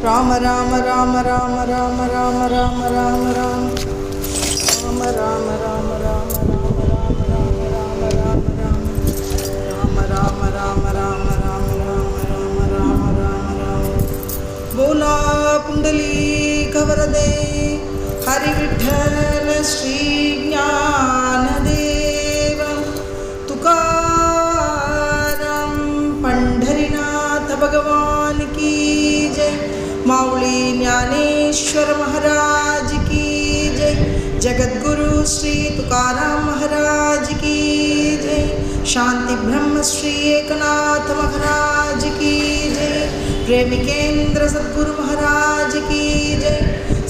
राम राम राम राम राम राम राम राम राम राम राम राम राम राम राम राम बोला पुंडलीक वरदे हरि विठ्ठल श्री ज्ञानदेव तुकाराम पंढरीनाथ भगवान की जय। माऊली ज्ञानेश्वर महाराज की जय। जगद्गुरु श्री तुकाराम महाराज की जय। शांति ब्रह्म श्री एकनाथ महाराज की जय। प्रेमिकेंद्र सद्गुरु महाराज की जय।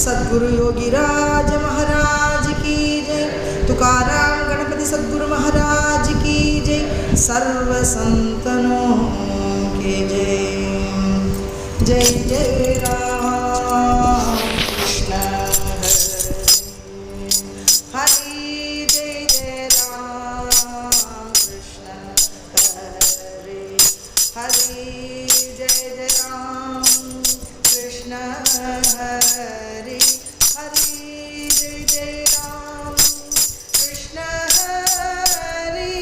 सद्गुरु योगीराज महाराज की जय। तुकाराम गणपति सद्गुरु महाराज की जय। सर्व संतनों के जय। जय जय राम कृष्ण हरि जय जय राम कृष्ण हरि हरि जय जय राम कृष्ण हरि हरि जय जय राम कृष्ण हरि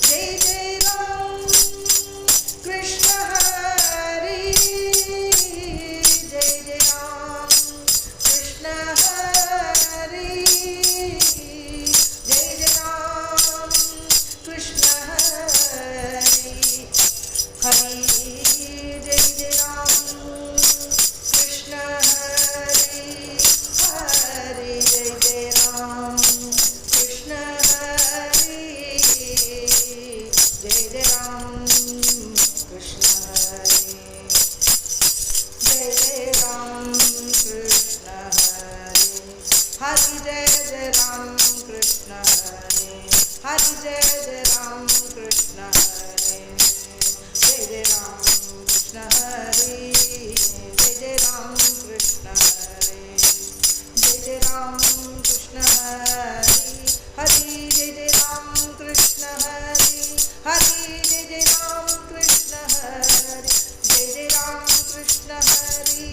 जय जय राम कृष्ण हरि जय जय राम कृष्ण हरि जय जय राम कृष्ण हरि हरि जय जय राम कृष्ण हरि हरि जय जय राम कृष्ण हरि जय जय राम कृष्ण हरि जय जय राम कृष्ण हरि हरि जय जय राम कृष्ण हरि हरि जय जय राम कृष्ण हरि जय जय राम कृष्ण हरि जय जय राम कृष्ण हरि जय जय राम कृष्ण हरि हरि जय जय राम कृष्ण हरि हरि जय जय राम कृष्ण हरि जय जय राम कृष्ण हरि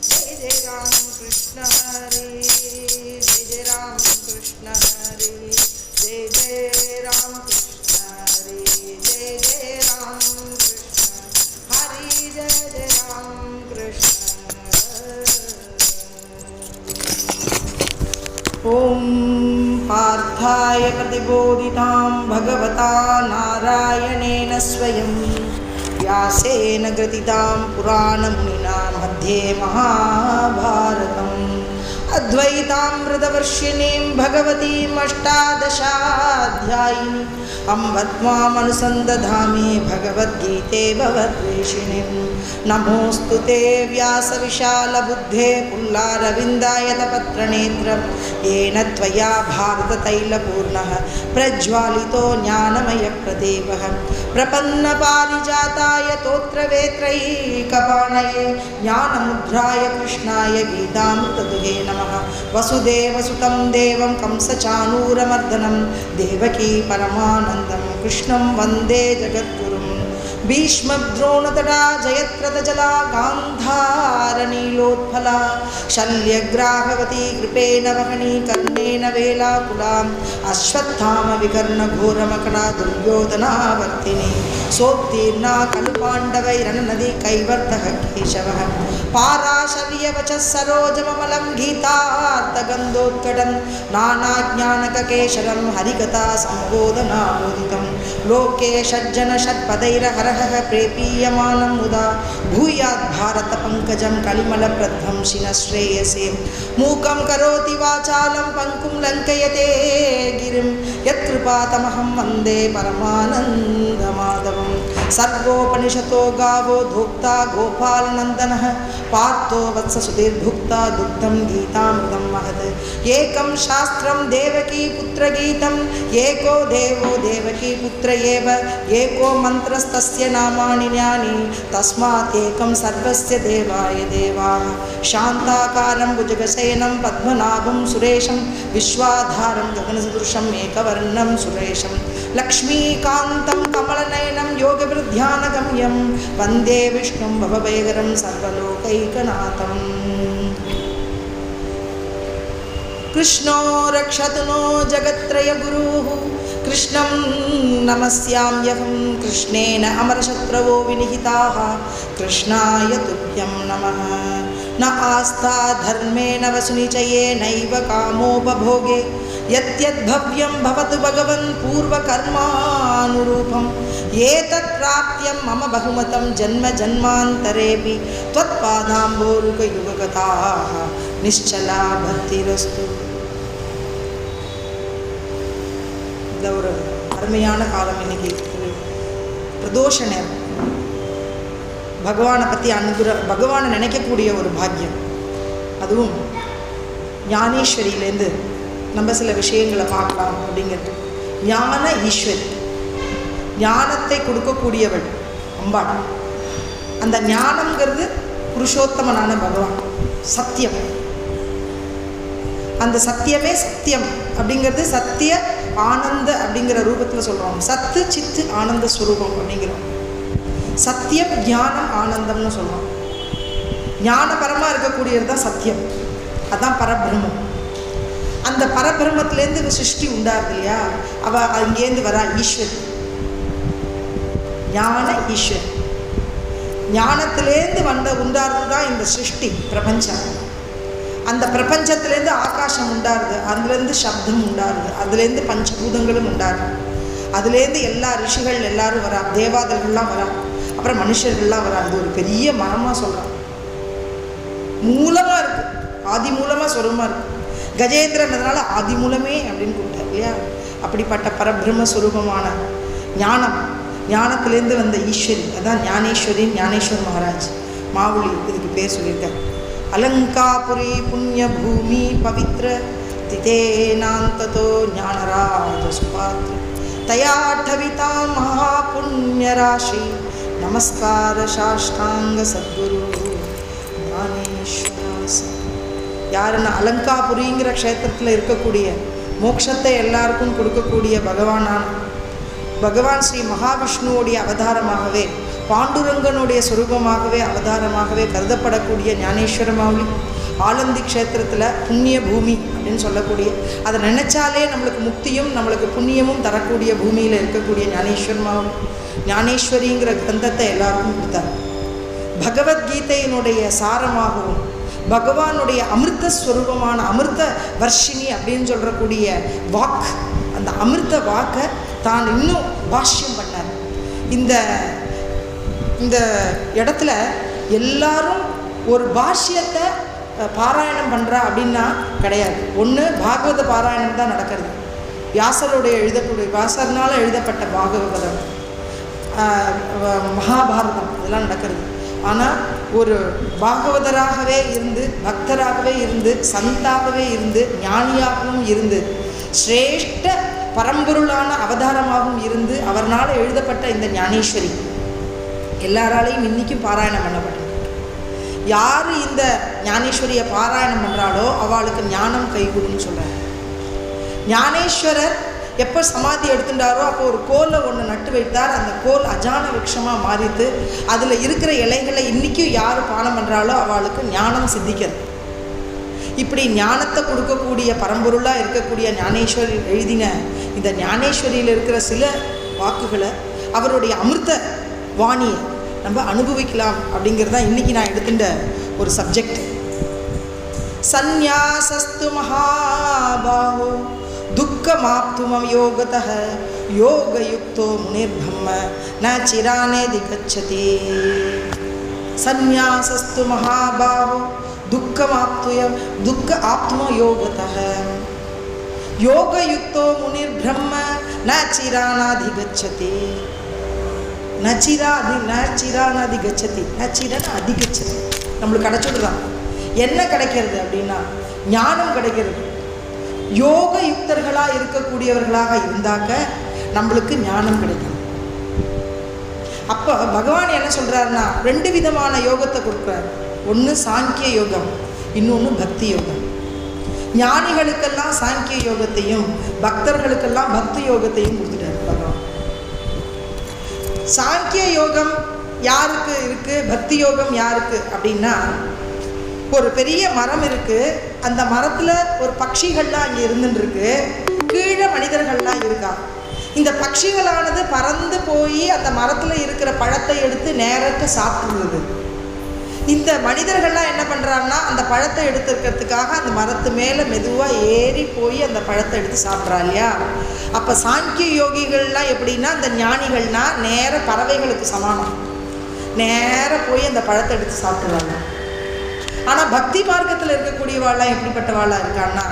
जय जय राम कृष्ण हरि जय जय राम कृष्ण हरि जय जय राम कृष्ण हरि जय जय राम कृष्ण हरि जय जय राम कृष्ण। ओम पार्थाय प्रतिबोधितां भगवता नारायणेन स्वयं व्यासेन ग्रथितां पुराणमुनिना मध्ये महाभारतम् अद्वैतामृतवर्षिणीं भगवतीम् अष्टादशाध्यायिनीम् अम्ब त्वामनुसन्दधामि भगवद्गीते भवद्वेषिणीम् नमोऽस्तु ते व्यासविशालबुद्धे पुल्लारविन्दायतपत्रनेत्रं येन त्वया भारततैलपूर्णः प्रज्वालितो ज्ञानमयप्रदीपः प्रपन्नपारिजाताय तोत्रवेत्रैकपाणये ज्ञानमुद्राय कृष्णाय गीतामृतदुहे नमः। वसुदेवसुतं देवं कंसचाणूरमर्दनं देवकी परमानन्दं कृष्णं वन्दे जगद्गुरुं। भीष्मद्रोणतटा जयत्रतजला गान्धारनीलोत्फला शल्यग्राहवती कृपेण वहनी कर्णेन वेलाकुलाम् अश्वत्थामविकर्णघोरमकरा दुर्योधनावर्तिनी सोत्तीर्णा खलु पाण्डवैरननदी कैवर्तः केशवः पाराशर्यवचः सरोजममलं गीतार्थगन्धोत्कटं नानाज्ञानककेशरं हरिकथा सम्बोधनाबोधितं लोके षड्जनषट्पदैरहरः प्रेपीयमानं मुदा भूयात् भारतपङ्कजं कलिमलप्रध्वंसिनः श्रेयसे मूकं करोति वाचालं पङ्कुं लङ्कयते गिरिं यत्कृपातमहं वन्दे परमानन्दमाधवं। सर्वोपनिषतो गावो धोक्ता गोपालनन्दनः पार्थो वत्ससुधीर्भुक्ता दुग्धं गीतामृतं महत् एकं शास्त्रं देवकी पुत्रगीतम् एको देवो देवकी पुत्र एव एको मन्त्रस्तस्य नामानि ज्ञानि तस्मात् एकं सर्वस्य देवाय देवाः। शान्ताकारं भुजगशयनं पद्मनाभं सुरेशं विश्वाधारं गगनसदृशं एकवर्णं सुरेशं லக்ஷ்மீகாந்தம் கமலநயனம் யோகவிருத்தியானகம்யம் வந்தே விஷ்ணும் பவபயகரம் சர்வலோகைகநாதம். कृष्णो रक्षतु नो जगत्त्रयगुरुः कृष्णं नमस्याम्यहं कृष्णेन अमरशत्रवो विनिहिताः कृष्णाय तुभ्यं नमः. न आस्था धर्मेण वसुनिचये नैव कामोपभोगे यद्यद्भव्यं भवतु भगवन् पूर्वकर्मानुरूपम् एतत् प्राप्त्यं मम बहुमतं जन्म जन्मान्तरेऽपि त्वत्पादाम्बोरुकयुगगताः निश्चला भक्तिरस्तु. இந்த ஒரு அருமையான காலம் இன்னைக்கு பிரதோஷ நேரம். பகவானை பற்றி பகவானை நினைக்கக்கூடிய ஒரு பாக்கியம். அதுவும் ஞானேஸ்வரியிலேருந்து நம்ம சில விஷயங்களை பார்க்கலாம் அப்படிங்கிறது. ஞான ஈஸ்வரி, ஞானத்தை கொடுக்கக்கூடியவள் அம்பாள். அந்த ஞானம்ங்கிறது புருஷோத்தமனான பகவான், சத்தியம். அந்த சத்தியமே சத்தியம் அப்படிங்கிறது சத்திய ஆனந்த அப்படிங்கிற ரூபத்தில் சொல்கிறோம். சத்து சித்து ஆனந்த ஸ்வரூபம் அப்படிங்கிறோம். சத்தியம் ஞானம் ஆனந்தம்னு சொல்கிறோம். ஞானபரமாக இருக்கக்கூடியது தான் சத்தியம், அதுதான் பரபிரம்மம். அந்த பரபிரம்மத்திலேருந்து சிருஷ்டி உண்டாருது இல்லையா, அவள் அங்கேருந்து வரா ஈஸ்வரி, ஞான ஈஸ்வரி. ஞானத்திலேருந்து உண்டாருது தான் இந்த சிருஷ்டி பிரபஞ்சம். அந்த பிரபஞ்சத்திலேருந்து ஆகாசம் உண்டாருது, அதுலேருந்து சப்தம் உண்டாருது, அதுலேருந்து பஞ்சபூதங்களும் உண்டாருது, அதுலேருந்து எல்லா ரிஷிகள் எல்லாரும் வரா, தேவாதர்கள்லாம் வரா, அப்புறம் மனுஷர்கள்லாம் வரா. அது ஒரு பெரிய மரமாக சொல்கிறான், மூலமாக இருக்குது, ஆதி மூலமாக சொரூபமாக இருக்குது. கஜேந்திரன்றதுனால ஆதி மூலமே அப்படின்னு கூப்பிட்டார் இல்லையா. அப்படிப்பட்ட பரபிரம்ம ஸ்வரூபமான ஞானம், ஞானத்திலேருந்து வந்த ஈஸ்வரி, அதான் ஞானேஸ்வரி. ஞானேஸ்வர் மகாராஜ் மாவுளி இதுக்கு பேர் சொல்லியிருக்கார். अलंकापुरी पुण्य भूमि पवित्र तिथेनांततो ज्ञानराज सुपात्र तयाठविता महापुण्य राशि नमस्कार साष्टांग सद्गुरु ज्ञानेश्वरास. யாருன்னா அலங்காபுரிங்கிற க்ஷேத்திரத்தில் இருக்கக்கூடிய மோட்சத்தை எல்லாருக்கும் கொடுக்கக்கூடிய பகவான் ஸ்ரீ மகாவிஷ்ணுவோடைய அவதாரமாகவே, பாண்டுரங்கனுடைய சொரூபமாகவே அவதாரமாகவே கருதப்படக்கூடிய ஞானேஸ்வர மாவுளி ஆலந்தி க்ஷேத்திரத்தில் புண்ணிய பூமி அப்படின்னு சொல்லக்கூடிய, அதை நினைச்சாலே நம்மளுக்கு முக்தியும் நம்மளுக்கு புண்ணியமும் தரக்கூடிய பூமியில் இருக்கக்கூடிய ஞானேஸ்வர மாவுளி ஞானேஸ்வரிங்கிற கிரந்தத்தை எல்லாருக்கும் கொடுத்தார். பகவத்கீதையினுடைய சாரமாகவும் பகவானுடைய அமிர்த ஸ்வரூபமான அமிர்த வர்ஷினி அப்படின்னு சொல்கிறக்கூடிய வாக், அந்த அமிர்த வாக்கை தான் இன்னும் பாஷ்யம் பண்ணார். இந்த இடத்துல எல்லாரும் ஒரு பாஷ்யத்தை பாராயணம் பண்ணுறா அப்படின்னா கிடையாது. ஒன்று பாகவத பாராயணம் தான் நடக்கிறது. வியாசர்னால் எழுதப்பட்ட பாகவதம், மகாபாரதம் இதெல்லாம் நடக்கிறது. ஆனால் ஒரு பாகவதராகவே இருந்து, பக்தராகவே இருந்து, சந்தாகவே இருந்து, ஞானியாகவும் இருந்து, சிரேஷ்ட பரம்பொருளான அவதாரமாகவும் இருந்து அவர்னால் எழுதப்பட்ட இந்த ஞானேஸ்வரி எல்லாராலையும் இன்றைக்கும் பாராயணம் பண்ணப்பட்டிருக்கு. யார் இந்த ஞானேஸ்வரியை பாராயணம் பண்ணுறாளோ அவளுக்கு ஞானம் கைகூடுன்னு சொல்கிறார். ஞானேஸ்வரர் எப்போ சமாதி எடுத்துட்டாரோ அப்போ ஒரு கோலை ஒன்று நட்டு வைத்தார். அந்த கோல் அஜான விருட்சமாக மாறித்து அதில் இருக்கிற இலைகளை இன்றைக்கும் யார் பானம் பண்ணுறாளோ அவளுக்கு ஞானம் சித்திக்கிறது. இப்படி ஞானத்தை கொடுக்கக்கூடிய பரம்பொருளாக இருக்கக்கூடிய ஞானேஸ்வரி எழுதின இந்த ஞானேஸ்வரியில் இருக்கிற சில வாக்குகளை, அவருடைய அமிர்த வாணியை நம்ம அனுபவிக்கலாம் அப்படிங்கிறது தான் இன்றைக்கி நான் எடுத்துட்ட ஒரு சப்ஜெக்ட். சந்நியாசஸ்து மகாபாஹோ துக்கமாப்துமம் யோகதः யோகயுக்தோ முனிர்பிரம்ம ந சிரானேதி கச்சதி. சந்நியாசஸ்து மகாபாஹோ துக்க ஆப்தும யோகதः யோகயுக்தோ முனிர்பிரம்ம ந சிரானாதி கச்சதி. நச்சிரானாதி கச்சதி, நச்சிரன் அதிகச்சதி. நம்மளுக்கு கிடைச்சிடுறான். என்ன கிடைக்கிறது அப்படின்னா ஞானம் கிடைக்கிறது. யோக யுக்தர்களாக இருக்கக்கூடியவர்களாக இருந்தாக்க நம்மளுக்கு ஞானம் கிடைக்கும். அப்போ பகவான் என்ன சொல்கிறாருன்னா 2 விதமான யோகத்தை கொடுக்குறாரு. ஒன்று சாங்கிய யோகம், இன்னொன்று பக்தி யோகம். ஞானிகளுக்கெல்லாம் சாங்கிய யோகத்தையும் பக்தர்களுக்கெல்லாம் பக்தி யோகத்தையும் கொடுத்துட்டார் பகவான். சாங்கிய யோகம் யாருக்கு இருக்கு, பக்தி யோகம் யாருக்கு அப்படின்னா, ஒரு பெரிய மரம் இருக்கு, அந்த மரத்துல ஒரு பட்சிகள்லாம் அங்கே இருந்துருக்கு, கீழே மனிதர்கள்லாம் இருக்கா. இந்த பட்சிகளானது பறந்து போய் அந்த மரத்துல இருக்கிற பழத்தை எடுத்து நேரத்தை சாப்பிடுறது. இந்த மனிதர்கள்லாம் என்ன பண்ணுறாங்கன்னா, அந்த பழத்தை எடுத்துக்கிறதுக்காக அந்த மரத்து மேலே மெதுவாக ஏறி போய் அந்த பழத்தை எடுத்து சாப்பிட்றா இல்லையா. அப்போ சாங்கிய யோகிகள்லாம் எப்படின்னா, அந்த ஞானிகள்னா நேர பறவைகளுக்கு சமானம், நேர போய் அந்த பழத்தை எடுத்து சாப்பிட்ருவாங்க. ஆனால் பக்தி மார்க்கத்தில் இருக்கக்கூடியவாள்லாம் எப்படிப்பட்டவாளாக இருக்கான்னா,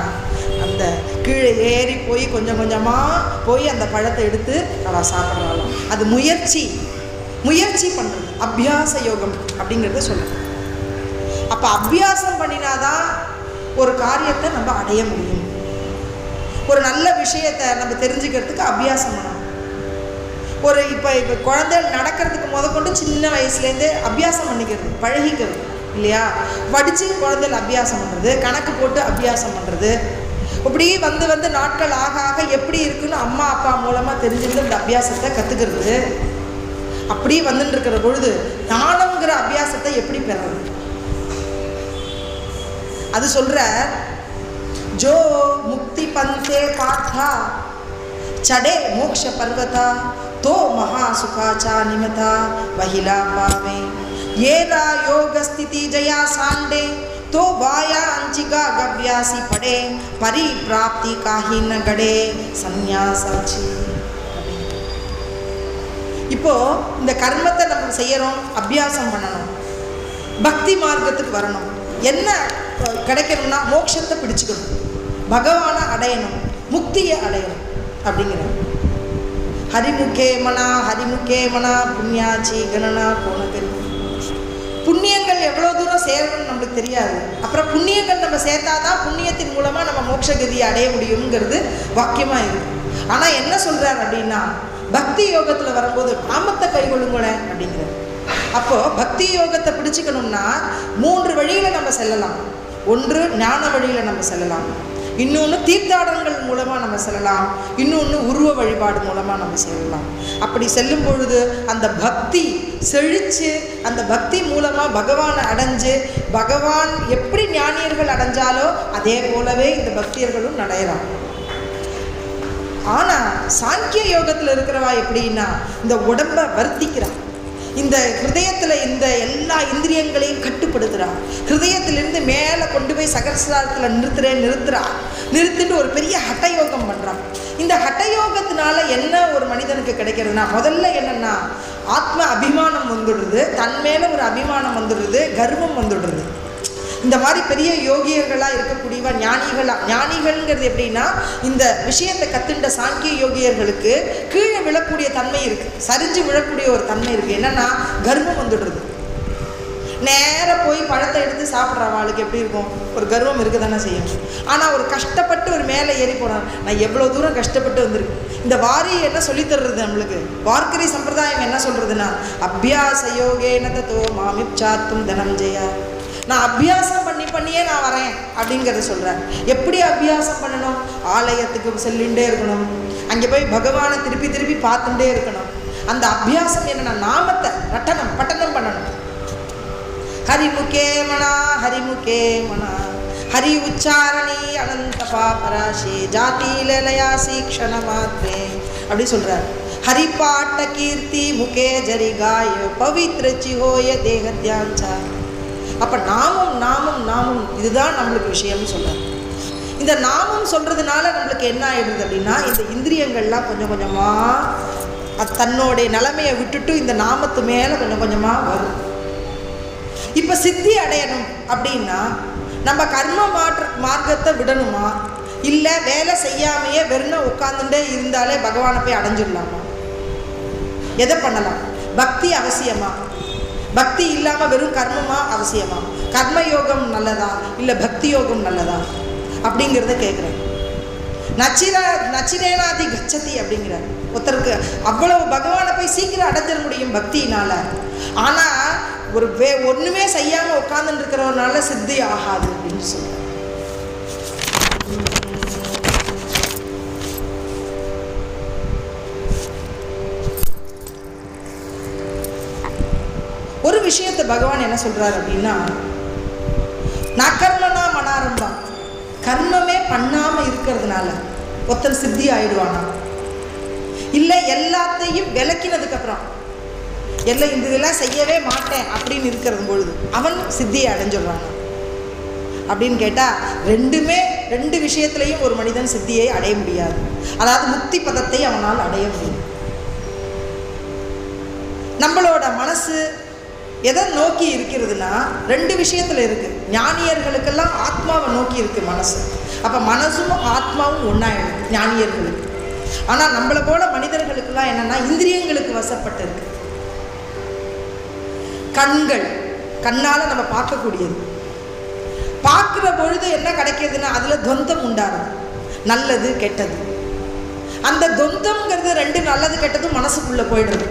அந்த கீழே ஏறி போய் கொஞ்சம் கொஞ்சமாக போய் அந்த பழத்தை எடுத்து அவள் சாப்பிட்றாளாம். அது முயற்சி பண்ணுறது, அபியாச யோகம் அப்படிங்கிறத சொல்லுது. அப்போ அபியாசம் பண்ணினாதான் ஒரு காரியத்தை நம்ம அடைய முடியும். ஒரு நல்ல விஷயத்தை நம்ம தெரிஞ்சுக்கிறதுக்கு அபியாசம் பண்ணணும். இப்போ குழந்தைகள் நடக்கிறதுக்கு முதற்கொண்டு சின்ன வயசுலேருந்தே அபியாசம் பண்ணிக்கிறது, பழகிக்கிறது இல்லையா. படித்து குழந்தைகள் அபியாசம் பண்ணுறது, கணக்கு போட்டு அபியாசம் பண்ணுறது, இப்படி வந்து நாட்கள் ஆக ஆக எப்படி இருக்குன்னு அம்மா அப்பா மூலமாக தெரிஞ்சுக்கிட்டு இந்த அபியாசத்தை கற்றுக்கிறது. அப்படி வந்துட்டு இருக்கிற பொழுது ஞானம்ங்கிற அபியாசத்தை எப்படி பெறுறது? அது சொல்ற, ஜோ முக்தி பந்தே பார்த்தா चढ़े मोक्ष पर्वता तो महासुखाचा निमता वहिला पावे येरा योग स्थिति जया सांडे तो वाया अंचिका गव्यासी पड़े परिप्राप्ति काही न गड़े सन्यासाची. இப்போ இந்த கர்மத்தை நம்ம செய்யறோம், அபியாசம் பண்ணணும், பக்தி மார்க்கத்துக்கு வரணும். என்ன கிடைக்கணும்னா மோட்சத்தை பிடிச்சுக்கணும், பகவானை அடையணும், முக்தியை அடையணும் அப்படிங்கிறார். ஹரிமுகே மனா புண்ணியாச்சி கணனா கோணகரி. புண்ணியங்கள் எவ்வளோ தூரம் சேரணும்னு நம்மளுக்கு தெரியாது. அப்புறம் புண்ணியங்கள் நம்ம சேர்த்தாதான் புண்ணியத்தின் மூலமாக நம்ம மோட்சகதியை அடைய முடியுங்கிறது வாக்கியமாக இருக்கு. ஆனால் என்ன சொல்கிறார் அப்படின்னா, பக்தி யோகத்தில் வரும்போது நாமத்தை கைகொள்ளுங்களேன் அப்படிங்கிறார். அப்போது பக்தி யோகத்தை பிடிச்சிக்கணும்னா 3 வழியில் நம்ம செல்லலாம். ஒன்று ஞான வழியில் நம்ம செல்லலாம், இன்னொன்று தீர்த்தாடனங்கள் மூலமாக நம்ம செல்லலாம், இன்னொன்று உருவ வழிபாடு மூலமாக நம்ம செல்லலாம். அப்படி செல்லும் பொழுது அந்த பக்தி செழித்து, அந்த பக்தி மூலமாக பகவானை அடைஞ்சு, பகவான் எப்படி ஞானியர்கள் அடைஞ்சாலோ அதே போலவே இந்த பக்தியர்களும் அடையலாம். ஆனால் சாங்கிய யோகத்தில் இருக்கிறவா எப்படின்னா, இந்த உடம்பை வர்த்திக்கிறான், இந்த ஹிருதயத்தில் இந்த எல்லா இந்திரியங்களையும் கட்டுப்படுத்துகிறான், ஹிருதயத்திலிருந்து மேலே கொண்டு போய் சகசிராரத்தில் நிறுத்திட்டு ஒரு பெரிய ஹட்டயோகம் பண்ணுறான். இந்த ஹட்டயோகத்தினால என்ன ஒரு மனிதனுக்கு கிடைக்கிறதுனா, முதல்ல என்னென்னா ஆத்ம அபிமானம் வந்துடுறது, தன் மேலே ஒரு அபிமானம் வந்துடுறது, கர்வம் வந்துடுறது. இந்த மாதிரி பெரிய யோகியர்களாக இருக்கக்கூடியவா ஞானிகள்ங்கிறது எப்படின்னா, இந்த விஷயத்தை கற்றுண்ட சாங்கிய யோகியர்களுக்கு கீழே விழக்கூடிய தன்மை இருக்குது, சரிஞ்சு விழக்கூடிய ஒரு தன்மை இருக்குது. என்னென்னா கர்வம் வந்துடுறது. நேராக போய் பழத்தை எடுத்து சாப்பிட்ற அவளுக்கு எப்படி இருக்கும், ஒரு கர்வம் இருக்க தானே செய்யும். ஆனால் ஒரு கஷ்டப்பட்டு ஒரு மேலே ஏறி போனான், நான் எவ்வளோ தூரம் கஷ்டப்பட்டு வந்திருக்கு. இந்த வாரி என்ன சொல்லித்தர்றது நம்மளுக்கு, வார்க்கரி சம்பிரதாயம் என்ன சொல்கிறதுனா, அபியாச யோகேன ததோ மாமிப்சாத்தும் தனஞ்சயா. நான் அபியாசம் பண்ணியே நான் வரேன் அப்படிங்கிறத சொல்கிறேன். எப்படி அபியாசம் பண்ணணும்? ஆலயத்துக்கு செல்லுண்டே இருக்கணும், அங்கே போய் பகவானை திருப்பி பார்த்துட்டே இருக்கணும். அந்த அபியாசம் என்னென்னா நாமத்தை பட்டனம் பண்ணணும். ஹரிமுகே மனா ஹரி உச்சாரணி அனந்த பாபராசி ஜாதி லலயாசி க்ஷண மாத்ரே அப்படி சொல்கிறார். ஹரிபாட்ட கீர்த்தி முகே ஜரிகாய பவித்ர சிஹோய தேகத்யாஞ்சா. அப்போ நாமம் இதுதான் நம்மளுக்கு விஷயம்னு சொல்கிறார். இந்த நாமம் சொல்கிறதுனால நம்மளுக்கு என்ன ஆகிடுது அப்படின்னா, இந்த இந்திரியங்கள்லாம் கொஞ்சம் கொஞ்சமாக தன்னுடைய நிலைமையை விட்டுட்டு இந்த நாமத்து மேலே கொஞ்சம் கொஞ்சமாக வரும். இப்போ சித்தி அடையணும் அப்படின்னா நம்ம கர்ம மார்க்கத்தை விடணுமா, இல்லை வேலை செய்யாமையே வெறும் உட்காந்துட்டே இருந்தாலே பகவானை போய் அடைஞ்சிடலாமா? எதை பண்ணலாம்? பக்தி அவசியமா? பக்தி இல்லாமல் வெறும் கர்மமா அவசியமா? கர்மயோகம் நல்லதா இல்லை பக்தி யோகம் நல்லதா அப்படிங்கிறத கேட்குறேன். நச்சிரேனாதி கச்சதி அப்படிங்கிறார். ஒருத்தருக்கு அவ்வளவு பகவானை போய் சீக்கிரம் அடைஞ்சிட முடியும் பக்தியினால. ஆனால் ஒன்றுமே செய்யாமல் உட்கார்ந்துட்டு இருக்கிறவனால சித்தி ஆகாது அப்படின்னு சொல்கிறார். பகவான் என்ன சொல்றாரு அப்படின்னா, நகர்மனா மனாரம்பா, கர்மமே பண்ணாம இருக்கிறதுனால ஒருத்தன் சித்தி ஆயிடுவானா, இல்லை எல்லாத்தையும் விளக்கினதுக்கு அப்புறம் எல்லாம் இதெல்லாம் செய்யவே மாட்டேன் அப்படின்னு இருக்கிறது பொழுது அவன் சித்தியை அடைஞ்சிடுறான் அப்படின்னு கேட்டால், ரெண்டு விஷயத்திலையும் ஒரு மனிதன் சித்தியை அடைய முடியாது. அதாவது முக்தி பதத்தை அவனால் அடைய முடியும். நம்மளோட மனசு எதை நோக்கி இருக்கிறதுனா 2 விஷயத்தில் இருக்குது. ஞானியர்களுக்கெல்லாம் ஆத்மாவை நோக்கி இருக்குது மனசு. அப்போ மனசும் ஆத்மாவும் ஒன்றாயிடும் ஞானியர்களுக்கு. ஆனால் நம்மளை போல மனிதர்களுக்கெல்லாம் என்னென்னா இந்திரியங்களுக்கு வசப்பட்டு இருக்கு. கண்ணால் நம்ம பார்க்கக்கூடியது, பார்க்குற பொழுது என்ன கிடைக்கிறதுனா அதில் துவந்தம் உண்டாகும், நல்லது கெட்டது. அந்த துவந்தம்ங்கிறது 2 நல்லது கெட்டதும் மனசுக்குள்ளே போயிடுது.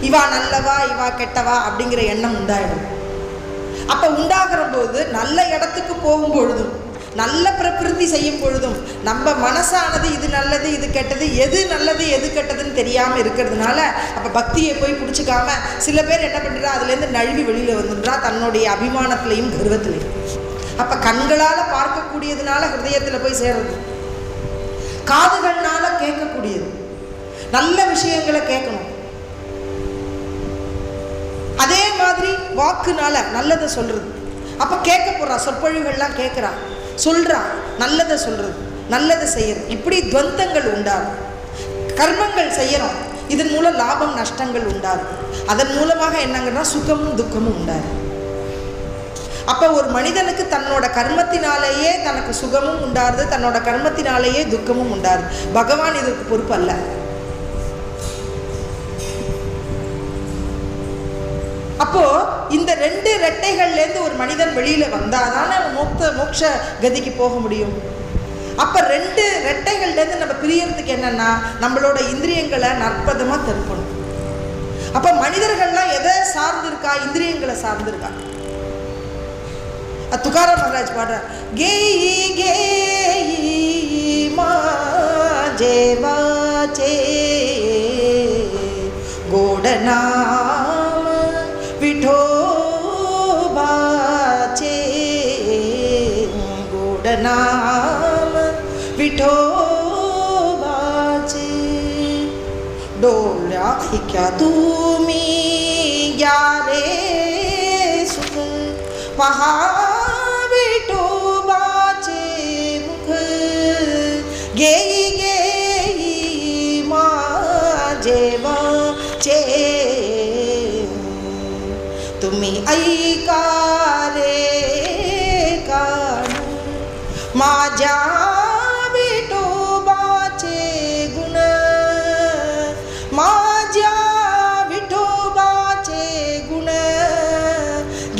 இவா நல்லவா இவா கெட்டவா அப்படிங்கிற எண்ணம் உண்டாயிடும். அப்போ உண்டாகிற போது நல்ல இடத்துக்கு போகும் பொழுதும் நல்ல பிரகிருதி செய்யும் பொழுதும் நம்ம மனசானது இது நல்லது இது கெட்டது, எது நல்லது எது கெட்டதுன்னு தெரியாமல் இருக்கிறதுனால அப்போ பக்தியை போய் பிடிச்சிக்காம சில பேர் என்ன பண்ணுறா, அதுலேருந்து நழுவி வெளியில் வந்துடுறா தன்னுடைய அபிமானத்திலையும் கர்வத்திலையும். அப்போ கண்களால் பார்க்கக்கூடியதுனால ஹிருதயத்தில் போய் சேர்றது, காதுகள்னால கேட்கக்கூடியது நல்ல விஷயங்களை கேட்கணும். அதே மாதிரி வாக்குனால நல்லதை சொல்றது. அப்போ கேட்க போறா, சொற்பொழிவுகள்லாம் கேட்குறா, சொல்றா, நல்லதை சொல்றது, நல்லதை செய்யறது. இப்படி துவந்தங்கள் உண்டாகும். கர்மங்கள் செய்யறோம், இதன் மூலம் லாபம் நஷ்டங்கள் உண்டாகும். அதன் மூலமாக என்னங்கன்னா சுகமும் துக்கமும் உண்டாகும். அப்போ ஒரு மனிதனுக்கு தன்னோட கர்மத்தினாலேயே தனக்கு சுகமும் உண்டாருது, தன்னோட கர்மத்தினாலேயே துக்கமும் உண்டாருது. பகவான் இதற்கு பொறுப்பு அல்ல. அப்போ இந்த 2 ரெட்டைகள்லேருந்து ஒரு மனிதன் வெளியில வந்தாதானே மோட்ச கதிக்கு போக முடியும். அப்ப 2 ரெட்டைகள்லேருந்து நம்ம பிரியறதுக்கு என்னன்னா நம்மளோட இந்திரியங்களை நற்பதமா தடுக்கணும். அப்ப மனிதர்கள்லாம் எதை சார்ந்திருக்கா, இந்திரியங்களை சார்ந்திருக்கா. துகாராம் மகாராஜ் பாடுறார், கேயி கேயி மாஜே வாச்சே கோடனா विठोबाचे गोडनाम विठोबाचे डोळ्या ऐक्या तुम्ही ग्यारे सुख पहा विठोबाचे मुख गेई गेई माझे वाचे तुम्ही ऐका रे कान माझ्या विठोबाचे गुण, माझ्या विठोबाचे गुण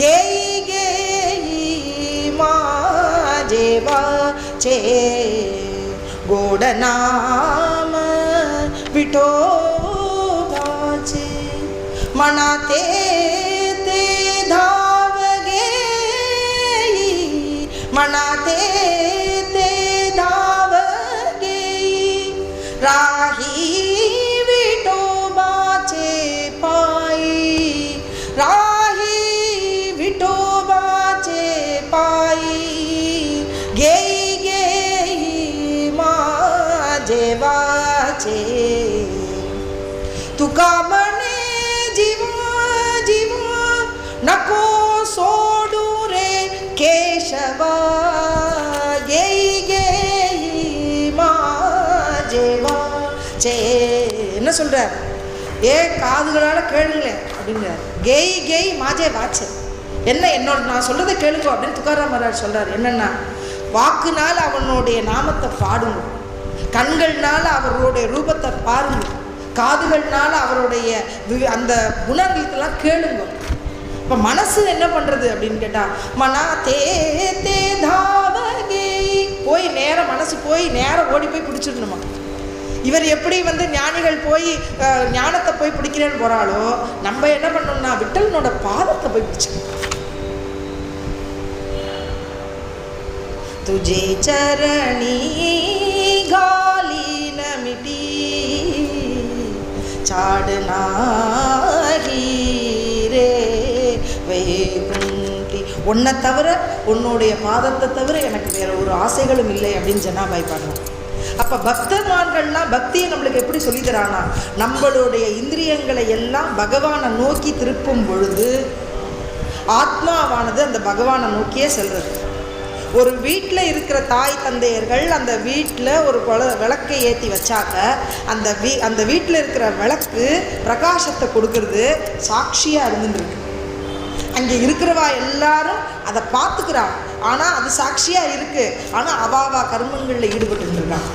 घेई घेई माझे वाचे गोड नाम विठोबाचे. मनाते धाव गेई, मनाते ते धाव गेई राही विठोबाचे पायी, राही विठोबाचे पायी गेई गेई माझे वाचे. तुका म्हणे जीव जीव नको सोडू रे केशवा गेई गेई மாஜேவா சே. என்ன சொல்றார், காதுகளால் கேளுங்களேன் அப்படிங்கிறார். கெய் கெய் மாஜே வாச்சே, என்ன என்னோட நான் சொல்றதை கேளுங்க அப்படின்னு துகாராம் மகாராஜ் சொல்றாரு. என்னன்னா, வாக்குனால் அவனுடைய நாமத்தை பாடுங்க, கண்கள்னால அவருடைய ரூபத்தை பாருங்க, காதுகள்னால அவருடைய அந்த குணங்களுக்கெல்லாம் கேளுங்க. இப்போ மனசு என்ன பண்ணுறது அப்படின்னு கேட்டால், மனா தே தே தாவகே போய் நேரம் மனசு போய் நேரம் ஓடி போய் பிடிச்சிடணுமா. இவர் எப்படி ஞானிகள் போய் ஞானத்தை போய் பிடிக்கிறேன்னு போகிறாளோ, நம்ம என்ன பண்ணணும்னா விட்டலனோட பாதத்தை போய் பிடிச்சிக்கணும். तुझे चरणी घालीन मिटी छाडना ही रे குந்தி, உன்னை தவிர, உன்னுடைய பாதத்தை தவிர எனக்கு வேற ஒரு ஆசைகளும் இல்லை அப்படின்னு ஜனாபாய் பாடுறான். அப்போ பக்தமான்கள்லாம் பக்தியை நம்மளுக்கு எப்படி சொல்லித்தரானா, நம்மளுடைய இந்திரியங்களை எல்லாம் பகவானை நோக்கி திருப்பும் பொழுது ஆத்மாவானது அந்த பகவானை நோக்கியே செல்றது. ஒரு வீட்டில் இருக்கிற தாய் தந்தையர்கள் அந்த வீட்டில் ஒரு விளக்கை ஏற்றி வச்சாக்க அந்த வீட்டில் இருக்கிற விளக்கு பிரகாசத்தை கொடுக்கறது சாட்சியாக இருந்துருக்கு. அங்கே இருக்கிறவா எல்லாரும் அதை பார்த்துக்கிறா, ஆனால் அது சாட்சியாக இருக்குது. ஆனால் அவாவா கர்மங்களில் ஈடுபட்டுருக்கான்.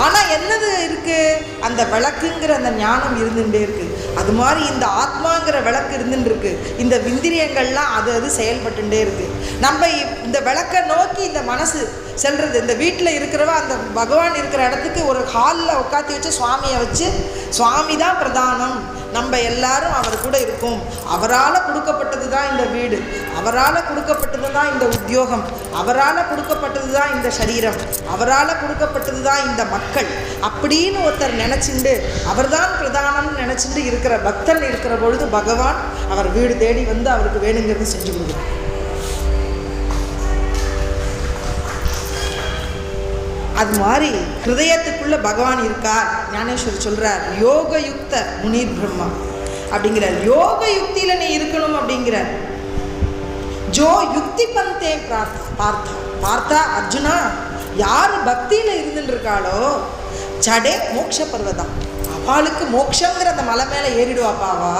ஆனால் என்னது இருக்குது, அந்த விளக்குங்கிற அந்த ஞானம் இருந்துகிட்டே இருக்குது. அது மாதிரி இந்த ஆத்மாங்கிற விளக்கு இருந்துட்டு இருக்கு. இந்த இந்திரியங்கள்லாம் அது செயல்பட்டுட்டே இருக்குது. நம்ம இந்த விளக்கை நோக்கி இந்த மனசு செல்றது. இந்த வீட்டில் இருக்கிறவா அந்த பகவான் இருக்கிற இடத்துக்கு ஒரு ஹாலில் உட்காத்தி வச்சு சுவாமியை வச்சு, சுவாமி தான் பிரதானம், நம்ம எல்லாரும் அவர் கூட இருக்கும், அவரால் கொடுக்கப்பட்டது தான் இந்த வீடு, அவரால் கொடுக்கப்பட்டது தான் இந்த உத்தியோகம், அவரால் கொடுக்கப்பட்டது தான் இந்த சரீரம், அவரால் கொடுக்கப்பட்டது தான் இந்த மக்கள் அப்படின்னு ஒருத்தர் நினச்சிண்டு அவர் தான் பிரதானம்னு நினச்சிட்டு இருக்கிற பக்தன் இருக்கிற பொழுது பகவான் அவர் வீடு தேடி வந்து அவருக்கு வேணுங்கிறது செஞ்சு கொடுக்குறார். அது மாதிரி ஹிருதயத்துக்குள்ள பகவான் இருக்கார். ஞானேஸ்வர் சொல்றார், யோக யுக்த முனீர் பிரம்மா அப்படிங்கிறார். யோக யுக்தியில நீ இருக்கணும் அப்படிங்கிறார். ஜோ யுக்தி பந்தே பார்த்தா பார்த்தா அர்ஜுனா, யாரு பக்தியில இருந்துட்டு இருக்காளோ சடே மோட்ச பர்வதம், அவளுக்கு மோட்சங்கிற அந்த மலை மேல ஏறிடுவாப்பாவா.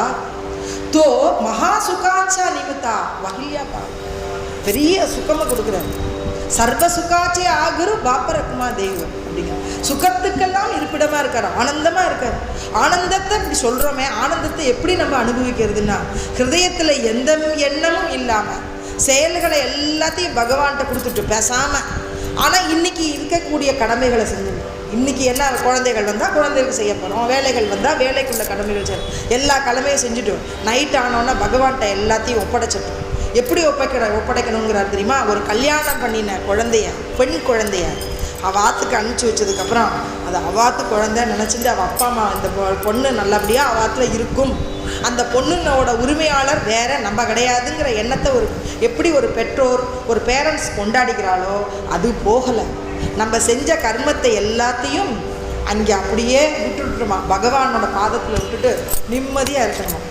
தோ மகா சுகாச்சா நிமித்தா வகிலியாப்பா, பெரிய சுகமா கொடுக்குறாரு. சர்வ சுகாச்சே ஆகுரு பாப்பரக்குமா தெய்வம் அப்படிங்கிற சுகத்துக்கெல்லாம் இருப்பிடமா இருக்காரு, ஆனந்தமா இருக்காரு. ஆனந்தத்தை இப்படி சொல்றோமே, ஆனந்தத்தை எப்படி நம்ம அனுபவிக்கிறதுனா, ஹிருதயத்துல எந்த எண்ணமும் இல்லாம செயல்களை எல்லாத்தையும் பகவான்கிட்ட கொடுத்துட்டு பேசாம, ஆனா இன்னைக்கு இருக்கக்கூடிய கடமைகளை செஞ்சுக்கணும். இன்னைக்கு என்ன குழந்தைகள் வந்தால் குழந்தைகளுக்கு செய்ய போகிறோம், வேலைகள் வந்தால் வேலைக்குள்ள கடமைகள் செய்யணும், எல்லா கடமையும் செஞ்சுட்டோம். நைட் ஆனோன்னா பகவான்கிட்ட எல்லாத்தையும் ஒப்படைச்சிட்டோம். எப்படி ஒப்படைக்கணுங்கிறார் தெரியுமா? ஒரு கல்யாணம் பண்ணின குழந்தைய, பெண் குழந்தைய அவள் ஆற்றுக்கு அனுப்பிச்சி வச்சதுக்கப்புறம் அது அவாத்து குழந்தை நினச்சிட்டு அவள் அப்பா அம்மா இந்த பொண்ணு நல்லபடியாக அவாத்தில் இருக்கும், அந்த பொண்ணுனோட உரிமையாளர் வேற நம்ம கிடையாதுங்கிற எண்ணத்தை எப்படி ஒரு பெற்றோர் ஒரு பேரண்ட்ஸ் கொண்டாடிக்கிறாளோ அது போகலை. நம்ம செஞ்ச கர்மத்தை எல்லாத்தையும் அங்கே அப்படியே விட்டுட்டுருமா, பகவானோட பாதத்தில் விட்டுட்டு நிம்மதியாக இருக்கணும்.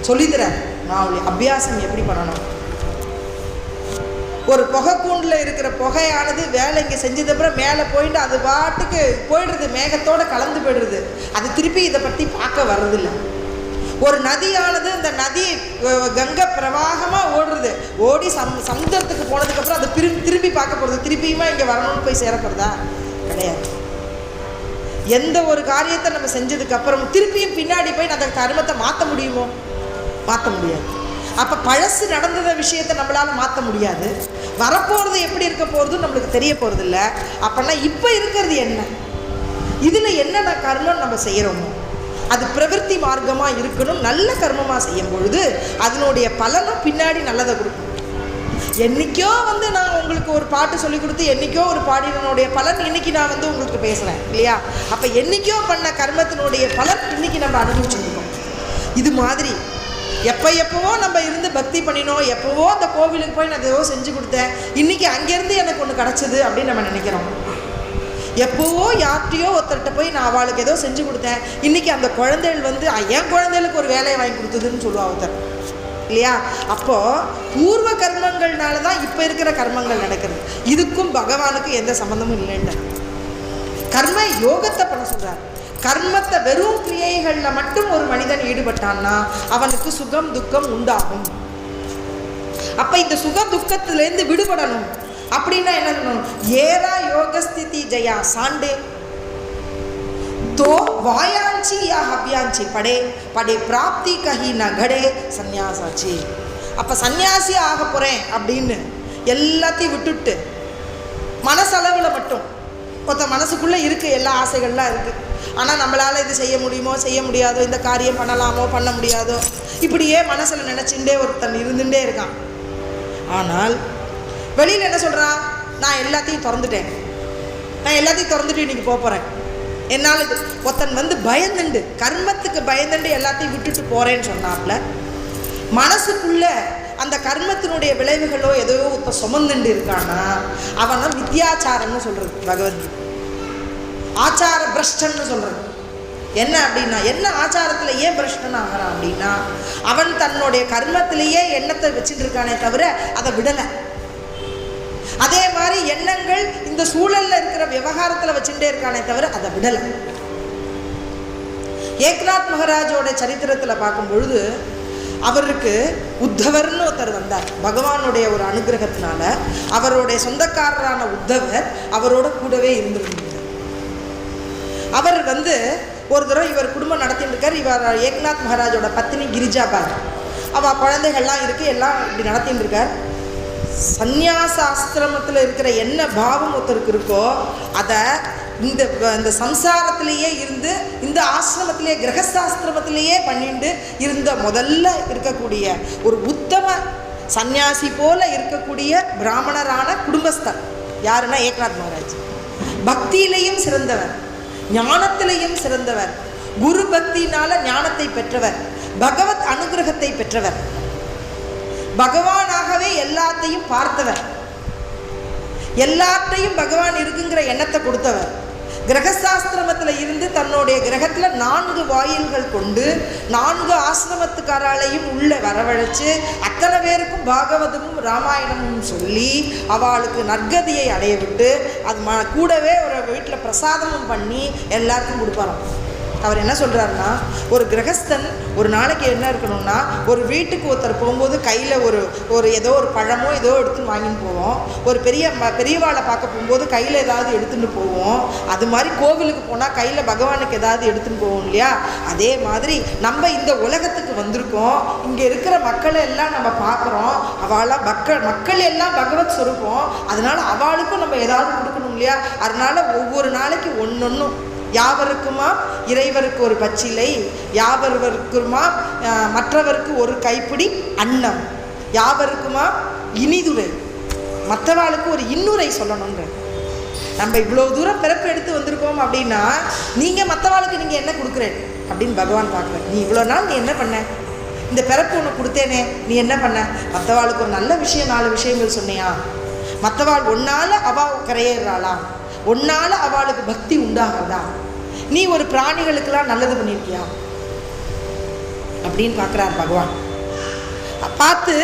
சொல்லித்தரேன் நான் அவளுடைய அபியாசம் எப்படி பண்ணணும். ஒரு புகைக்கூண்டில் இருக்கிற புகையானது வேலை இங்கே செஞ்சதுக்கப்புறம் மேலே போயிட்டு அது பாட்டுக்கு போயிடுறது, மேகத்தோடு கலந்து போயிடுறது, அது திருப்பி இதை பற்றி பார்க்க வர்றதில்லை. ஒரு நதியானது இந்த நதி கங்கை பிரவாகமாக ஓடுறது, ஓடி சமுத்திரத்துக்கு போனதுக்கப்புறம் அது திரும்பி பார்க்க போகிறது, திருப்பியுமா இங்கே வரணும்னு போய் சேரப்படுறதா? கிடையாது. எந்த ஒரு காரியத்தை நம்ம செஞ்சதுக்கப்புறம் திருப்பியும் பின்னாடி போய் அந்த கர்மத்தை மாற்ற முடியுமோ? மாற்ற முடியாது. அப்போ பழசு நடந்தத விஷயத்தை நம்மளால் மாற்ற முடியாது. வரப்போகிறது எப்படி இருக்க போகிறதும் நம்மளுக்கு தெரிய போகிறது இல்லை. அப்போனா இப்போ இருக்கிறது என்ன, இதில் என்னென்ன கர்மம் நம்ம செய்கிறோமோ அது பிரவிற்த்தி மார்க்கமாக இருக்கணும். நல்ல கர்மமாக செய்யும் பொழுது அதனுடைய பலனும் பின்னாடி நல்லதை கொடுக்கும். என்றைக்கோ நான் உங்களுக்கு ஒரு பாட்டு சொல்லி கொடுத்து என்றைக்கோ ஒரு பாடினுடைய பலன் இன்றைக்கி நான் உங்களுக்கு பேசுகிறேன் இல்லையா? அப்போ என்றைக்கோ பண்ண கர்மத்தினுடைய பலன் இன்றைக்கி நம்ம அனுபவிச்சுருக்கோம். இது மாதிரி எப்போவோ நம்ம இருந்து பக்தி பண்ணினோம், எப்போவோ அந்த கோவிலுக்கு போய் நான் ஏதோ செஞ்சு கொடுத்தேன், இன்றைக்கி அங்கேருந்து எனக்கு ஒன்று கிடச்சிது அப்படின்னு நம்ம நினைக்கிறோம். எப்போவோ யார்கிட்டையோ ஒருத்தர்கிட்ட போய் நான் அவளுக்கு ஏதோ செஞ்சு கொடுத்தேன், இன்றைக்கி அந்த குழந்தைகள் என் குழந்தைகளுக்கு ஒரு வேலையை வாங்கி கொடுத்ததுன்னு சொல்லுவா ஒருத்தர் இல்லையா? அப்போது பூர்வ கர்மங்கள்னால தான் இப்போ இருக்கிற கர்மங்கள் நடக்கிறது. இதுக்கும் பகவானுக்கும் எந்த சம்மந்தமும் இல்லைன்ற கர்ம யோகத்தை பண்ண சொல்கிறார். கர்மத்தை வெறும் கிரியைகளில் மட்டும் ஒரு மனிதன் ஈடுபட்டான்னா அவனுக்கு சுகம் துக்கம் உண்டாகும். அப்போ இந்த சுக துக்கத்திலேருந்து விடுபடணும் அப்படின்னா என்ன பண்ணணும்? ஏரா யோகஸ்திதி ஜெயா சாண்டே तो वायांची या हव्यांची पड़े पड़े प्राप्ति कहीं न घड़े சன்னியாசாச்சி. அப்போ சன்னியாசி ஆக போகிறேன் அப்படின்னு எல்லாத்தையும் விட்டுட்டு மனசளவில் மட்டும் ஒருத்த மனசுக்குள்ளே இருக்குது, எல்லா ஆசைகள்லாம் இருக்குது, ஆனால் நம்மளால் இது செய்ய முடியுமோ செய்ய முடியாதோ, இந்த காரியம் பண்ணலாமோ பண்ண முடியாதோ, இப்படியே மனசில் நினச்சிண்டே ஒருத்தன் இருந்துகிட்டே இருக்கான். ஆனால் வெளியில் என்ன சொல்கிறான்? நான் எல்லாத்தையும் திறந்துட்டேன், நான் எல்லாத்தையும் திறந்துட்டு இன்றைக்கி போகிறேன், என்னால் இது ஒருத்தன் பயந்துண்டு கர்மத்துக்கு பயந்துண்டு எல்லாத்தையும் விட்டுட்டு போகிறேன்னு சொன்னாப்புல மனசுக்குள்ளே அந்த கர்மத்தினுடைய விளைவுகளோ ஏதோ இப்போ சுமந்துண்டு இருக்கானா அவனை வித்யாச்சாரம்னு சொல்றது பகவத்கீதை. ஆச்சார பிரஷ்டன்னு சொல்றது என்ன அப்படின்னா, என்ன ஆச்சாரத்தில் ஏன் பிரஷ்டன் ஆகிறான் அப்படின்னா, அவன் தன்னுடைய கர்மத்திலேயே எண்ணத்தை வச்சுட்டு இருக்கானே தவிர அதை விடலை. அதே மாதிரி எண்ணங்கள் இந்த சூழல்ல இருக்கிற விவகாரத்தில் வச்சுட்டே இருக்கானே தவிர அதை விடலை. ஏக்நாத் மகாராஜோட சரித்திரத்தில் பார்க்கும் பொழுது அவருக்கு உத்தவர்னு ஒருத்தர் வந்தார். பகவானுடைய ஒரு அனுகிரகத்தினால அவருடைய சொந்தக்காரரான உத்தவர் அவரோட கூடவே இருந்திருந்தார். அவர் ஒரு தடவை இவர் குடும்பம் நடத்திட்டு இருக்கார். இவர் ஏக்நாத் மகாராஜோட பத்தினி கிரிஜாபாய், அவள் குழந்தைகள்லாம் இருக்குது, எல்லாம் இப்படி நடத்திட்டு இருக்கார். சந்நியாச ஆசிரமத்தில் இருக்கிற என்ன பாவம் ஒருத்தருக்கு இருக்கோ அதை இந்த சம்சாரத்திலேயே இருந்து இந்த ஆசிரமத்திலேயே கிரகஸ்தாசிரமத்திலேயே பண்ணிட்டு இருந்த முதல்ல இருக்கக்கூடிய ஒரு உத்தம சந்நியாசி போல இருக்கக்கூடிய பிராமணரான குடும்பஸ்தர் யாருன்னா ஏக்நாத் மகாராஜ். பக்தியிலையும் சிறந்தவர், ஞானத்திலையும் சிறந்தவர், குரு பக்தியினால ஞானத்தை பெற்றவர், பகவத் அனுகிரகத்தை பெற்றவர், பகவானாகவே எல்லாத்தையும் பார்த்தவர், எல்லாத்தையும் பகவான் இருக்குங்கிற எண்ணத்தை கொடுத்தவர். கிரகஸ்தாசிரமத்தில் இருந்து தன்னுடைய கிரகத்தில் 4 வாயில்கள் கொண்டு 4 ஆசிரமத்துக்காராலையும் உள்ளே வரவழைச்சு அத்தனை பேருக்கும் பாகவதமும் ராமாயணமும் சொல்லி அவளுக்கு நற்கதியை அடைய விட்டு அது கூடவே ஒரு வீட்டில் பிரசாதமும் பண்ணி எல்லாருக்கும் கொடுப்பாராம். அவர் என்ன சொல்கிறாருன்னா, ஒரு கிரகஸ்தன் ஒரு நாளைக்கு என்ன இருக்கணும்னா, ஒரு வீட்டுக்கு ஒருத்தர் போகும்போது கையில் ஒரு ஏதோ ஒரு பழமோ ஏதோ எடுத்துன்னு வாங்கின்னு போவோம். ஒரு பெரியவாளை பார்க்க போகும்போது கையில் ஏதாவது எடுத்துகிட்டு போவோம். அது மாதிரி கோவிலுக்கு போனால் கையில் பகவானுக்கு ஏதாவது எடுத்துன்னு போவோம் இல்லையா? அதே மாதிரி நம்ம இந்த உலகத்துக்கு வந்திருக்கோம். இங்கே இருக்கிற மக்களை எல்லாம் நம்ம பார்க்குறோம். அவளாம் மக்கள் எல்லாம் பகவத் சொரூபம். அதனால் அவளுக்கும் நம்ம ஏதாவது கொடுக்கணும் இல்லையா? அதனால் ஒவ்வொரு நாளைக்கு ஒன்றொன்றும் யாவருக்குமா இறைவருக்கு ஒரு பச்சிலை, யாவருக்குமா மற்றவருக்கு ஒரு கைப்பிடி அன்னம், யாவருக்குமா இனிதுரை, மற்றவாளுக்கு ஒரு இன்னுரை சொல்லணுன்ற. நம்ம இவ்வளோ தூரம் பிறப்பு எடுத்து வந்திருக்கோம் அப்படின்னா நீங்கள் மற்றவாளுக்கு நீங்கள் என்ன கொடுக்குறேன் அப்படின்னு பகவான் பார்க்குறேன். நீ இவ்வளோ நாள் நீ என்ன பண்ண, இந்த பிறப்பு உனக்கு கொடுத்தேனே நீ என்ன பண்ண, மற்றவாளுக்கு ஒரு நல்ல விஷயம் 4 விஷயங்கள் சொன்னியா, மற்றவாள் ஒன்னால் அவள் கரையேறாளா, ஒன்னால் அவளுக்கு பக்தி உண்டாகிறதா, நீ ஒரு பிராணிகளுக்கெல்லாம் நல்லது பண்ணியிருக்கியா அப்படின்னு பார்க்குறார் பகவான். பார்த்து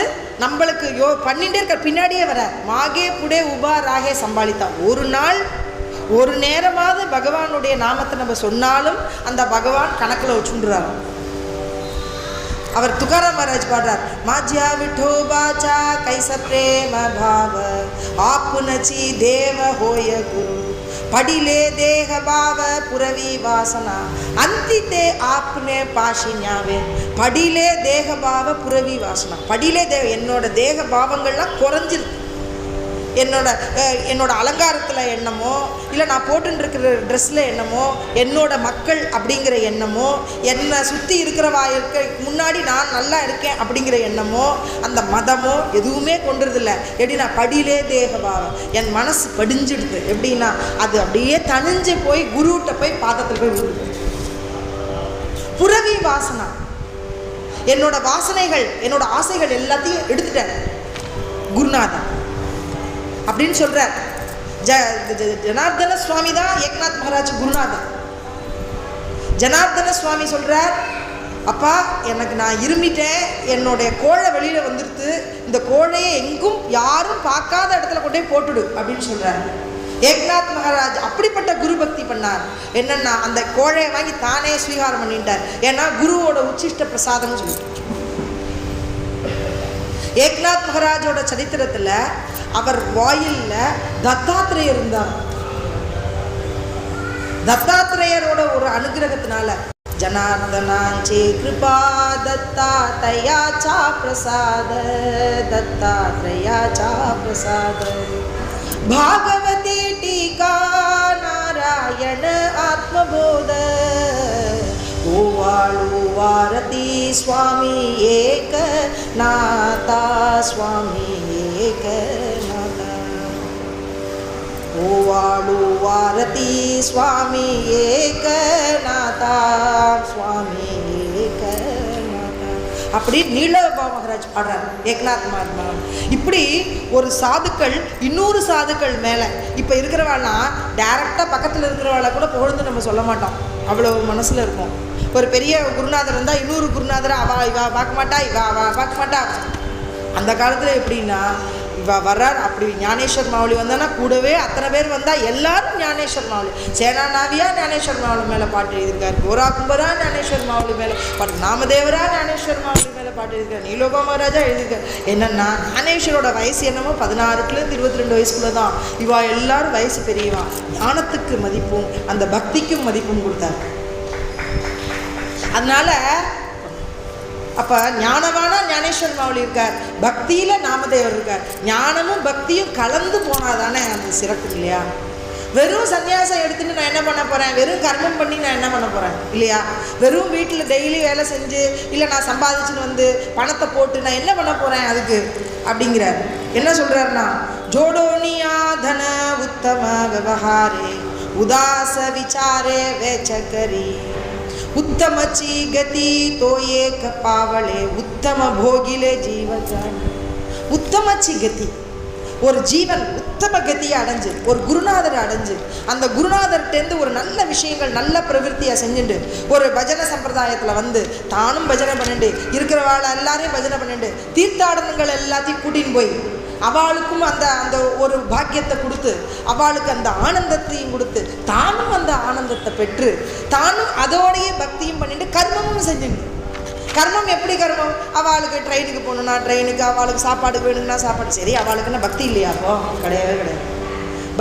நம்மளுக்கு பண்ணிகிட்டே இருக்க பின்னாடியே வர மாகே புடே உபா ராகே சம்பாளித்தா. ஒரு நாள் ஒரு நேரமாவது பகவானுடைய நாமத்தை நம்ம சொன்னாலும் அந்த பகவான் கணக்கில் வச்சுன்றார். அவர் துகாராம் மகாராஜ் பாடுறார், மாஜ்யா விட்டோ பாச்சா கைச பிரேம பாவ ஆப்புனச்சி தேவ ஹோய குரு படிலே தேக பாவ புரவி வாசனா அந்தித்தே ஆப்னே பாஷிஞாவே. படிலே தேக பாவ புரவி வாசனா, படிலே என்னோட தேக பாவங்கள்லாம் குறைஞ்சிருக்கு. என்னோட அலங்காரத்தில் எண்ணமோ, இல்லை நான் போட்டுருக்கிற ட்ரெஸ்ஸில் எண்ணமோ, என்னோட மக்கள் அப்படிங்கிற எண்ணமோ, என்னை சுற்றி இருக்கிறவாயிருக்க முன்னாடி நான் நல்லா இருக்கேன் அப்படிங்கிற எண்ணமோ, அந்த மதமோ எதுவுமே கொண்டுறதில்லை. எப்படின்னா படியிலே தேகபாவம், என் மனசு படிஞ்சிடுது. எப்படின்னா அது அப்படியே தனிஞ்சு போய் குருகிட்ட போய் பாதத்தில் போய் விழுது. புரவி வாசனா, என்னோட வாசனைகள் என்னோட ஆசைகள் எல்லாத்தையும் எடுத்துட்டேன் குருநாதன் அப்படின்னு சொல்கிறார். ஜனார்தன சுவாமி தான் ஏக்நாத் மகாராஜ் குருநாதன். ஜனார்தன சுவாமி சொல்கிறார், அப்பா எனக்கு நான் இருமிட்டேன், என்னுடைய கோழை வெளியில் வந்துடுது, இந்த கோழையை எங்கும் யாரும் பார்க்காத இடத்துல கொண்டே போட்டுடு அப்படின்னு சொல்கிறார். ஏக்நாத் மகாராஜ் அப்படிப்பட்ட குரு பக்தி பண்ணார். என்னன்னா அந்த கோழையை வாங்கி தானே ஸ்வீகாரம் பண்ணிட்டார். ஏன்னா குருவோட உச்சிஷ்ட பிரசாதம்னு சொல்லிட்டு. ஏக்நாத் மகாராஜோட சரித்திரத்தில் அவர் வாயிலில் தத்தாத்திரேயர் இருந்தார். தத்தாத்திரேயரோட ஒரு அனுகிரகத்தினால ஜனார்தனாஞ்சே கிருபா தத்தாத்ரேயாச்சா பிரசாத தத்தாத்ரேயாச்சா பிரசாத பாகவதே டீகா நாராயண ஆத்மபோத ஓவாளு வாரதி சுவாமி ஏக நாதா சுவாமி ஏக நாதா ஓவாளு வாரதி சுவாமி ஏக நாதா சுவாமி ஏக நாதா அப்படி நீலோபா மகாராஜ் பாடுறார் ஏக்நாத் மகாத்மா. இப்படி ஒரு சாதுக்கள் இன்னொரு சாதுக்கள் மேலே இப்போ இருக்கிறவாள்லாம் டைரெக்டாக பக்கத்தில் இருக்கிறவாளை கூட புகழ்ந்து நம்ம சொல்ல மாட்டோம், அவ்வளோ மனசில் இருக்கும். ஒரு பெரிய குருநாதர் இருந்தால் இன்னொரு குருநாதரை இவா பார்க்க மாட்டா, இவா பார்க்க மாட்டா. அந்த காலத்தில் எப்படின்னா இவா வர்றார், அப்படி ஞானேஸ்வர் மாவுளி வந்தான்னா கூடவே அத்தனை பேர் வந்தால் எல்லாரும் ஞானேஸ்வர் மாவுளி. சேனாநாவியா ஞானேஸ்வர் மாவுளி மேலே பாட்டு எழுதியிருக்காரு, கோரா கும்பரா ஞானேஸ்வர் மாவுளி மேலே பாட்டு, நாமதேவரா ஞானேஸ்வர் மாவுளி மேலே பாட்டு எழுதியிருக்காரு, நீலோபா மகாராஜா எழுதியிருக்காரு. என்னென்னா ஞானேஸ்வரோட வயசு என்னமோ 16லேருந்து 22 வயசுக்குள்ளே தான். இவா எல்லாரும் வயசு பெரியவா. ஞானத்துக்கு மதிப்பும் அந்த பக்திக்கும் மதிப்பும் கொடுத்தாரு. அதனால அப்போ ஞானவானா ஞானேஸ்வர் மாவுளி இருக்கார், பக்தியில் நாமதேவர் இருக்கார். ஞானமும் பக்தியும் கலந்து போனாதானே அந்த சிறப்பு இல்லையா? வெறும் சன்னியாசம் எடுத்துட்டு நான் என்ன பண்ண போகிறேன், வெறும் கர்மம் பண்ணி நான் என்ன பண்ண போகிறேன் இல்லையா? வெறும் வீட்டில் டெய்லி வேலை செஞ்சு இல்லை நான் சம்பாதிச்சுன்னு வந்து பணத்தை போட்டு நான் என்ன பண்ண போகிறேன் அதுக்கு அப்படிங்கிறார். என்ன சொல்கிறாருன்னா, ஜோடோனியா தன உத்தம விவகாரே உதாச விசாரே வேச்சகரி उत्तमची गती तो एक पावले उत्तम भोगिले जीवजान. उत्तमची गति ஒரு ஜீவன் உத்தம கதியை அடைஞ்சு ஒரு குருநாதரை அடைஞ்சு அந்த குருநாதர்கிட்டேருந்து ஒரு நல்ல விஷயங்கள் நல்ல பிரவருத்தியை செஞ்சுட்டு ஒரு பஜனை சம்பிரதாயத்தில் வந்து தானும் பஜனை பண்ணிட்டு இருக்கிறவாளை எல்லாரையும் பஜனை பண்ணிட்டு தீர்த்தாடனங்கள் எல்லாத்தையும் கூட்டின்னு போய் அவளுக்கும் அந்த அந்த ஒரு பாக்கியத்தை கொடுத்து அவளுக்கு அந்த ஆனந்தத்தையும் கொடுத்து தானும் அந்த ஆனந்தத்தை பெற்று தானும் அதோடையே பக்தியும் பண்ணிட்டு கர்மமும் செஞ்சுட்டு. கர்மம் எப்படி கர்மம்? அவளுக்கு ட்ரெயினுக்கு போகணுன்னா ட்ரெயினுக்கு, அவளுக்கு சாப்பாடுக்கு வேணும்னா சாப்பாடு. சரி, அவளுக்குன்னா பக்தி இல்லையா? அப்போ கிடையவே கிடையாது.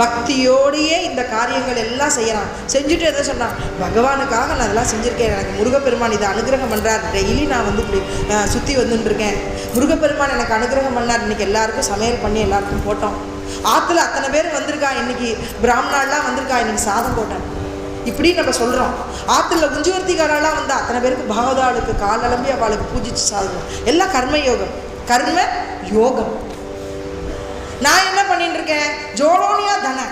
பக்தியோடையே இந்த காரியங்கள் எல்லாம் செய்யலாம். செஞ்சுட்டு எதை சொன்னான், பகவானுக்காக நான் அதெல்லாம் செஞ்சுருக்கேன், எனக்கு முருகப்பெருமான் இதை அனுகிரகம் பண்ணுறார், டெய்லி நான் வந்து இப்படி சுற்றி வந்துட்டுருக்கேன், முருகப்பெருமான் எனக்கு அனுகிரகம் பண்ணார், இன்றைக்கி எல்லாருக்கும் சமையல் பண்ணி எல்லாருக்கும் போட்டோம், ஆற்றுல அத்தனை பேர் வந்திருக்கா, இன்றைக்கி பிராமணாலாம் வந்திருக்கா, இன்றைக்கி சாதம் போட்டேன், இப்படி நம்ம சொல்கிறோம். ஆற்றுல குஞ்சுவர்த்திகாரெல்லாம் வந்து அத்தனை பேருக்கு பாகவதாளுக்கு கால் அலம்பி அவளுக்கு பூஜிச்சு சாதம். எல்லாம் கர்ம யோகம், கர்ம யோகம். நான் என்ன பண்ணிட்டு இருக்கேன், ஜோடோனியா தானே.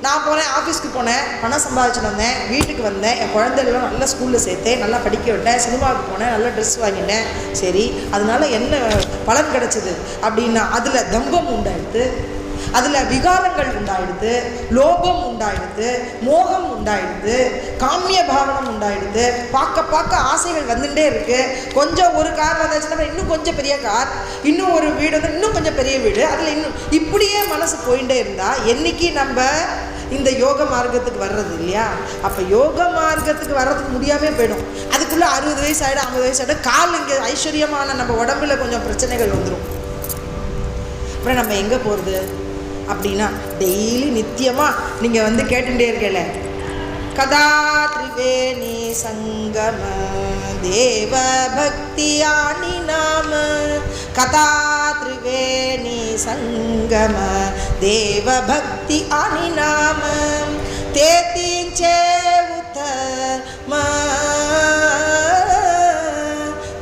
நான் போனேன், ஆஃபீஸ்க்கு போனேன், பணம் சம்பாதிச்சுட்டு வந்தேன், வீட்டுக்கு வந்தேன், என் குழந்தைகளும் நல்லா ஸ்கூலில் சேர்த்தேன், நல்லா படிக்க விட்டேன், சினிமாவுக்கு போனேன், நல்லா ட்ரெஸ் வாங்கினேன். சரி, அதனால என்ன பலன் கிடச்சிது அப்படின்னா, அதில் தம்பம் உண்டாயிடுது, அதில் விகாரங்கள் உண்டாயிடுது, லோபம் உண்டாயிடுது, மோகம் உண்டாயிடுது, காமிய பாவனம் உண்டாயிடுது. பார்க்க பார்க்க ஆசைகள் வந்துட்டே இருக்கு. கொஞ்சம் ஒரு கார் வந்தாச்சுன்னா இன்னும் கொஞ்சம் பெரிய கார், இன்னும் ஒரு வீடு வந்து இன்னும் கொஞ்சம் பெரிய வீடு, அதில் இன்னும் இப்படியே மனசு போயிட்டே இருந்தால் என்னைக்கு நம்ம இந்த யோக மார்க்கத்துக்கு வர்றது இல்லையா? அப்போ யோக மார்க்கத்துக்கு வர்றதுக்கு முடியாமல் போயிடும். அதுக்குள்ளே 60 வயசு ஆகிடும், 50 வயசு ஆகிடும், கால் இங்கே ஐஸ்வர்யமான நம்ம உடம்புல கொஞ்சம் பிரச்சனைகள் வந்துடும். அப்புறம் நம்ம எங்கே போகிறது அப்படின்னா, டெய்லி நித்தியமாக நீங்கள் வந்து கேட்டுட்டே இருக்கல, கதா திரிவேணி சங்கம தேவ பக்தியானி நாம, கதா திரிவேணி சங்கம தேவ பக்தி ஆனி நாம, தேத்தீஞ்சே உத்தம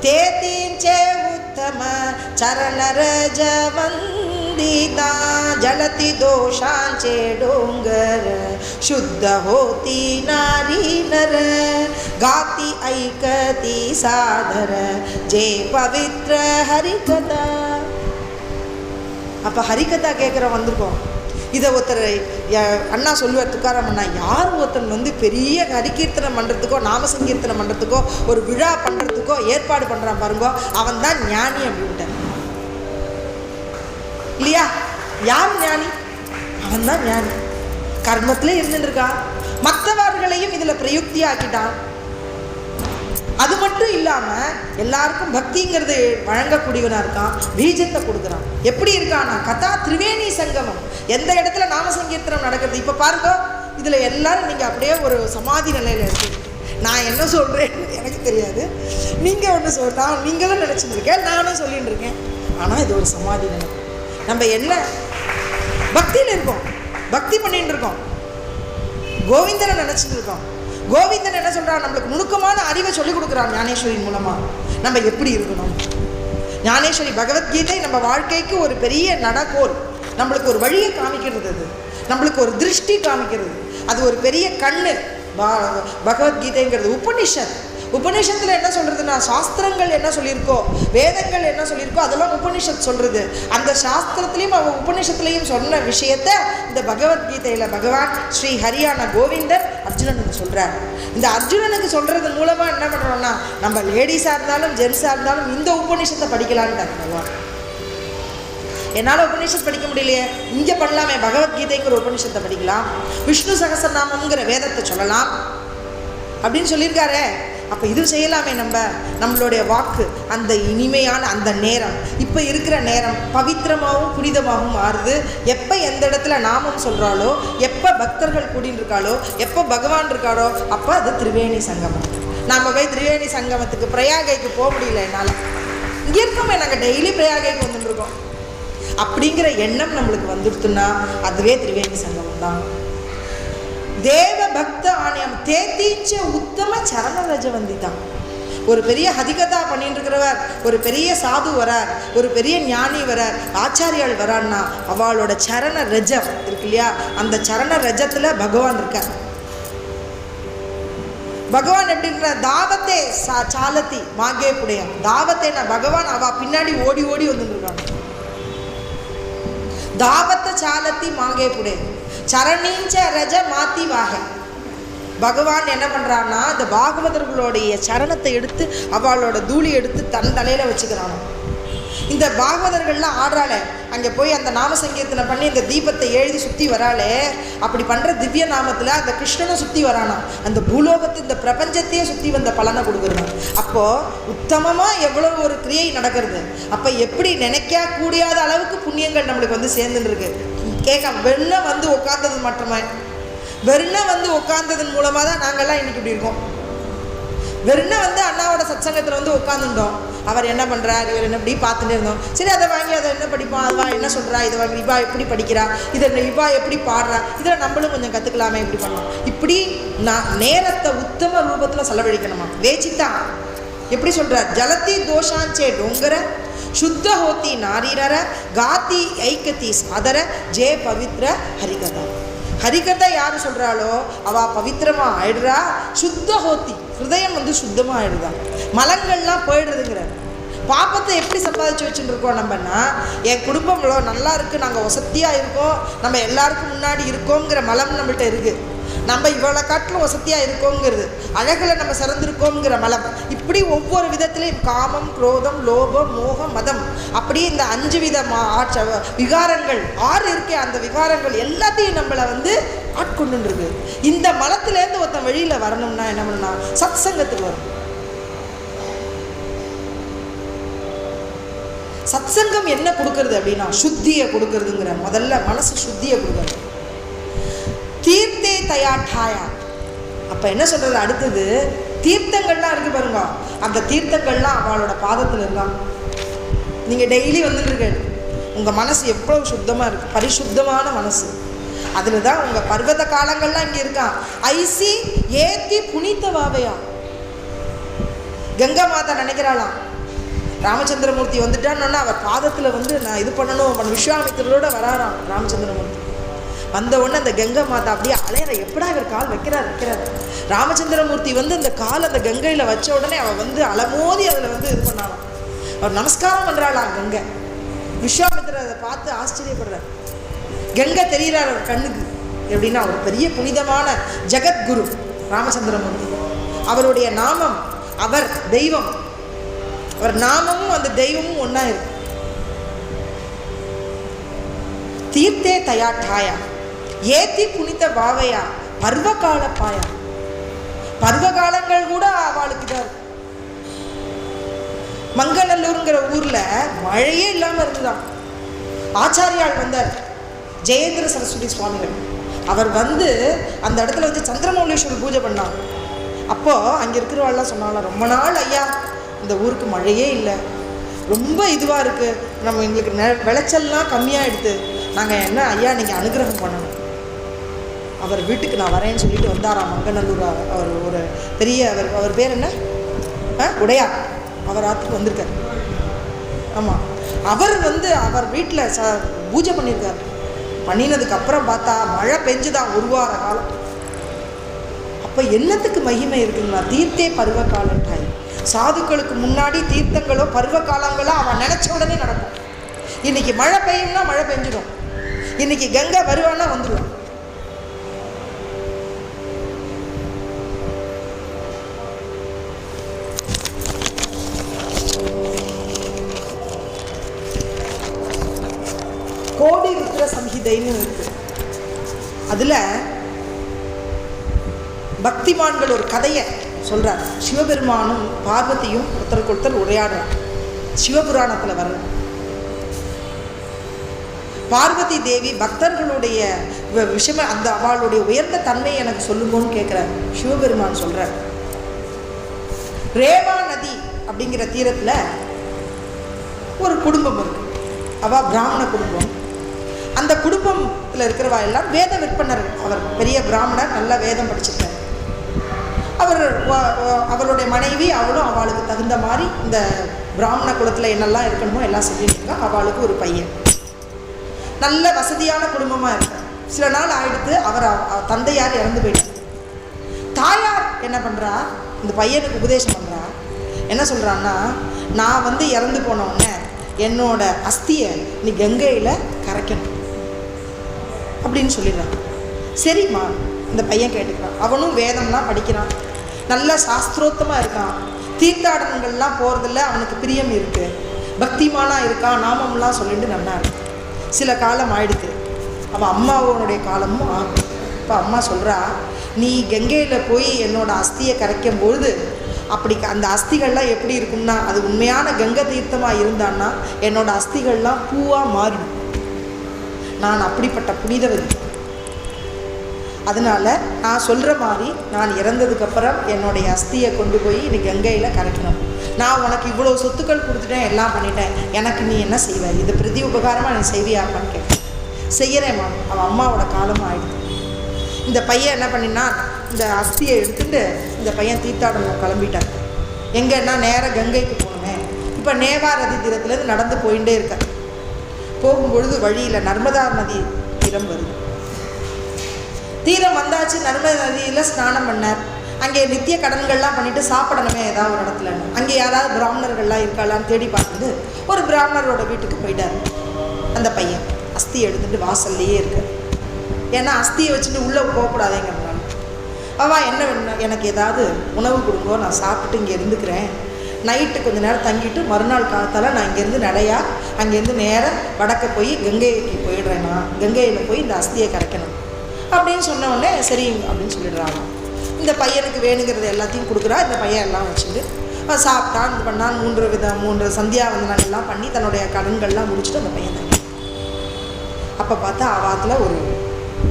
தேத்தீஞ்சே உத்தம சரணரஜ वंदिता जलती दोषांचे डोंगर शुद्ध होती नारी नर गाती ऐकती सादर जे पवित्र हरिकथा. அப்போ ஹரிகதா கேட்குற வந்திருக்கோம். இதை ஒருத்தர் அண்ணா சொல்லுவார், துக்காராம் அண்ணா, யார் ஒருத்தன் வந்து பெரிய ஹரிகீர்த்தனம் பண்ணுறதுக்கோ நாம சங்கீர்த்தனம் பண்ணுறதுக்கோ ஒரு விழா பண்ணுறதுக்கோ ஏற்பாடு பண்ணுறான் பாருங்கோ, அவன் தான் ஞானி அப்படின்ட்டார் இல்லையா? யார் ஞானி? அவன் தான் ஞானி. கர்மத்திலே இருந்துருக்கான், மற்றவர்களையும் இதில் பிரயுக்தி ஆக்கிட்டான். அது மட்டும் இல்லாமல் எல்லாருக்கும் பக்திங்கிறது வழங்கக்கூடியவனாக இருக்கான், பீஜத்தை கொடுக்குறான். எப்படி இருக்கான்னா, கதா திரிவேணி சங்கமம், எந்த இடத்துல நாம சங்கீர்த்தனம் நடக்கிறது. இப்போ பாருங்க, இதில் எல்லாரும் நீங்கள் அப்படியே ஒரு சமாதி நிலையில் இருக்கீங்க. நான் என்ன சொல்கிறேன் எனக்கு தெரியாது, நீங்கள் ஒன்று சொல்கிறா, நீங்களும் நினச்சிட்டு இருக்கேன், நானும் சொல்லிட்டு இருக்கேன். ஆனால் இது ஒரு சமாதி நிலை. நம்ம என்ன பக்தியில் இருக்கோம், பக்தி பண்ணிட்டு இருக்கோம், கோவிந்தனை நினச்சிட்டு இருக்கோம். கோவிந்தன் என்ன சொல்கிறான், நம்மளுக்கு நுணுக்கமான அறிவை சொல்லிக் கொடுக்குறான் ஞானேஸ்வரியின் மூலமாக. நம்ம எப்படி இருக்கணும், ஞானேஸ்வரி பகவத்கீதை நம்ம வாழ்க்கைக்கு ஒரு பெரிய நடக்கோல், நம்மளுக்கு ஒரு வழியை காமிக்கிறது, அது நம்மளுக்கு ஒரு திருஷ்டி காமிக்கிறது, அது ஒரு பெரிய கண்ணு. பகவத்கீதைங்கிறது உபனிஷத். உபநிஷத்தில் என்ன சொல்கிறதுன்னா, சாஸ்திரங்கள் என்ன சொல்லியிருக்கோ, வேதங்கள் என்ன சொல்லியிருக்கோ அதெல்லாம் உபனிஷத் சொல்கிறது. அந்த சாஸ்திரத்துலேயும் அவன் உபனிஷத்துலேயும் சொன்ன விஷயத்தை இந்த பகவத்கீதையில் பகவான் ஸ்ரீ ஹரியான கோவிந்தர் அர்ஜுனனுக்கு சொல்கிறார். இந்த அர்ஜுனனுக்கு சொல்கிறது மூலமாக என்ன பண்ணுறோம்னா, நம்ம லேடிஸாக இருந்தாலும் ஜென்ஸாக இருந்தாலும் இந்த உபநிஷத்தை படிக்கலான்ட்டார் பகவான். என்னால் உபநிஷத் படிக்க முடியலையே, இங்கே பண்ணலாமே, பகவத்கீதைங்கிற உபநிஷத்தை படிக்கலாம், விஷ்ணு சகஸ்ரநாமங்கிற வேதத்தை சொல்லலாம் அப்படின்னு சொல்லியிருக்காரே. அப்போ இது செய்யலாமே. நம்மளுடைய வாக்கு அந்த இனிமையான அந்த நேரம், இப்போ இருக்கிற நேரம் பவித்திரமாகவும் புனிதமாகவும் மாறுது. எப்போ எந்த இடத்துல நாமம் சொல்கிறாலோ, எப்போ பக்தர்கள் கூடின்னு இருக்காளோ, எப்போ பகவான் இருக்காளோ, அப்போ அது திரிவேணி சங்கமம். நாம் போய் திரிவேணி சங்கமத்துக்கு பிரயாகைக்கு போக முடியல என்னால். இங்கே இருக்கோமே, நாங்கள் டெய்லி பிரயாகைக்கு வந்துட்டுருக்கோம். அப்படிங்கிற எண்ணம் நம்மளுக்கு வந்துடுத்துன்னா அதுவே திரிவேணி சங்கமம் தான். தேவ பக்த ஆணையம் தேத்தீச்ச உத்தம சரண ரஜவந்தி தான். ஒரு பெரிய ஹதிகதா பண்ணிட்டு இருக்கிறவர், ஒரு பெரிய சாது வரார், ஒரு பெரிய ஞானி வரார், ஆச்சாரியால் வரான்னா அவளோட சரண ரஜம் இருக்கு இல்லையா, அந்த சரண ரஜத்தில் பகவான் இருக்கார். பகவான் எப்படின்ற தாவத்தே சாலத்தி மாகே புடைய தாவத்தேனா பகவான் அவ பின்னாடி ஓடி ஓடி வந்துருக்காங்க. தாவத்த சாலத்தி மாங்கே புடே சரணீஞ்ச ரஜ மாத்தி வாக. பகவான் என்ன பண்ணுறான்னா, இந்த பாகவதர்களுடைய சரணத்தை எடுத்து அவளோட தூளி எடுத்து தன் தலையில் வச்சுக்கிறானோ. இந்த பாகவதர்கள்லாம் ஆடுறாளே, அங்கே போய் அந்த நாம சங்கீர்த்தனை பண்ணி இந்த தீபத்தை எழுதி சுற்றி வராளே, அப்படி பண்ணுற திவ்ய நாமத்தில் அந்த கிருஷ்ணனை சுற்றி வரானா, அந்த பூலோகத்து இந்த பிரபஞ்சத்தையே சுற்றி வந்த பலனை கொடுக்குறான். அப்போது உத்தமமாக எவ்வளோ ஒரு கிரியை நடக்கிறது. அப்போ எப்படி நினைக்க கூடியாத அளவுக்கு புண்ணியங்கள் நம்மளுக்கு வந்து சேர்ந்துன்னு இருக்கு. வெறும் வந்து உட்கார்ந்தது மட்டுமே, வெறும் வந்து உட்கார்ந்ததன் மூலமாக தான் நாங்கள்லாம் இன்றைக்கி இப்படி இருக்கோம். வெறும் வந்து அண்ணாவோட சத்சங்கத்தில் வந்து உட்காந்துட்டோம். அவர் என்ன பண்ணுறார், இவர் என்ன இப்படி பார்த்துட்டே இருந்தோம். சரி, அதை வாங்கி அதை என்ன படிப்போம், அதுவா என்ன சொல்கிறா, இதை வாங்கி இவா எப்படி படிக்கிறா, இதை இவா எப்படி பாடுறா, இதில் நம்மளும் கொஞ்சம் கற்றுக்கலாமே, இப்படி பண்ணோம். இப்படி நேரத்தை உத்தம ரூபத்தில் செலவழிக்கணுமா. வேச்சித்தான் எப்படி சொல்கிறார், ஜலத்தி தோஷாஞ்சே டோங்கர சுத்த ஹோத்தி நாரீரர காத்தி ஐக்கத்தி சாதர ஜே பவித்ர ஹரிகதா. ஹரிகதை யார் சொல்கிறாளோ அவள் பவித்திரமாக ஆயிடுறா. சுத்த ஹோத்தி ஹிருதயம் வந்து சுத்தமாக ஆயிடுதா, மலங்கள்லாம் போயிடுறதுங்கிற. பாப்பத்தை எப்படி சம்பாதிச்சு வச்சுட்டு இருக்கோம் நம்மன்னா, என் குடும்பங்களோ நல்லா இருக்குது, நாங்கள் வசதியாக இருக்கோம், நம்ம எல்லாருக்கும் முன்னாடி இருக்கோங்கிற மலம் நம்மள்கிட்ட இருக்குது. நம்ம இவ்வளோ காட்டிலும் வசதியாக இருக்கோங்கிறது, அழகில் நம்ம சிறந்திருக்கோங்கிற மலம். இப்படி ஒவ்வொரு விதத்துலேயும் காமம், குரோதம், லோபம், மோகம், மதம், அப்படி இந்த 5 வித விகாரங்கள் 6 இருக்கே, அந்த விகாரங்கள் எல்லாத்தையும் நம்மளை வந்து ஆட்கொண்டுருக்கு. இந்த மலத்திலேருந்து ஒருத்தன் வெளியில் வரணும்னா என்ன பண்ணா, சத் சங்கத்துக்கு வரும். சத் சங்கம் என்ன கொடுக்கறது அப்படின்னா, சுத்தியை கொடுக்கறதுங்கிற. முதல்ல மனசு சுத்தியை கொடுக்கறது. தீர்த்தே தயாட்டாயா. அப்போ என்ன சொல்கிறது, அடுத்தது தீர்த்தங்கள்லாம் இருக்குது பாருங்க, அந்த தீர்த்தங்கள்லாம் அவளோட பாதத்தில் இருக்கான். நீங்கள் டெய்லி வந்துட்டுருக்க, உங்கள் மனசு எவ்வளோ சுத்தமாக இருக்குது, பரிசுத்தமான மனசு. அதில் தான் உங்கள் பர்வத காலங்கள்லாம் இங்கே இருக்கான். ஐசி ஏத்தி புனித வாவையா. கங்கா மாதா நினைக்கிறாளாம், ராமச்சந்திரமூர்த்தி வந்துட்டான்னு அவர் பாதத்தில் வந்து நான் இது பண்ணணும், விஸ்வாமித்திரோட வராராம் ராமச்சந்திரமூர்த்தி. வந்த உடனே அந்த கங்கை மாதா அப்படியே அலையிற, எப்படா இவர் கால் வைக்கிறார். ராமச்சந்திரமூர்த்தி வந்து அந்த கால் அந்த கங்கையில் வச்ச உடனே அவள் வந்து அலமோதி அதில் வந்து இது பண்ணாலும், அவர் நமஸ்காரம் பண்ணுறாளாம் கங்கை. விஸ்வாமித்திரர் அதை பார்த்து ஆச்சரியப்படுறார். கங்கை தெரிகிறார் அவர் கண்ணுக்கு. எப்படின்னா ஒரு பெரிய புனிதமான ஜெகத்குரு ராமச்சந்திரமூர்த்தி. அவருடைய நாமம், அவர் தெய்வம், அவர் நாமமும் அந்த தெய்வமும் ஒன்றா இருக்கு. தீர்த்தே தயாட்டாயா ஏத்தி புனித பாவையா பர்வகால பாயா. பர்வகாலங்கள் கூட அவளுக்கு தான் இருக்கு. மங்களநல்லூருங்கிற ஊரில் மழையே இல்லாமல் இருந்துதான். ஆச்சாரியால் வந்தார், ஜெயேந்திர சரஸ்வதி சுவாமிகள். அவர் வந்து அந்த இடத்துல வந்து சந்திரமௌலீஸ்வரர் பூஜை பண்ணாங்க. அப்போது அங்கே இருக்கிறவாள்லாம் சொன்னாலும், ரொம்ப நாள் ஐயா இந்த ஊருக்கு மழையே இல்லை, ரொம்ப இதுவாக இருக்குது, நம்ம எங்களுக்கு விளைச்சல்லாம் கம்மியாக எடுத்து, நாங்கள் என்ன ஐயா நீங்கள் அனுகிரகம் பண்ணணும். அவர் வீட்டுக்கு நான் வரேன்னு சொல்லிட்டு வந்தாராம் மங்கநல்லூர். அவர் ஒரு பெரிய அவர் பேர் என்ன, உடையார், அவர் ஆற்றுக்கு வந்திருக்கார். ஆமாம், அவர் வந்து அவர் வீட்டில் பூஜை பண்ணியிருக்கார். பண்ணினதுக்கப்புறம் பார்த்தா மழை பெஞ்சுதான் 1 வார காலம். அப்போ என்னத்துக்கு மகிமை இருக்குங்களா? தீர்த்தே பருவ காலட்டாய். சாதுக்களுக்கு முன்னாடி தீர்த்தங்களோ பருவ காலங்களோ அவன் நினச்ச உடனே நடக்கும். இன்னைக்கு மழை பெய்யும்னா மழை பெஞ்சிடும், இன்னைக்கு கங்கை வருவானா வந்துடும். கோடி ருத்ர சம்ஹிதைன்னு இருக்கு. அதுல பக்திமான்கள் ஒரு கதையை சொல்றார். சிவபெருமானும் பார்வதியும் ஒருத்தருக்கு ஒருத்தர் உரையாடுறார். சிவபுராணத்துல வர்ற பார்வதி தேவி பக்தர்களுடைய விஷயம், அந்த அவளுடைய உயர்ந்த தன்மையை எனக்கு சொல்லுங்கன்னு கேட்கிறார். சிவபெருமான் சொல்றார், ரேவா நதி அப்படிங்கிற தீரத்துல ஒரு குடும்பம் இருக்கு. அவ பிராமண குடும்பம். அந்த குடும்பத்தில் இருக்கிறவா எல்லாம் வேத விற்பனர். அவர் பெரிய பிராமணர், நல்ல வேதம் படிச்சிருக்கார். அவருடைய மனைவி அவளும் அவளுக்கு தகுந்த மாதிரி இந்த பிராமண குலத்தில் என்னெல்லாம் இருக்கணுமோ எல்லாம் செஞ்சுருக்கா. அவளுக்கு ஒரு பையன், நல்ல வசதியான குடும்பமாக இருக்கார். சில நாள் ஆயிடுத்து அவர் தந்தையார் இறந்து போயிட்டார். தாயார் என்ன பண்ணுறா, இந்த பையனுக்கு உபதேசம் பண்ணுறா. என்ன சொல்கிறான்னா, நான் இறந்து போனவுடனே என்னோட அஸ்தியை நீ கங்கையில் கரைக்கணும் அப்படின்னு சொல்லிடுறான். சரிம்மா, இந்த பையன் கேட்டுக்கிறான். அவனும் வேதம்லாம் படிக்கிறான், நல்ல சாஸ்திரோத்தமாக இருக்கான், தீர்த்தாடனங்கள்லாம் போகிறதில்ல, அவனுக்கு பிரியம் இருக்குது, பக்திமானாக இருக்கான், நாமம்லாம் சொல்லிட்டு நல்லா இருக்கு. சில காலம் ஆயிடுது, அவன் அம்மாவோடைய காலமும் ஆகும். இப்போ அம்மா சொல்கிறா, நீ கங்கையில் போய் என்னோட அஸ்தியை கரைக்கும் பொழுது அப்படி அந்த அஸ்திகள்லாம் எப்படி இருக்கும்னா, அது உண்மையான கங்கை தீர்த்தமாக இருந்தான்னா என்னோட அஸ்திகள்லாம் பூவாக மாறிடும். நான் அப்படிப்பட்ட புனிதவதி. அதனால் நான் சொல்கிற மாதிரி நான் இறந்ததுக்கப்புறம் என்னுடைய அஸ்தியை கொண்டு போய் நீ கங்கையில் கரைக்கணும். நான் உனக்கு இவ்வளோ சொத்துக்கள் கொடுத்துட்டேன், எல்லாம் பண்ணிட்டேன், எனக்கு நீ என்ன செய்வாய், இது பிரதி உபகாரமாக நீ செய்வியாப்பான்னு கேட்டேன். செய்கிறேம்மா. அவன் அம்மாவோட காலமாக ஆயிடுது. இந்த பையன் என்ன பண்ணினா, இந்த அஸ்தியை எடுத்துட்டு இந்த பையன் தீர்த்தாடனம் கிளம்பிட்டார். எங்கன்னா நேராக கங்கைக்கு போகணுமே. இப்போ நேவாரதி தீரத்துலேருந்து நடந்து போயிட்டே இருக்கார். போகும்பொழுது வழியில் நர்மதா நதி தீரம் வருது. தீரம் வந்தாச்சு, நர்மதா நதியில் ஸ்நானம் பண்ணார். அங்கே நித்திய கடன்கள்லாம் பண்ணிவிட்டு சாப்பிடணுமே ஏதாவது ஒரு இடத்துல. அங்கே யாராவது பிராமணர்கள்லாம் இருக்காளான்னு தேடி பார்த்துட்டு ஒரு பிராமணரோட வீட்டுக்கு போயிட்டார். அந்த பையன் அஸ்தி எடுத்துட்டு வாசல்லையே இருக்கார். ஏன்னா அஸ்தியை வச்சுட்டு உள்ளே போகக்கூடாதுங்கிறதுனால. அவள் என்ன வேணும், எனக்கு ஏதாவது உணவு கொடுங்கோ, நான் சாப்பிட்டு இங்கே இருந்துக்கிறேன், நைட்டு கொஞ்சம் நேரம் தங்கிட்டு மறுநாள் காலத்தால் நான் இங்கேருந்து நடையா அங்கேருந்து நேராக வடக்க போய் கங்கைக்கு போயிடுறேன், நான் கங்கையில் போய் இந்த அஸ்தியை கரைக்கணும் அப்படின்னு சொன்ன உடனே சரி அப்படின்னு சொல்லிடுறாங்க. இந்த பையனுக்கு வேணுங்கிறது எல்லாத்தையும் கொடுக்குறா. இந்த பையன் எல்லாம் வச்சுட்டு சாப்பிட்டான், இது பண்ணான், 3 சந்தியாவந்தனங்கள்லாம் பண்ணி தன்னுடைய கடன்கள்லாம் முடிச்சுட்டு அந்த பையன் தங்கி. அப்போ பார்த்தா அவாத்தில் ஒரு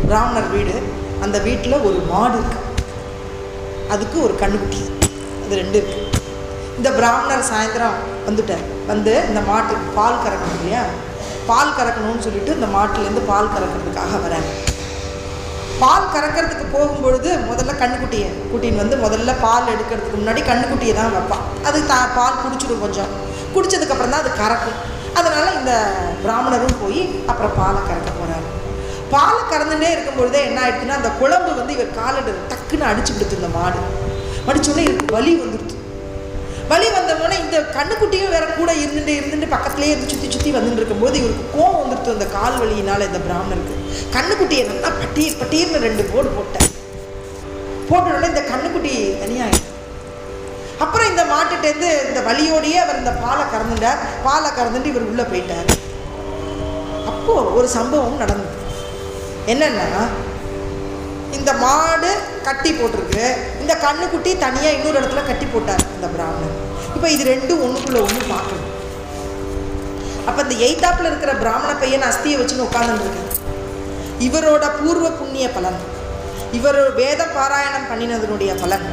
பிராமணர் வீடு. அந்த வீட்டில் ஒரு மாடு இருக்கு, அதுக்கு ஒரு கண்ணுக்குட்டி, அது 2 இருக்குது. இந்த பிராமணர் சாயந்தரம் வந்துட்டார். இந்த மாட்டுக்கு பால் கறக்கணும் இல்லையா, பால் கறக்கணும்னு சொல்லிட்டு இந்த மாட்டிலேருந்து பால் கறக்கிறதுக்காக வராங்க. பால் கறக்கிறதுக்கு போகும்பொழுது முதல்ல கண்ணுக்குட்டியை கூட்டின்னு முதல்ல பால் எடுக்கிறதுக்கு முன்னாடி கண்ணுக்குட்டியை தான் வைப்பான். அது பால் குடிச்சிடும், கொஞ்சம் குடித்ததுக்கப்புறம் தான் அது கறக்கும். அதனால் இந்த பிராமணரும் போய் அப்புறம் பாலை கறக்க போகிறாரு. பாலை கறந்துட்டே இருக்கும்பொழுதே என்ன ஆயிடுச்சுன்னா, அந்த குழம்பு இவர் காலில் டக்குன்னு அடிச்சு விடுத்து. இந்த மாடு அடிச்சோடனே இவருக்கு வலி வந்துடுது. வலி வந்தோடனே இந்த கண்ணுக்குட்டியும் வேற கூட இருந்துட்டு பக்கத்துலேயே இருந்து சுற்றி வந்துட்டு இருக்கும்போது இவருக்கு கோவம் வந்துடுது அந்த கால் வலியினால். இந்த பிராமணருக்கு கண்ணுக்குட்டியை நல்லா பட்டீர்னு 2 போடு போட்டோடனே இந்த கண்ணுக்குட்டி தனியாகிடும். அப்புறம் இந்த மாட்டுட்டேருந்து இந்த வலியோடையே அவர் இந்த பாலை கறந்துட்டார். பாலை கறந்துட்டு இவர் உள்ளே போயிட்டார். அப்போது ஒரு சம்பவம் நடந்தது. என்னென்னா, இந்த மாடு கட்டி போட்டிருக்கு, இந்த கண்ணுக்குட்டி தனியாக இன்னொரு இடத்துல கட்டி போட்டார் இந்த பிராமணன். இப்போ இது 2 ஒன்றுக்குள்ளே ஒன்று பார்க்கணும். அப்போ இந்த எய்தாப்பில் இருக்கிற பிராமண பையன் அஸ்தியை வச்சுன்னு உட்காந்துருக்காரு. இவரோட பூர்வ புண்ணிய பலன், இவர் வேத பாராயணம் பண்ணினதனுடைய பலன்,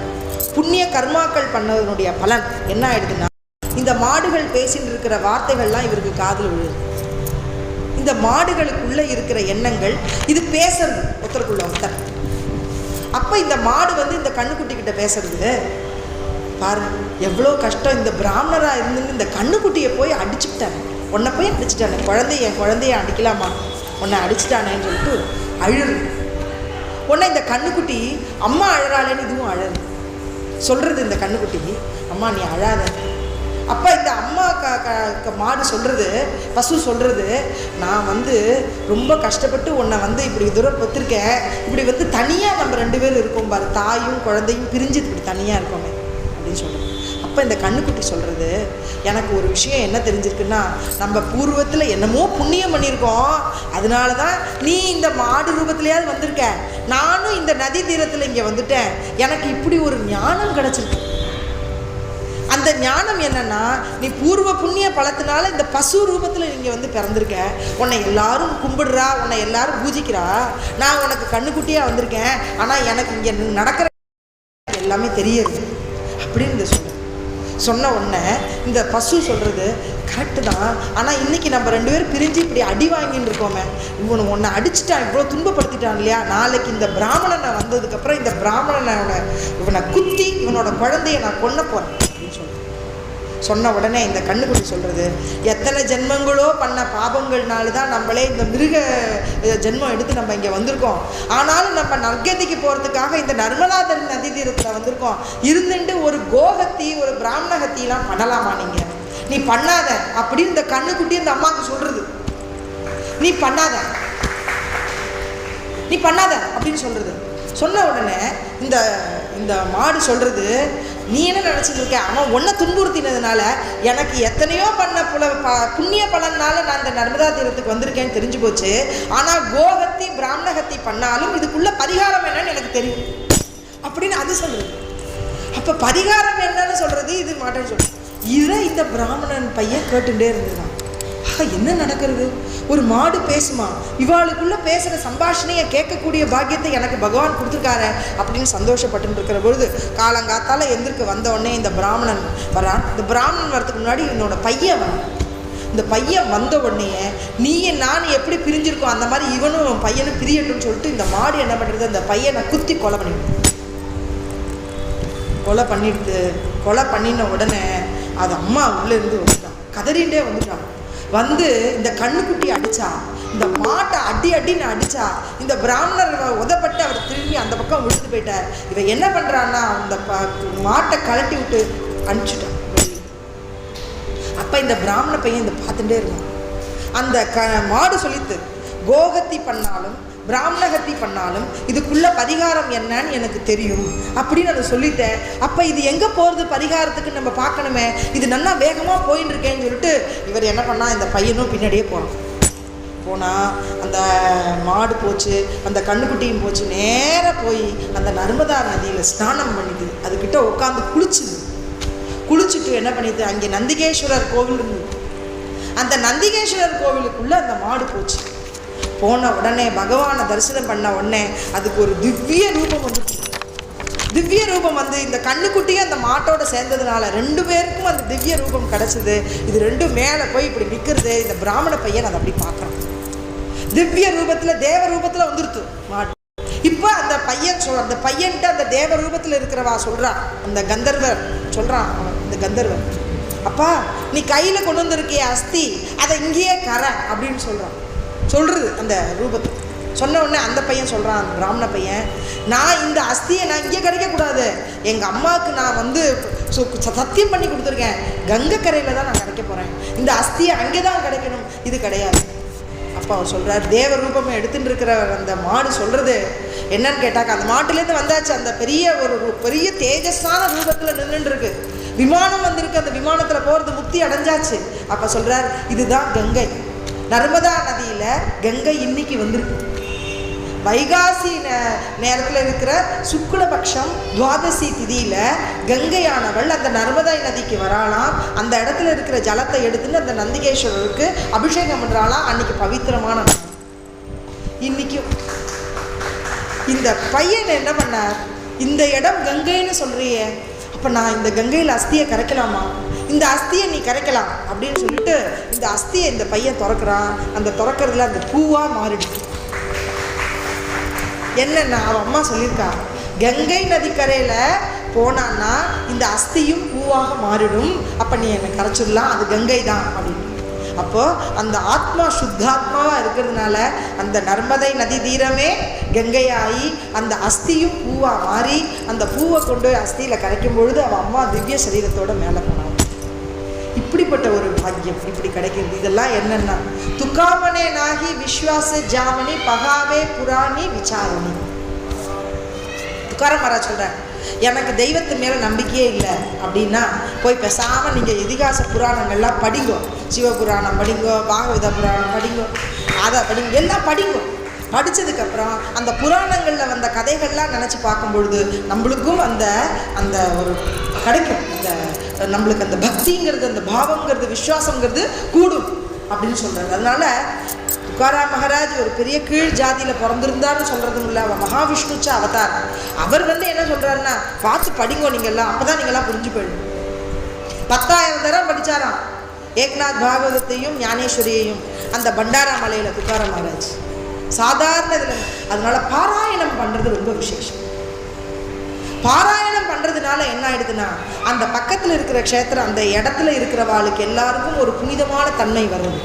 புண்ணிய கர்மாக்கள் பண்ணதனுடைய பலன் என்ன ஆயிடுதுன்னா, இந்த மாடுகள் பேசின்னு இருக்கிற வார்த்தைகள்லாம் இவருக்கு காதில் விழுது. இந்த மாடுகளுக்குள்ளே இருக்கிற எண்ணங்கள் இது பேசுறது ஒருத்தருக்குள்ள ஒருத்தர். அப்போ இந்த மாடு இந்த கண்ணுக்குட்டிக்கிட்ட பேசுறது, பாருங்க எவ்வளோ கஷ்டம், இந்த பிராமணராக இருந்து இந்த கண்ணுக்குட்டியை போய் அடிச்சுக்கிட்டாங்க, உன்னை போய் அடிச்சுட்டானே, என் குழந்தைய அடிக்கலாமா, உன்னை அடிச்சுட்டானேன்னு சொல்லிட்டு அழுது. உடனே இந்த கண்ணுக்குட்டி அம்மா அழறாளேன்னு இதுவும் அழறு சொல்கிறது. இந்த கண்ணுக்குட்டி, அம்மா நீ அழாத. அப்போ இந்த அம்மா மாடு சொல்கிறது, பசு சொல்கிறது, நான் ரொம்ப கஷ்டப்பட்டு உன்னை இப்படி தூரம் பெற்றிருக்கேன், இப்படி தனியாக நம்ம 2 பேரும் இருக்கோம் பாரு, தாயும் குழந்தையும் பிரிஞ்சு இப்படி தனியாக இருக்கோமே அப்படின்னு சொல்கிறேன். அப்போ இந்த கண்ணுக்குட்டி சொல்கிறது, எனக்கு ஒரு விஷயம் என்ன தெரிஞ்சிருக்குன்னா, நம்ம பூர்வத்தில் என்னமோ புண்ணியம் பண்ணியிருக்கோம், அதனால தான் நீ இந்த மாடு ரூபத்திலேயாவது வந்திருக்க, நானும் இந்த நதி தீரத்தில் இங்கே வந்துட்டேன், எனக்கு இப்படி ஒரு ஞானம் கிடச்சிருக்கு. அந்த ஞானம் என்னன்னா, நீ பூர்வ புண்ணிய பலத்தினால இந்த பசு ரூபத்தில் நீங்கள் பிறந்திருக்க, உன்னை எல்லாரும் கும்பிடுறா, உன்னை எல்லாரும் பூஜிக்கிறா, நான் உனக்கு கண்ணுக்குட்டியாக வந்திருக்கேன், ஆனால் எனக்கு இங்கே நடக்கிற எல்லாமே தெரியுது அப்படின்னு சொன்ன உடனே இந்த பசு சொல்கிறது கரெக்டு தான், ஆனால் இன்றைக்கி நம்ம 2 பேரும் பிரிஞ்சு இப்படி அடி வாங்கின்னு இருக்கோமே, உன்னை அடிச்சுட்டான், இவ்வளோ துன்பப்படுத்திட்டான் இல்லையா, நாளைக்கு இந்த பிராமணனை வந்ததுக்கப்புறம் இந்த இவனை குத்தி இவனோட குழந்தைய நான் கொல்ல போகிறேன் அப்படின்னு சொன்ன உடனே இந்த கண்ணுக்குட்டி சொல்கிறது, எத்தனை ஜென்மங்களோ பண்ண பாபங்கள்னால தான் நம்மளே இந்த மிருக ஜென்மம் எடுத்து நம்ம இங்கே வந்திருக்கோம், ஆனாலும் நம்ம நற்கதிக்கு போகிறதுக்காக இந்த நர்மதா நதி தீரத்தில் வந்திருக்கோம், இருந்துட்டு ஒரு கோஹத்தி ஒரு பிராமணஹத்திலாம் பண்ணலாமா நீங்கள், நீ பண்ணாத அப்படின்னு இந்த கண்ணுக்குட்டி இந்த அம்மாவுக்கு சொல்கிறது. நீ பண்ணாத அப்படின்னு சொல்கிறது. சொன்ன உடனே இந்த மாடு சொல்கிறது, நீ என்ன நினச்சிட்டு இருக்க, அவன் ஒன்றை துன்புறுத்தினதுனால எனக்கு எத்தனையோ பண்ண புண்ணிய பலனால நான் இந்த நர்மதா தீரத்துக்கு வந்திருக்கேன்னு தெரிஞ்சு போச்சு, ஆனால் கோஹத்தி பிராமணஹத்தி பண்ணாலும் இதுக்குள்ள பரிகாரம் என்னன்னு எனக்கு தெரியும் அப்படின்னு அது சொல்கிறது. அப்போ பரிகாரம் என்னன்னு சொல்கிறது இது மாட்டேன்னு சொல்கிறது. இதை இந்த பிராமணன் பையன் கேட்டுட்டே இருந்துருக்கான். என்ன நடக்கிறது, ஒரு மாடு பேசுமா, இவாளுக்குள்ள பேசுகிற சம்பாஷணையை கேட்கக்கூடிய பாக்கியத்தை எனக்கு பகவான் கொடுத்துருக்காரு அப்படின்னு சந்தோஷப்பட்டு இருக்கிற பொழுது காலங்காத்தால எந்திரிக்க வந்தோடனே இந்த பிராமணன் வரான். இந்த பிராமணன் வரதுக்கு முன்னாடி என்னோட பையன் வரான். இந்த பையன் வந்த உடனே நீ நான் எப்படி பிரிஞ்சிருக்கோம் அந்த மாதிரி இவனும் பையனும் பிரியட்டும்னு சொல்லிட்டு இந்த மாடு என்ன பண்ணுறது, அந்த பையனை குத்தி கொலை பண்ணின உடனே அது அம்மா உள்ளே இருந்து வந்துட்டான், கதறிண்டே வந்துட்டான். இந்த கண்ணுக்குட்டி அடித்தா, இந்த மாட்டை அடின்னு அடித்தா, இந்த பிராமணர் உதப்பட்டு அவர் திரும்பி அந்த பக்கம் விழுந்து போயிட்டார். இவன் என்ன பண்ணுறான்னா அந்த மாட்டை கழட்டி விட்டு அனுப்பிச்சுட்டான். அப்போ இந்த பிராமண பையன் இந்த பார்த்துட்டே இருந்தான். அந்த மாடு சொல்லித்து, கோஹத்தி பண்ணாலும் பிராமணஹத்தி பண்ணாலும் இதுக்குள்ள பரிகாரம் என்னன்னு எனக்கு தெரியும் அப்படின்னு அதை சொல்லிட்டேன். அப்போ இது எங்கே போகிறது பரிகாரத்துக்கு நம்ம பார்க்கணுமே, இது நல்லா வேகமாக போயின்னு இருக்கேன்னு சொல்லிட்டு இவர் என்ன பண்ணால் இந்த பையனும் பின்னாடியே போனால் அந்த மாடு போச்சு, அந்த கண்ணுக்குட்டியும் போச்சு, நேராக போய் அந்த நர்மதா நதியில் ஸ்நானம் பண்ணிது, அதுக்கிட்ட உட்காந்து குளிச்சுட்டு என்ன பண்ணிது, அங்கே நந்திகேஸ்வரர் கோவில் இருந்தது, அந்த நந்திகேஸ்வரர் கோவிலுக்குள்ளே அந்த மாடு போச்சு. போன உடனே பகவானை தரிசனம் பண்ண உடனே அதுக்கு ஒரு திவ்ய ரூபம் இந்த கண்ணுக்குட்டியும் அந்த மாட்டோட சேர்ந்ததுனால 2 பேருக்கும் அந்த திவ்ய ரூபம் கிடச்சிது. இது 2 மேலே போய் இப்படி நிற்கிறது. இந்த பிராமண பையன் அதை அப்படி பார்க்குறான், திவ்ய ரூபத்தில் தேவ ரூபத்தில் வந்துருத்து மாட்டு. இப்போ அந்த பையன்ட்டு அந்த தேவ ரூபத்தில் இருக்கிறவா சொல்கிறான், அந்த கந்தர்வர் சொல்கிறான், இந்த கந்தர்வர், அப்பா நீ கையில் கொண்டு வந்திருக்கிய அஸ்தி அதை இங்கேயே கரை அப்படின்னு சொல்கிறது அந்த ரூபத்தை. சொன்ன உடனே அந்த பையன் சொல்கிறான், அந்த பிராமண பையன், நான் இந்த அஸ்தியை நான் இங்கே கிடைக்கக்கூடாது, எங்கள் அம்மாவுக்கு நான் சத்தியம் பண்ணி கொடுத்துருக்கேன், கங்கை கரையில் தான் நான் கிடைக்க போகிறேன், இந்த அஸ்தியை அங்கே தான் கிடைக்கணும், இது கிடையாது. அப்போ அவர் சொல்கிறார், தேவ ரூபம் எடுத்துகிட்டு இருக்கிற அந்த மாடு சொல்கிறது என்னன்னு கேட்டாக்கா, அந்த மாட்டுலேருந்து வந்தாச்சு, அந்த பெரிய தேஜஸான ரூபத்தில் நின்றுருக்கு, விமானம் வந்திருக்கு, அந்த விமானத்தில் போகிறது முக்தி அடைஞ்சாச்சு. அப்போ சொல்கிறார், இதுதான் கங்கை, நர்மதா நதியில் கங்கை இன்னைக்கு வந்திருக்கு. வைகாசி நேரத்தில் இருக்கிற சுக்லபக்ஷம் துவாதசி திதியில் கங்கையானவள் அந்த நர்மதா நதிக்கு வராலாம், அந்த இடத்துல இருக்கிற ஜலத்தை எடுத்துன்னு அந்த நந்திகேஸ்வரருக்கு அபிஷேகம் பண்ணுறாலாம். அன்னைக்கு பவித்திரமான இன்னைக்கும் இந்த பையன் என்ன பண்ணார், இந்த இடம் கங்கைன்னு சொல்கிறியே, அப்போ நான் இந்த கங்கையில் அஸ்தியை கரைக்கலாமா, இந்த அஸ்தியை நீ கரைக்கலாம் அப்படின்னு சொல்லிட்டு இந்த அஸ்தியை இந்த பையன் திறக்கிறான். அந்த திறக்கிறதுல அந்த பூவாக மாறிடுச்சு. என்னென்னா அவன் அம்மா சொல்லியிருக்கா, கங்கை நதிக்கரையில் போனான்னா இந்த அஸ்தியும் பூவாக மாறிடும், அப்போ நீ என்னை கரைச்சிடலாம், அது கங்கை தான் அப்படின்னு. அப்போது அந்த ஆத்மா சுத்தாத்மாவாக இருக்கிறதுனால அந்த நர்மதை நதி தீரமே கங்கையாகி அந்த அஸ்தியும் பூவாக மாறி அந்த பூவை கொண்டு அஸ்தியில் கரைக்கும் பொழுது அவள் அம்மா திவ்ய சரீரத்தோட மேலே போனாங்க. இப்படிப்பட்ட ஒரு பாக்கியம் இப்படி கிடைக்கிறது. இதெல்லாம் என்னன்னா துக்காமனே நாகி விஸ்வாச ஜாமனி பகாவே புராணி விசாரணி. துக்காராம் மகாராஜ் சொல்கிறேன், எனக்கு தெய்வத்து மேலே நம்பிக்கையே இல்லை அப்படின்னா போய் பேசாமல் நீங்கள் இதிகாச புராணங்கள்லாம் படிங்கோ. சிவபுராணம் படிங்கோ, பாகவத புராணம் படிங்கோ, அதை படிங்க, எல்லாம் படிங்கோ. படித்ததுக்கப்புறம் அந்த புராணங்களில் வந்த கதைகள்லாம் நினச்சி பார்க்கும்பொழுது நம்மளுக்கும் அந்த அந்த ஒரு கிடைக்கும். அந்த நம்மளுக்கு அந்த பக்திங்கிறது, அந்த பாவங்கிறது, விஸ்வாசங்கிறது கூடும் அப்படின்னு சொல்கிறாரு. அதனால் துக்காராம் மகாராஜ் ஒரு பெரிய கீழ் ஜாதியில் பிறந்திருந்தாருன்னு சொல்கிறதும் இல்லை, அவர் மகாவிஷ்ணுச்சா அவதார். அவர் என்ன சொல்கிறாருன்னா, பார்த்து படிங்கோ நீங்கள்லாம், அப்போ தான் நீங்கள்லாம் புரிஞ்சு போயிடும். 10,000 தரம் படித்தாராம் ஏக்நாத் பாகவதத்தையும் ஞானேஸ்வரியையும் அந்த பண்டாரா மலையில் துக்காராம் மகாராஜ். சாதாரண இதில் அதனால பாராயணம் பண்ணுறது ரொம்ப விசேஷம். பாராயணம் பண்ணுறதுனால என்ன ஆயிடுதுன்னா அந்த பக்கத்தில் இருக்கிற க்ஷேத்திரம், அந்த இடத்துல இருக்கிறவாளுக்கு எல்லாருக்கும் ஒரு புனிதமான தன்மை வருது.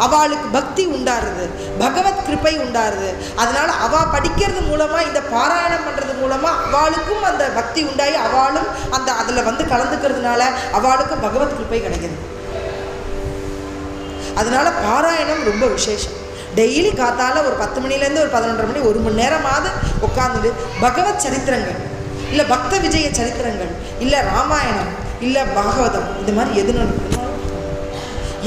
அவளுக்கு பக்தி உண்டாருது, பகவத் கிருப்பை உண்டாருது. அதனால அவள் படிக்கிறது மூலமாக, இந்த பாராயணம் பண்ணுறது மூலமாக அவளுக்கும் அந்த பக்தி உண்டாகி அவளும் அந்த அதில் கலந்துக்கிறதுனால அவளுக்கும் பகவத் கிருப்பை கிடைக்கிது. அதனால பாராயணம் ரொம்ப விசேஷம். டெய்லி காத்தால ஒரு 10 மணிலேருந்து ஒரு 11:30 மணி 1 மணி நேரமாவது உட்காந்துட்டு பகவத் சரித்திரங்கள், இல்லை பக்த விஜய சரித்திரங்கள், இல்லை ராமாயணம், இல்லை பாகவதம், இது மாதிரி எது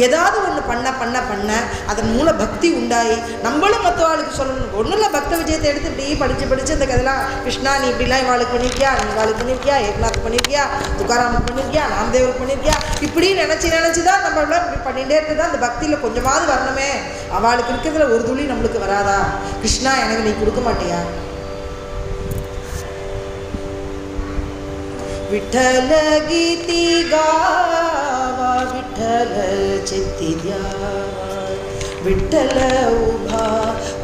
ஏதாவது ஒன்று பண்ண பண்ண பண்ண அதன் மூலம் பக்தி உண்டாகி நம்மளும் மற்றவாளுக்கு சொல்லணும். ஒன்றும் இல்லை, பக்த விஜயத்தை எடுத்து இப்படி படித்து அந்த கதையெல்லாம், கிருஷ்ணா நீ இப்படிலாம் இவாளுக்கு பண்ணியிருக்கியா, நீ இவாளுக்கு பண்ணியிருக்கியா, ஏக்நாத் பண்ணியிருக்கியா, துக்காராமுக்கு பண்ணியிருக்கியா, நாமதேவருக்கு பண்ணியிருக்கியா, இப்படி நினச்சி தான் நம்மளாம் இப்படி பண்ணிகிட்டே இருக்குது. அந்த பக்தியில் கொஞ்சமாவது வரணுமே. அவளுக்கு இருக்கிறதுல ஒரு துளி நம்மளுக்கு வராதா? கிருஷ்ணா எனக்கு நீ கொடுக்க மாட்டியா? विठ्ठल गीती गावा, विठ्ठल चित्ती द्यावा, विठ्ठल उभा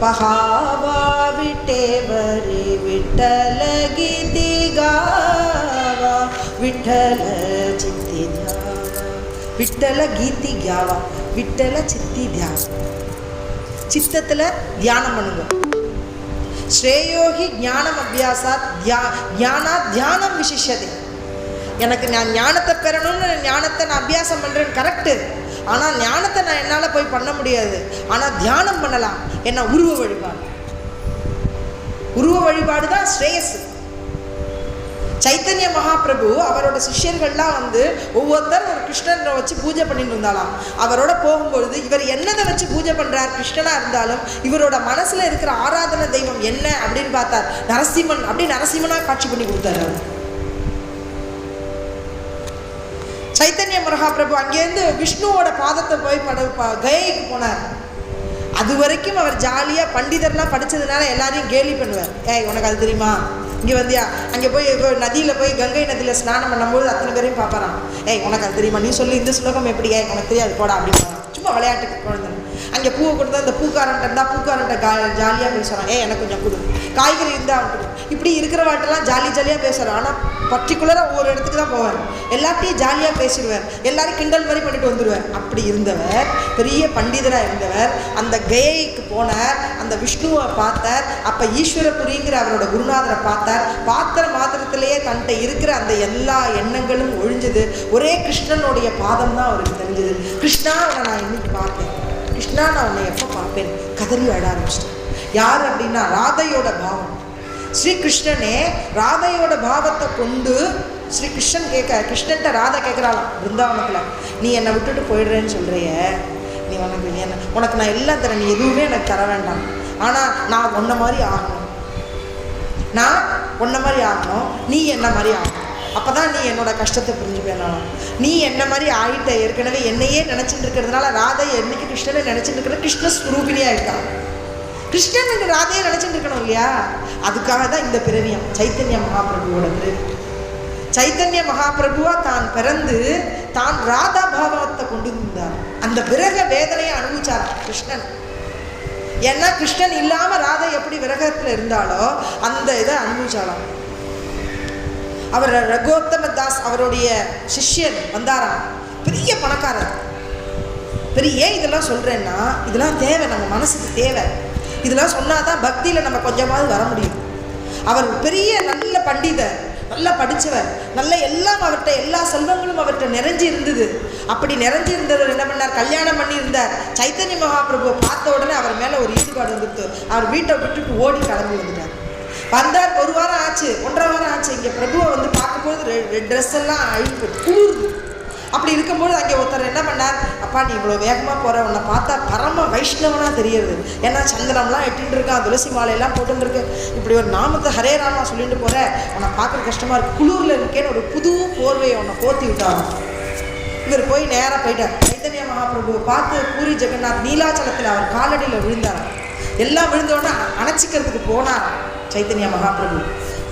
पहावा विटेवरी, विठ्ठल गीती गावा, विठ्ठल चित्ती द्यावा, विठ्ठल गीती घ्यावा, विठ्ठल चित्ती द्यावा. चित्तத்தில் தியானம் பண்ணுங்க. ஸ்ரேயோகி ஞானம் அபியாசாத் ஞானாத் தியானம் விசிஷ்யதே. எனக்கு நான் ஞானத்தை பெறணும்னு ஞானத்தை நான் அபியாசம் பண்ணுறேன்னு கரெக்டு. ஆனால் ஞானத்தை நான் என்னால் போய் பண்ண முடியாது. ஆனால் தியானம் பண்ணலாம். என்ன உருவ வழிபாடு தான் ஸ்ரேயஸ். சைத்தன்ய மகாபிரபு அவரோட சிஷ்யர்கள்லாம் ஒவ்வொருத்தரும் ஒரு கிருஷ்ணனை வச்சு பூஜை பண்ணிட்டு இருந்தாலாம். அவரோட போகும்பொழுது இவர் என்னதை வச்சு பூஜை பண்ணுறார், கிருஷ்ணனாக இருந்தாலும் இவரோட மனசில் இருக்கிற ஆராதனை தெய்வம் என்ன அப்படின்னு பார்த்தார். நரசிம்மன், அப்படி நரசிம்மனாக காட்சி பண்ணி கொடுத்தாரு. சைத்தன்ய மகாபிரபு அங்கேருந்து விஷ்ணுவோட பாதத்தை போய் கயைக்கு போனார். அது வரைக்கும் அவர் ஜாலியாக பண்டிதர்லாம் படித்ததுனால எல்லாரையும் கேலி பண்ணுவார். ஏய் உனக்கு அது தெரியுமா, இங்கே வந்தியா, அங்கே போய் நதியில் போய் கங்கை நதியில் ஸ்நானம் பண்ணும்போது அத்தனை பேரையும் பார்ப்பாராம். ஏய் உனக்கு அது தெரியுமா, நீ சொல்லி இந்த ஸ்லோகம் எப்படி, உனக்கு தெரியாது போடா அப்படின்னு சும்மா விளையாட்டுக்கு குழந்தை. அங்கே பூவை கொடுத்தா அந்த பூக்காரன்ட்ட இருந்தால் பூக்காரன்ட்ட ஜாலியாக பேசுகிறான். எனக்கு கொஞ்சம் கொடு, காய்கறி இருந்தால் அவன் இப்படி இருக்கிறவாட்டெல்லாம் ஜாலியாக பேசுகிறான். ஆனால் பர்டிகுலராக ஒவ்வொரு இடத்துக்கு தான் போவார். எல்லாத்தையும் ஜாலியாக பேசிடுவார், எல்லாரும் கிண்டல் மாதிரி பண்ணிட்டு வந்துடுவார். அப்படி இருந்தவர், பெரிய பண்டிதராக இருந்தவர், அந்த கயைக்கு போனார், அந்த விஷ்ணுவை பார்த்தார். அப்போ ஈஸ்வரபுரிங்கிற அவரோட குருநாதரை பார்த்தார். பார்த்த மாத்திரத்திலேயே தன்கிட்ட இருக்கிற அந்த எல்லா எண்ணங்களும் ஒழிஞ்சது. ஒரே கிருஷ்ணனுடைய பாதம் தான் அவருக்கு தெரிஞ்சது. கிருஷ்ணா அவனை நான் இன்னைக்கு பார்த்தேன், கிருஷ்ணா நான் உன்னை எப்போ பார்ப்பேன், கதறி அட ஆரம்பிச்சிட்டேன். யார் அப்படின்னா ராதையோட பாவம். ஸ்ரீகிருஷ்ணனே ராதையோட பாவத்தை கொண்டு ஸ்ரீகிருஷ்ணன் கிருஷ்ணன்ட்ட ராதை கேட்குறாளாம் பிருந்தாவனத்தில், நீ என்னை விட்டுட்டு போயிடுறேன்னு சொல்கிறிய, நீ உனக்கு நான் எல்லாம் தரேன், நீ எதுவுமே எனக்கு தர வேண்டாம், ஆனால் நான் உன்ன மாதிரி ஆகணும், நான் உன்ன மாதிரி ஆகணும், நீ என்ன மாதிரி ஆகணும், அப்போ தான் நீ என்னோட கஷ்டத்தை புரிஞ்சுப்பேன். நீ என்ன மாதிரி ஆகிட்ட, ஏற்கனவே என்னையே நினச்சிட்டு இருக்கிறதுனால ராதை என்னைக்கு கிருஷ்ணனை நினச்சிட்டு இருக்கிற கிருஷ்ண ஸ்வரூபினியாக இருக்கான். கிருஷ்ணனுக்கு ராதையை நினச்சிட்டு இருக்கணும் இல்லையா, அதுக்காக தான் இந்த பிறவியம் சைத்தன்ய மகாபிரபுவோட பிறவி. சைத்தன்ய மகாபிரபுவா தான் பிறந்து தான் ராதா பாவத்தை கொண்டு வந்தார். அந்த விரக வேதனையை அனுபவிச்சார் கிருஷ்ணன். ஏன்னா கிருஷ்ணன் இல்லாமல் ராதை எப்படி விரகத்தில் இருந்தாலோ அந்த இதை அனுபவிச்சாலாம். அவர் ரகோத்தம தாஸ் அவருடைய சிஷ்யன் வந்தாராம், பெரிய பணக்காரர். ஏன் இதெல்லாம் சொல்கிறேன்னா, இதெல்லாம் தேவை, நம்ம மனசுக்கு தேவை. இதெல்லாம் சொன்னால் தான் பக்தியில் நம்ம கொஞ்சமாவது வர முடியும். அவர் பெரிய நல்ல பண்டிதர், நல்லா படித்தவர், நல்ல எல்லாம் அவர்கிட்ட எல்லா செல்வங்களும் அவர்கிட்ட நிறைஞ்சி இருந்தது. அப்படி நிறைஞ்சி இருந்தவர் என்ன பண்ணார், கல்யாணம் பண்ணியிருந்தார். சைத்தன்ய மகாபிரபுவை பார்த்த உடனே அவர் மேலே ஒரு ஈடுபாடு வந்துட்டு அவர் வீட்டை விட்டுட்டு ஓடி கிளம்பி வந்துட்டார். வந்தார், 1 வாரம் ஆச்சு, 1.5 வாரம் ஆச்சு. இங்கே பிரபுவை வந்து பார்க்கும்போது ட்ரெஸ் எல்லாம் அழிப்பு குளிருது. அப்படி இருக்கும்போது அங்கே ஒருத்தர் என்ன பண்ணார், அப்பா நீ இவ்வளோ வேகமாக போகிற, உன்னை பார்த்தா பரம வைஷ்ணவனாக தெரியுது. ஏன்னா சந்தனம்லாம் எட்டின்னு இருக்கான், துளசி மாலையெல்லாம் போட்டுருக்கு, இப்படி ஒரு நாமத்தை ஹரே ராமா சொல்லிட்டு போகிற, உன்னை பார்க்குற கஷ்டமாக இருக்குது, குளூரில் இருக்கேன்னு ஒரு புது போர்வையை உன்னை போற்றி விட்டாங்க. இவர் போய் நேராக போயிட்டார். சைத்தன்ய மகாபிரபுவை பார்த்து பூரி ஜெகநாத் நீலாச்சலத்தில் அவர் காலடியில் விழுந்தார். எல்லாம் விழுந்தோடனே அணைச்சிக்கிறதுக்கு போனார் சைத்தன்ய மகாபிரபு.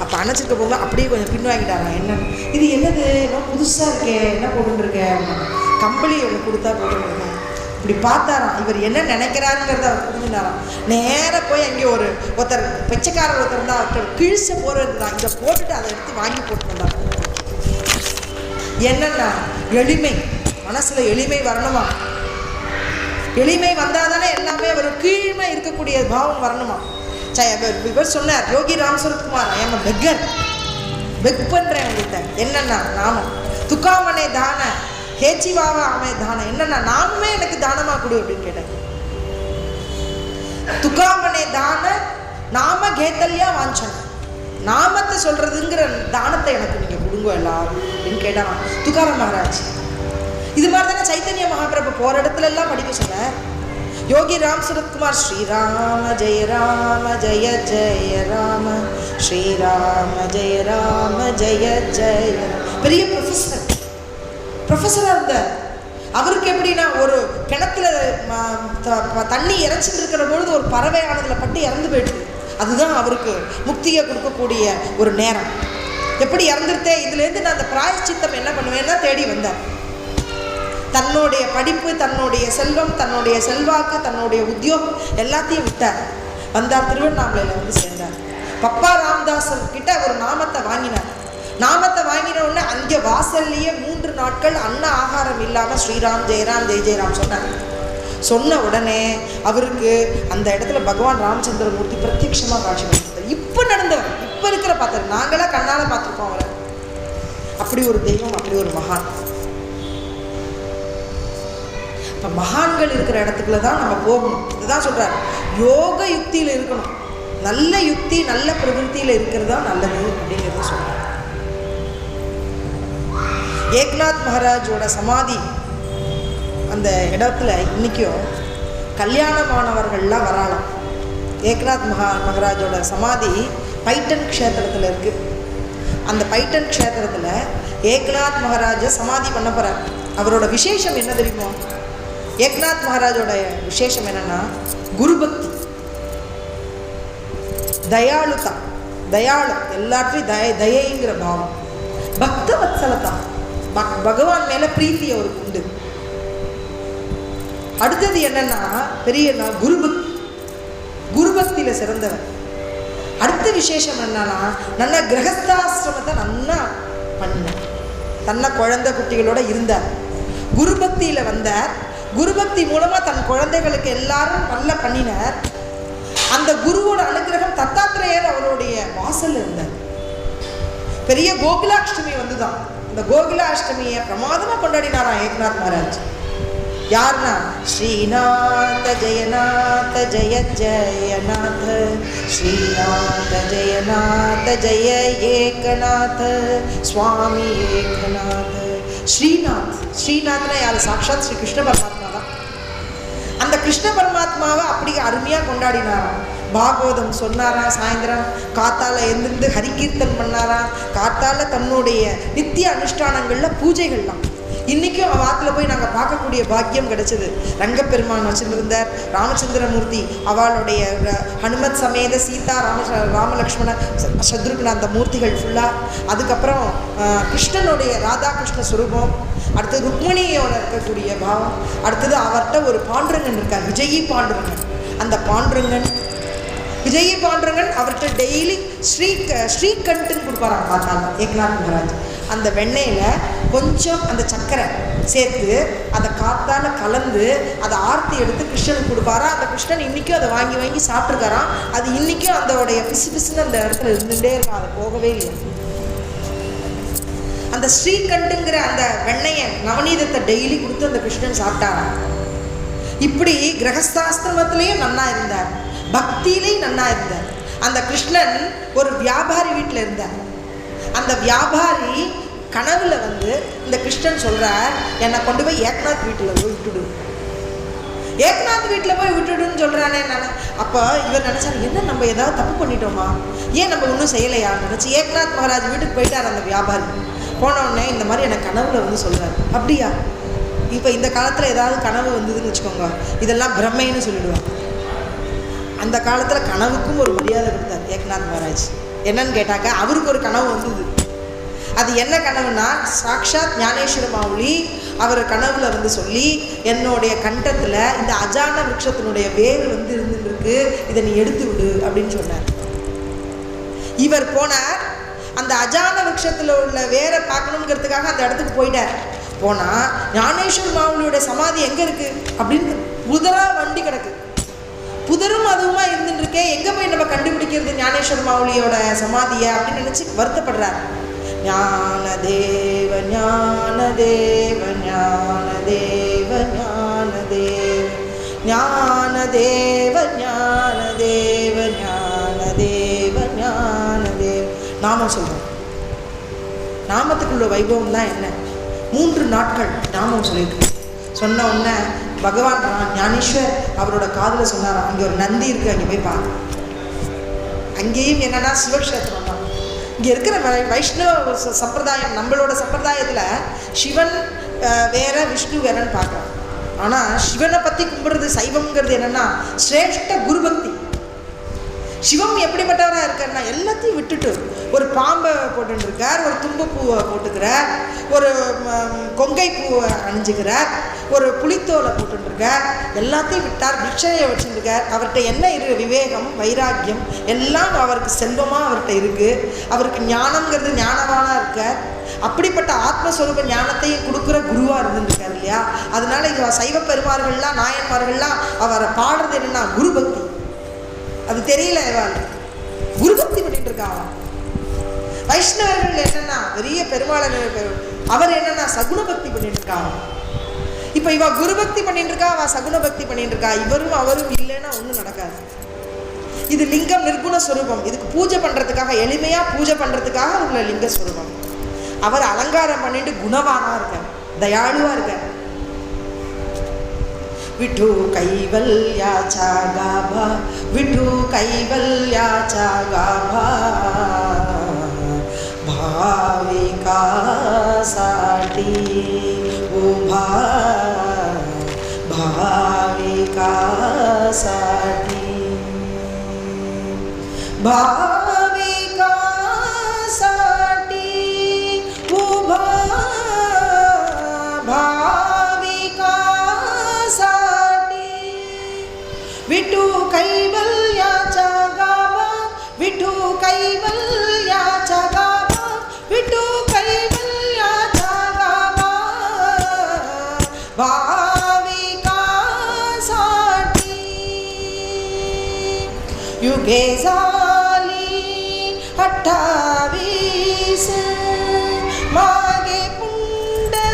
அப்போ அணைச்சிருக்க போக அப்படியே கொஞ்சம் பின்வாங்கிட்டாங்க. என்ன இது, என்னது இன்னும் புதுசாக இருக்கே, என்ன போட்டுருக்கேன், கம்பளி ஒன்று கொடுத்தா போட்டுருக்கேன். இப்படி பார்த்தாராம். இவர் என்ன நினைக்கிறாருங்கிறத அவர் புரிஞ்சுனாராம். நேராக போய் அங்கே ஒருத்தர் பிச்சைக்காரர் ஒருத்தர் தான், அவர்கிட்ட கிழிச்ச போகிறது தான், இதை போட்டுட்டு அதை எடுத்து வாங்கி போட்டு வந்தார். என்னன்னா எளிமை, மனசில் எளிமை வரணுமா. எளிமை வந்தால் தானே எல்லாமே ஒரு கீழ்மை இருக்கக்கூடிய பாவம் வரணுமா. இவர் சொன்னார், Yogi Ram Sarathkumar, I am beggar, beg பண்ணுறேன் உங்கள்கிட்ட. என்னென்னா நாமம் துக்காமனே தான ஹேச்சிவாவா அமே தானம், என்னென்னா நாமே எனக்கு தானமாக கொடு அப்படின்னு கேட்டேன். துக்காமனே தான நாம கேத்தல்யா வாஞ்சன, நாமத்தை சொல்கிறதுங்கிற தானத்தை எனக்கு நீங்கள் கொடுங்க எல்லாரும் அப்படின்னு கேட்டான் துக்காராம் மகாராஜ். இது மாதிரி தானே சைத்தன்ய மகாபிரபு போகிற இடத்துல எல்லாம் படிக்க சொன்னார். யோகி ராம் சரத்குமார், ஸ்ரீராம ஜெய ராம ஜெய ஜெய ராம, ஸ்ரீராம ஜெய ராம ஜெய ஜெய. பெரிய ப்ரொஃபஸராக இருந்தார். அவருக்கு எப்படின்னா, ஒரு கிணத்துல தண்ணி இறைச்சிட்டு இருக்கிற பொழுது ஒரு பறவையானதில் பட்டு இறந்து போயிடுது. அதுதான் அவருக்கு முக்தியை கொடுக்கக்கூடிய ஒரு நேரம். எப்படி இறந்துருத்தே, இதுலேருந்து நான் அந்த பிராயச்சித்தம் என்ன பண்ணுவேன்னா தேடி வந்தார். தன்னுடைய படிப்பு, தன்னுடைய செல்வம், தன்னுடைய செல்வாக்கு, தன்னுடைய உத்தியோகம் எல்லாத்தையும் விட்டார். வந்தார், திருவண்ணாமலையில் வந்து சேர்ந்தார். பப்பா ராம்தாசர் கிட்ட ஒரு நாமத்தை வாங்கினார். நாமத்தை வாங்கின உடனே அங்கே வாசல்லையே 3 நாட்கள் அன்ன ஆகாரம் இல்லாமல் ஸ்ரீராம் ஜெயராம் ஜெய் ஜெயராம் சொன்னார். சொன்ன உடனே அவருக்கு அந்த இடத்துல பகவான் ராமச்சந்திரமூர்த்தி பிரத்யட்சமாக காட்சி கொடுத்தார். இப்போ நடந்தவர், இப்போ இருக்கிற பார்த்தார், நாங்களாம் கண்ணால் பார்த்துருக்கோம் அவரை. அப்படி ஒரு தெய்வம், அப்படி ஒரு மகான். இப்போ மகான்கள் இருக்கிற இடத்துக்குள்ள தான் நம்ம போகணும். இதுதான் சொல்கிறார், யோக யுக்தியில் இருக்கணும். நல்ல யுக்தி, நல்ல பிரவருத்தியில் இருக்கிறது தான் நல்லது அப்படிங்கிறத சொல்கிறார். ஏக்நாத் மகாராஜோட சமாதி அந்த இடத்துல இன்றைக்கும் கல்யாணமானவர்கள்லாம் வராலாம். ஏக்நாத் மகாராஜோட சமாதி பைட்டன் க்ஷேத்திரத்தில் இருக்குது. அந்த பைட்டன் க்ஷேத்திரத்தில் ஏக்நாத் மகாராஜை சமாதி பண்ண போகிறார். அவரோட விசேஷம் என்ன தெரியுமோ? ஏக்நாத் மகாராஜோட விசேஷம் என்னன்னா குருபக்தி, தயாளுதா, தயாளு, எல்லாத்தையும் தயைங்கிற பாவம், பக்த வத்சலதா, பகவான் மேல பிரீத்தி அவருக்கு உண்டு. அடுத்தது என்னன்னா பெரிய குருபக்தி, குருபக்தியில சிறந்தவர். அடுத்த விசேஷம் என்னன்னா நல்ல கிரகஸ்தாசிரமத்தை நல்லா பண்ண, தன்னை குழந்தை குட்டிகளோட இருந்தார். குருபக்தியில வந்தார். குருபக்தி மூலமா தன் குழந்தைகளுக்கு எல்லாரும் நல்லா பண்ணினார். அந்த குருவோட அனுகிரகம் தத்தாத்திரேயர் அவருடைய வாசல் இருந்தார். பெரிய கோகுலாஷ்டமி வந்துதான். இந்த கோகுலாஷ்டமியை பிரமாதமா கொண்டாடினாராம் ஏக்நாத் மகாராஜ். யாருன்னா ஸ்ரீநாத ஜெயநாத ஜெய ஜெயநாத, ஸ்ரீநாத ஜெயநாத ஜெய ஏகநாத, சுவாமி ஏகநாத. ஸ்ரீநாத், ஸ்ரீநாத்னா யார்? சாட்சாத் ஸ்ரீ கிருஷ்ண பரமாத்மா தான். அந்த கிருஷ்ண பரமாத்மாவை அப்படி அருமையாக கொண்டாடினாராம். பாகவதம் சொன்னாரா, சாயந்தரம் காத்தால எழுந்திருந்து ஹரிகீர்த்தன் பண்ணாரா, காத்தால தன்னுடைய நித்திய அனுஷ்டானங்களில் பூஜைகள்லாம். இன்றைக்கும் வாக்கில் போய் நாங்கள் பார்க்கக்கூடிய பாக்கியம் கிடைச்சது. ரங்கப்பெருமான் வச்சுருந்தார், ராமச்சந்திரமூர்த்தி, அவளுடைய ஹனுமத் சமேத சீதா, ராமலக்ஷ்மண சத்ருக்ன அந்த மூர்த்திகள் ஃபுல்லாக. அதுக்கப்புறம் கிருஷ்ணனுடைய ராதாகிருஷ்ண சுரூபம், அடுத்தது ருக்மிணியோட இருக்கக்கூடிய பாவம், அடுத்தது அவர்கிட்ட ஒரு பாண்டுரங்கன் இருக்கார், விஜயி பாண்டுரங்கன். அந்த பாண்டுரங்கன், விஜயி பாண்டுரங்கன் அவர்கிட்ட டெய்லி ஸ்ரீகண்ட்டுன்னு கொடுப்பாராம் பார்த்தாங்க ஏக்நாத் மகாராஜ். அந்த வெண்ணெயில் கொஞ்சம் அந்த சர்க்கரை சேர்த்து அதை காத்தால் கலந்து அதை ஆர்த்தி எடுத்து கிருஷ்ணனுக்கு கொடுப்பாரா. அந்த கிருஷ்ணன் இன்றைக்கும் அதை வாங்கி வாங்கி சாப்பிட்ருக்காராம். அது இன்றைக்கும் அதோடைய பிசு பிசுன்னு அந்த இடத்துல இருந்துகிட்டே இருக்கான், அதை போகவே இல்லை. அந்த ஸ்ரீகண்டுங்கிற அந்த வெண்ணையை நவநீதத்தை டெய்லி கொடுத்து அந்த கிருஷ்ணன் சாப்பிட்டாராம். இப்படி கிரகஸ்தாசிரமத்திலையும் நன்னா இருந்தார், பக்தியிலையும் நன்னா இருந்தார். அந்த கிருஷ்ணன் ஒரு வியாபாரி வீட்டில் இருந்தார். அந்த வியாபாரி கனவுல இந்த கிருஷ்ணன் சொல்றார், என்னை கொண்டு போய் ஏக்நாத் வீட்டில் போய் விட்டுடு, ஏக்நாத் வீட்டில் போய் விட்டுடுன்னு சொல்றானே. நான் அப்போ இவர் நினைச்சாரு, என்ன நம்ம ஏதாவது தப்பு பண்ணிட்டோமா, ஏன் நம்ம ஒன்றும் செய்யலையா நினச்சி ஏக்நாத் மகாராஜ் வீட்டுக்கு போயிட்டார். அந்த வியாபாரி போனவுடனே இந்த மாதிரி எனக்கு கனவுல சொல்றாரு. அப்படியா, இப்போ இந்த காலத்தில் ஏதாவது கனவு வந்ததுன்னு வச்சுக்கோங்க, இதெல்லாம் பிரம்மைன்னு சொல்லிடுவாங்க. அந்த காலத்தில் கனவுக்கும் ஒரு மரியாதை கொடுத்தார் ஏக்நாத் மகாராஜ். என்னன்னு கேட்டாக்க, அவருக்கு ஒரு கனவு வந்தது. அது என்ன கனவுன்னா, சாக்ஷாத் ஞானேஸ்வர மாவுளி அவர் கனவுல சொல்லி, என்னுடைய கண்டத்தில் இந்த அஜான விருட்சத்தினுடைய வேர் இருந்துருக்கு, இதை நீ எடுத்து விடு அப்படின்னு சொன்னார். இவர் போனார், அந்த அஜான விருட்சத்தில் உள்ள வேரை பார்க்கணுங்கிறதுக்காக அந்த இடத்துக்கு போயிட்டார். போனால் ஞானேஸ்வர மாவுளியோட சமாதி எங்கே இருக்குது அப்படின்னு புதராக வண்டி கிடக்கு. புதரும் அதுவுமா இருந்துட்டு இருக்கே, எங்கே போய் நம்ம கண்டுபிடிக்கிறது ஞானேஸ்வர மாவுளியோட சமாதியை அப்படின்னு நினச்சி வருத்தப்படுறார். ஞானதேவ ஞானதேவ ஞானதேவ ஞானதேவ ஞானதேவ ஞானதேவ ஞானதேவ ஞானதேவ நாமம் சொல்கிறோம். நாமத்துக்குள்ள வைபவம் தான் என்ன, 3 நாட்கள் நாமம் சொல்லியிருக்கு. சொன்ன உடனே பகவான் ஞானேஸ்வர் அவரோட காதில் சொன்னாராம், அங்கே ஒரு நந்தி இருக்குது, அங்கே போய் பாரு. அங்கேயும் என்னன்னா சிவக்ஷேத்திரம் தான். இங்கே இருக்கிற வைஷ்ணவ சம்பிரதாயம், நம்மளோட சம்பிரதாயத்தில் சிவன் வேற விஷ்ணு வேறன்னு பார்க்குறோம். ஆனால் சிவனை பற்றி கும்பிடுறது சைவம்ங்கிறது என்னென்னா சிரேஷ்ட குருபக்தி. சிவம் எப்படிப்பட்டவராக இருக்காருன்னா, எல்லாத்தையும் விட்டுட்டு ஒரு பாம்பை போட்டுருக்கார், ஒரு தும்பப்பூவை போட்டுக்கிறார், ஒரு கொங்கை பூவை அணிஞ்சுக்கிறார், ஒரு புளித்தோலை போட்டுருக்கார், எல்லாத்தையும் விட்டார், பிக்ஷையை வச்சுருக்கார். அவர்கிட்ட என்ன இருக்குது, விவேகம் வைராக்கியம் எல்லாம் அவருக்கு செல்வமாக அவர்கிட்ட இருக்குது. அவருக்கு ஞானம்ங்கிறது ஞானவானாக இருக்கார். அப்படிப்பட்ட ஆத்மஸ்வரூப ஞானத்தையும் கொடுக்குற குருவாக இருந்துருக்கார் இல்லையா. அதனால இது சைவ பெருமார்கள்லாம் நாயன்மார்கள்லாம் அவரை பாடுறது என்னென்னா குரு பக்தி. அது தெரியல, இவாள் குருபக்தி பண்ணிட்டு இருக்காங்க. வைஷ்ணவர்கள் என்னன்னா பெரிய பெருமாளர், அவர் என்னன்னா சகுன பக்தி பண்ணிட்டு இருக்காங்க. இப்ப இவ குருபக்தி பண்ணிட்டு இருக்கா, அவ சகுன பக்தி பண்ணிட்டு இருக்கா. இவரும் அவரும் இல்லைன்னா ஒன்றும் நடக்காது. இது லிங்கம் நிர்குண ஸ்வரூபம். இதுக்கு பூஜை பண்றதுக்காக, எளிமையா பூஜை பண்றதுக்காக உள்ள லிங்க ஸ்வரூபம். அவர் அலங்காரம் பண்ணிட்டு குணவானா இருக்கார், தயாளுவா இருக்கார். विठू कैवल्याचा गाभा, विठू कैवल्याचा गाभा, भाविकासाठी उभा, भाविकासाठी भाविकासाठी उभा, विठू कैवल्याचा गाभा, विठू कैवल्याचा गाभा, विठू कैवल्याचा गाभा, भाविकासाठी युगे झाली 28 मागे पुंडलिका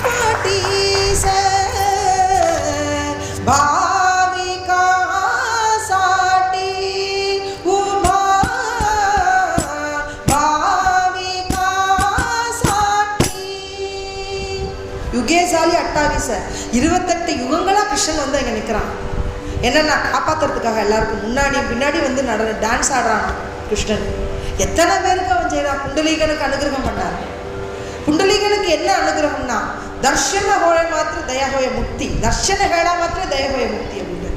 पाटीस, भाविकासाठी उभा, भाविकासाठी युगे झाली 28. 28 யுகங்களா கிருஷ்ணன் இங்க நிற்கிறான். என்னன்னா காப்பாற்றுறதுக்காக எல்லாருக்கும் முன்னாடி பின்னாடி டான்ஸ் ஆடுறான் கிருஷ்ணன். எத்தனை பேருக்கு அவன் செய்யறான். புண்டலீகனுக்கு அனுகிரகம் பண்ணார். புண்டலீகனுக்கு என்ன அனுகிரகம்னா, ದರ್ಶನ ಹೋಳೆ ಮಾತ್ರ ದಯ ಹೋಯ ಮುಕ್ತಿ, ದರ್ಶನ ಹೇಳ ಮಾತ್ರ ದಯ ಹೋಯ முக்தி அப்படின்னு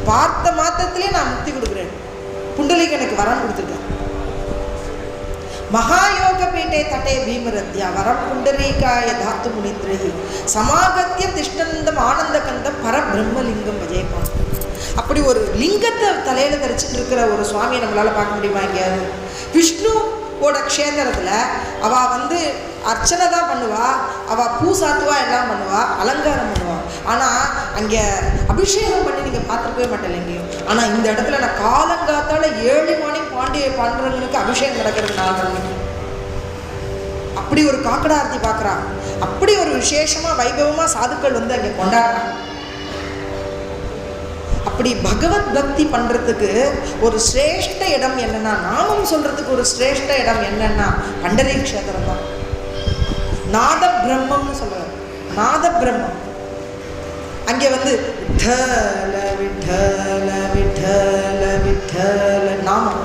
பார்த்த மாத்திரத்திலே நான் முக்தி கொடுக்குறேன். புண்டலீகனுக்கு வரம் கொடுத்துருக்கேன். மகாயோக பீட்டே தட்டே பீமரத்யா வரம் புண்டரீகாய தாத்து முனிந்திரஹி சமாகத்திய திஷ்டந்தம் ஆனந்த கந்தம் பரபிரம்மலிங்கம் விஜயபான். அப்படி ஒரு லிங்கத்தை தலையில தரிச்சுட்டு இருக்கிற ஒரு சுவாமியை நம்மளால பார்க்க முடியுமா எங்கேயாவது? விஷ்ணு ஓட க்ஷேத்திரத்தில் அவள் வந்து அர்ச்சனை தான் பண்ணுவா, அவள் பூ சாத்துவா, எல்லாம் பண்ணுவா, அலங்காரம் பண்ணுவா. ஆனால் அங்கே அபிஷேகம் பண்ணி நீங்கள் பார்த்துருக்கவே மாட்டேன் எங்கேயும். ஆனால் இந்த இடத்துல நான் காலங்காத்தால் 7 மணி பாண்டவனுக்கு அபிஷேகம் நடக்கிறது 4 மணிக்கு. அப்படி ஒரு காக்கடார்த்தி பார்க்குறான். அப்படி ஒரு விசேஷமாக வைபவமாக சாதுக்கள் வந்து அங்கே கொண்டாடுறாங்க. அப்படி பகவத் பக்தி பண்ணுறதுக்கு ஒரு சிரேஷ்ட இடம் என்னன்னா, நாமம் சொல்கிறதுக்கு ஒரு சிரேஷ்ட இடம் என்னன்னா பண்டரி க்ஷேத்திரம் தான். நாத பிரம்மம்னு சொல்கிறார். நாத பிரம்மம் அங்கே வந்து விட்டல விட்டல விட்டல விட்டல நாமம்,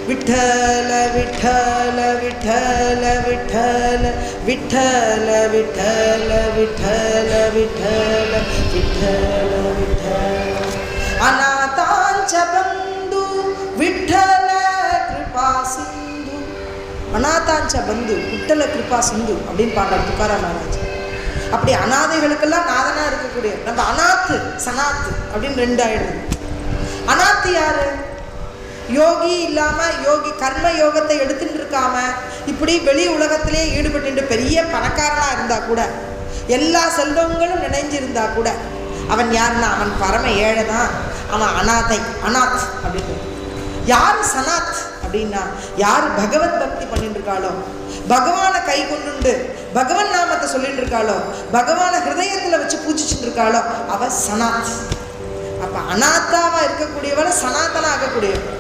விட்டல விட்டல விட்டல விட்டல விட்டல விட்டல விட்டல விட்டல விட்டல விட்டல அநாதாஞ்ச பந்து விட்டல கிருபா சிந்து. அநாதாஞ்ச பந்து விட்டல கிருபா சிந்து அப்படின்னு பாடுறார் துக்காராம் மகாராஜ். அப்படி அநாதைகளுக்கெல்லாம் நாதனா இருக்கக்கூடிய நம்ம அநாத்து சனாத்து அப்படின்னு 2 ஆயிடுது. அநாத்து யாரு? யோகி இல்லாமல் யோகி கர்ம யோகத்தை எடுத்துட்டு இருக்காம இப்படி வெளி உலகத்திலே ஈடுபட்டு பெரிய பணக்காரனாக இருந்தால் கூட, எல்லா செல்வங்களும் நினைஞ்சிருந்தா கூட அவன் யாருன்னா அவன் பரம ஏழை தான், அவன் அநாதை, அநாத் அப்படின்னு. யார் சனாத் அப்படின்னா யார் பகவத் பக்தி பண்ணிட்டு இருக்காளோ, பகவானை கை கொண்டு பகவன் நாமத்தை சொல்லிட்டு இருக்காளோ, பகவானை ஹிருதயத்தில் வச்சு பூஜிச்சுட்டு இருக்காளோ அவ சனாத். அப்போ அநாத்தாவா இருக்கக்கூடியவளை சனாத்தனா ஆகக்கூடியவள்.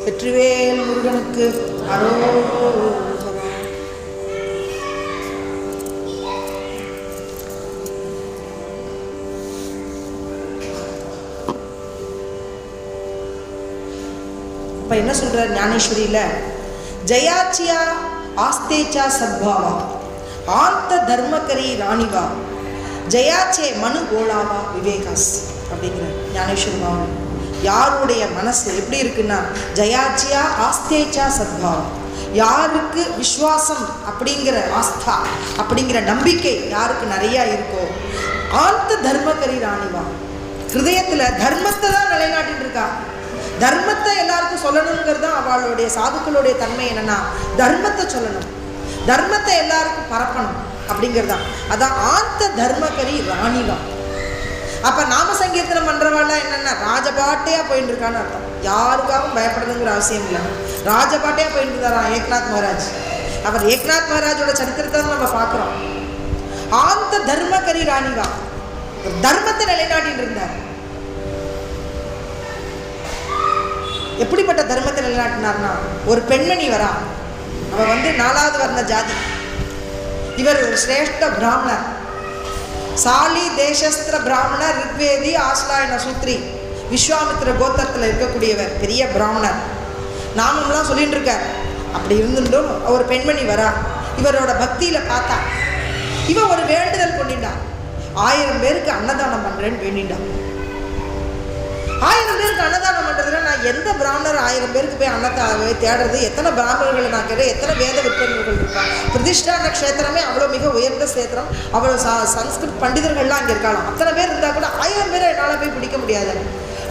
வெற்றிவேல் முருகனுக்கு அரோகரா. இப்போ என்ன சொல்கிறார் ஞானேஸ்வரியில், ஜயாச்சியா ஆஸ்தேச்சா சத்பாவா ஆந்த தர்மகரி ராணிவா ஜயாச்சே மனு கோலாவா விவேகாஸ் அப்படிங்கிறார் ஞானேஸ்வரி மாவன். யாருடைய மனசு எப்படி இருக்குன்னா, ஜயாச்சியா ஆஸ்தேச்சா சத்பாவம், யாருக்கு விஸ்வாசம் அப்படிங்கிற ஆஸ்தா அப்படிங்கிற நம்பிக்கை யாருக்கு நிறையா இருக்கோ, ஆந்த தர்மகரி ராணிவா ஹிருதயத்தில் தர்மத்தை தான் நிலைநாட்டிட்டு இருக்கா. தர்மத்தை எல்லாருக்கும் சொல்லணுங்கிறது தான் அவளுடைய சாதுக்களுடைய தன்மை. என்னன்னா தர்மத்தை சொல்லணும், தர்மத்தை எல்லாருக்கும் பரப்பணும் அப்படிங்கிறது தான். அதான் ஆந்த தர்மகரி ராணிவா. அப்போ நாம சங்கீர்த்தனம் பண்ணுறவாள்லாம் என்னென்னா ராஜபாட்டையாக போயிட்டு இருக்கான்னு அர்த்தம். யாருக்காகவும் பயப்படணுங்கிற அவசியம் இல்லை. ராஜபாட்டையாக போயிட்டு இருந்தாராம் ஏக்நாத் மகாராஜ். அவர் ஏக்நாத் மகாராஜோட சரித்திரத்தை நம்ம பார்க்குறோம். ஆந்த தர்மகரி ராணிவா, தர்மத்தை நிலைநாட்டிட்டு இருந்தார். எப்படிப்பட்ட தர்மத்தை நிலைநாட்டினார்னா, ஒரு பெண்மணி வரா, அவள் வந்து 4வது வர்ண ஜாதி, இவர் ஒரு சிரேஷ்ட பிராமணர், சாலி தேசஸ்திர பிராமணர், ரிக்வேதி ஆஸ்லாயன சூத்ரி விஸ்வாமித்திர கோத்திரத்தில் இருக்கக்கூடியவர், பெரிய பிராமணர், நாமம்லாம் சொல்லிட்டு இருக்கார். அப்படி இருந்துட்டும் ஒரு பெண்மணி வரா, இவரோட பக்தியில் பார்த்தா இவன் ஒரு வேண்டுதல் கொண்டிட்டான். 1000 பேருக்கு அன்னதானம் பண்ணுறேன்னு வேண்டிட்டான். 1000 பேருக்கு அன்னதானம் பண்ணுறதுல நான் எந்த பிராமணர் 1000 பேருக்கு போய் அன்னத்தை தேடுறது? எத்தனை பிராமணர்களை நான் கேட்குறேன், எத்தனை வேத விற்பனர்கள் இருப்பாங்க. பிரதிஷ்டான க்ஷேத்திரமே அவ்வளோ மிக உயர்ந்த க்ஷேத்திரம், அவ்வளோ சன்ஸ்கிருத் பண்டிதர்கள்லாம் அங்கே இருக்கலாம். அத்தனை பேர் இருந்தால் கூட 1000 பேரை என்னால் போய் பிடிக்க முடியாது.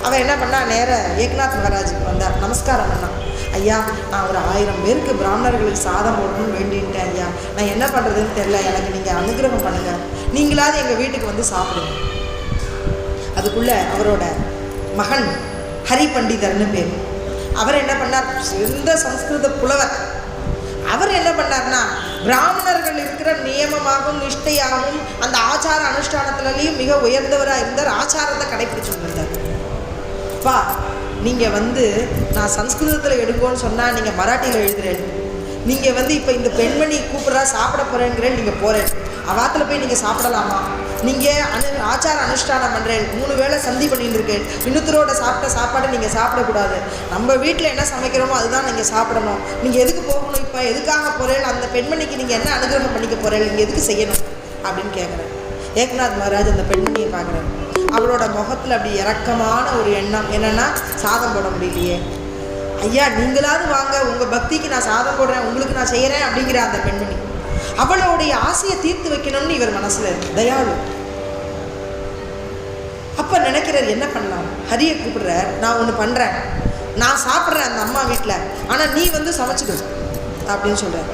அவன் என்ன பண்ணா, நேர ஏக்நாத் மகாராஜுக்கு வந்தார், நமஸ்காரம் பண்ணான். ஐயா, நான் ஒரு 1000 பேருக்கு பிராமணர்களுக்கு சாதம் போடணும்னு வேண்டின்ட்டேன் ஐயா, நான் என்ன பண்ணுறதுன்னு தெரியல, எனக்கு நீங்கள் அனுகிரகம் பண்ணுங்கள், நீங்களாவது எங்கள் வீட்டுக்கு வந்து சாப்பிடுங்க. அதுக்குள்ளே அவரோட மகன் ஹரி பண்டிதர்னு பேர். அவர் என்ன பண்ணார், சிறந்த சம்ஸ்கிருத புலவர். அவர் என்ன பண்ணார்னா, பிராமணர்கள் இருக்கிற நியமமாகவும் நிஷ்டையாகவும் அந்த ஆச்சார அனுஷ்டானத்துலேயும் மிக உயர்ந்தவராக இருந்தார். ஆச்சாரத்தை கடைப்பிடிச்சுட்டு இருந்தார். பா, நீங்கள் வந்து நான் சம்ஸ்கிருதத்தில் எடுங்கோன்னு சொன்னால் நீங்கள் மராட்டியில் எழுதுறேன், நீங்கள் வந்து இப்போ இந்த பெண்மணி கூப்பிட்றா சாப்பிட போகிறேங்கிறேன், நீங்கள் போகிறேன், அவாத்தில் போய் நீங்கள் சாப்பிடலாமா? நீங்கள் ஆச்சார அனுஷ்டானம் பண்ணுறேன், 3 வேளை சந்தி பண்ணிட்டு இருக்கேன், இன்னொருத்தரோட சாப்பிட்ட சாப்பாடு நீங்கள் சாப்பிடக்கூடாது, நம்ம வீட்டில் என்ன சமைக்கிறோமோ அதுதான் நீங்கள் சாப்பிடணும், நீங்கள் எதுக்கு போகணும், இப்போ எதுக்காக போகிறேன், அந்த பெண்மணிக்கு நீங்கள் என்ன அனுகிரகம் பண்ணிக்க போகிறேன், நீங்கள் எதுக்கு செய்யணும் அப்படின்னு கேட்குறேன். ஏக்நாத் மகாராஜ் அந்த பெண்மணியை பார்க்குறாரு. அவளோட முகத்தில் அப்படி இறக்கமான ஒரு எண்ணம் என்னென்னா, சாதம் போட முடியலையே ஐயா, நீங்களாவது வாங்க, உங்கள் பக்திக்கு நான் சாதம் போடுறேன், உங்களுக்கு நான் செய்கிறேன் அப்படிங்கிற அந்த பெண்மணி அவளுடைய ஆசையை தீர்த்து வைக்கணும்னு இவர் மனசில் தயாளு. அப்போ நினைக்கிறார் என்ன பண்ணலாம். ஹரியை கூப்பிடுறார், நான் ஒன்று பண்ணுறேன், நான் சாப்பிட்றேன் அந்த அம்மா வீட்டில், ஆனால் நீ வந்து சமைச்சிடு அப்படின்னு சொல்கிறார்.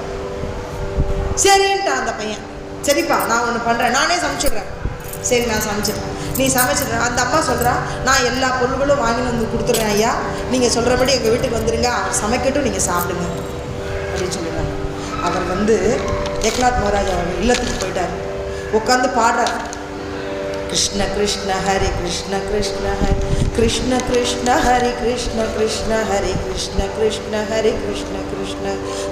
சரின்ட்டா அந்த பையன். சரிப்பா நான் ஒன்று பண்ணுறேன், நானே சமைச்சிடுறேன். சரி நான் சமைச்சிடுறேன், நீ சமைச்சிடுற. அந்த அம்மா சொல்கிறா, நான் எல்லா பொருள்களும் வாங்கின்னு வந்து கொடுத்துட்றேன் ஐயா, நீங்கள் சொல்கிறபடி எங்கள் வீட்டுக்கு வந்துடுங்க, சமைக்கட்டும், நீங்கள் சாப்பிடுங்க அப்படின்னு சொல்லுறாங்க. அவர் வந்து ஏக்நாத் மகாராஜ் அவர் இல்லத்துக்கு போயிட்டார். உட்காந்து பாடுறார், கிருஷ்ண கிருஷ்ண ஹரி கிருஷ்ண கிருஷ்ண ஹரி கிருஷ்ண கிருஷ்ண ஹரி கிருஷ்ண கிருஷ்ண ஹரி கிருஷ்ண கிருஷ்ண ஹரி கிருஷ்ண கிருஷ்ண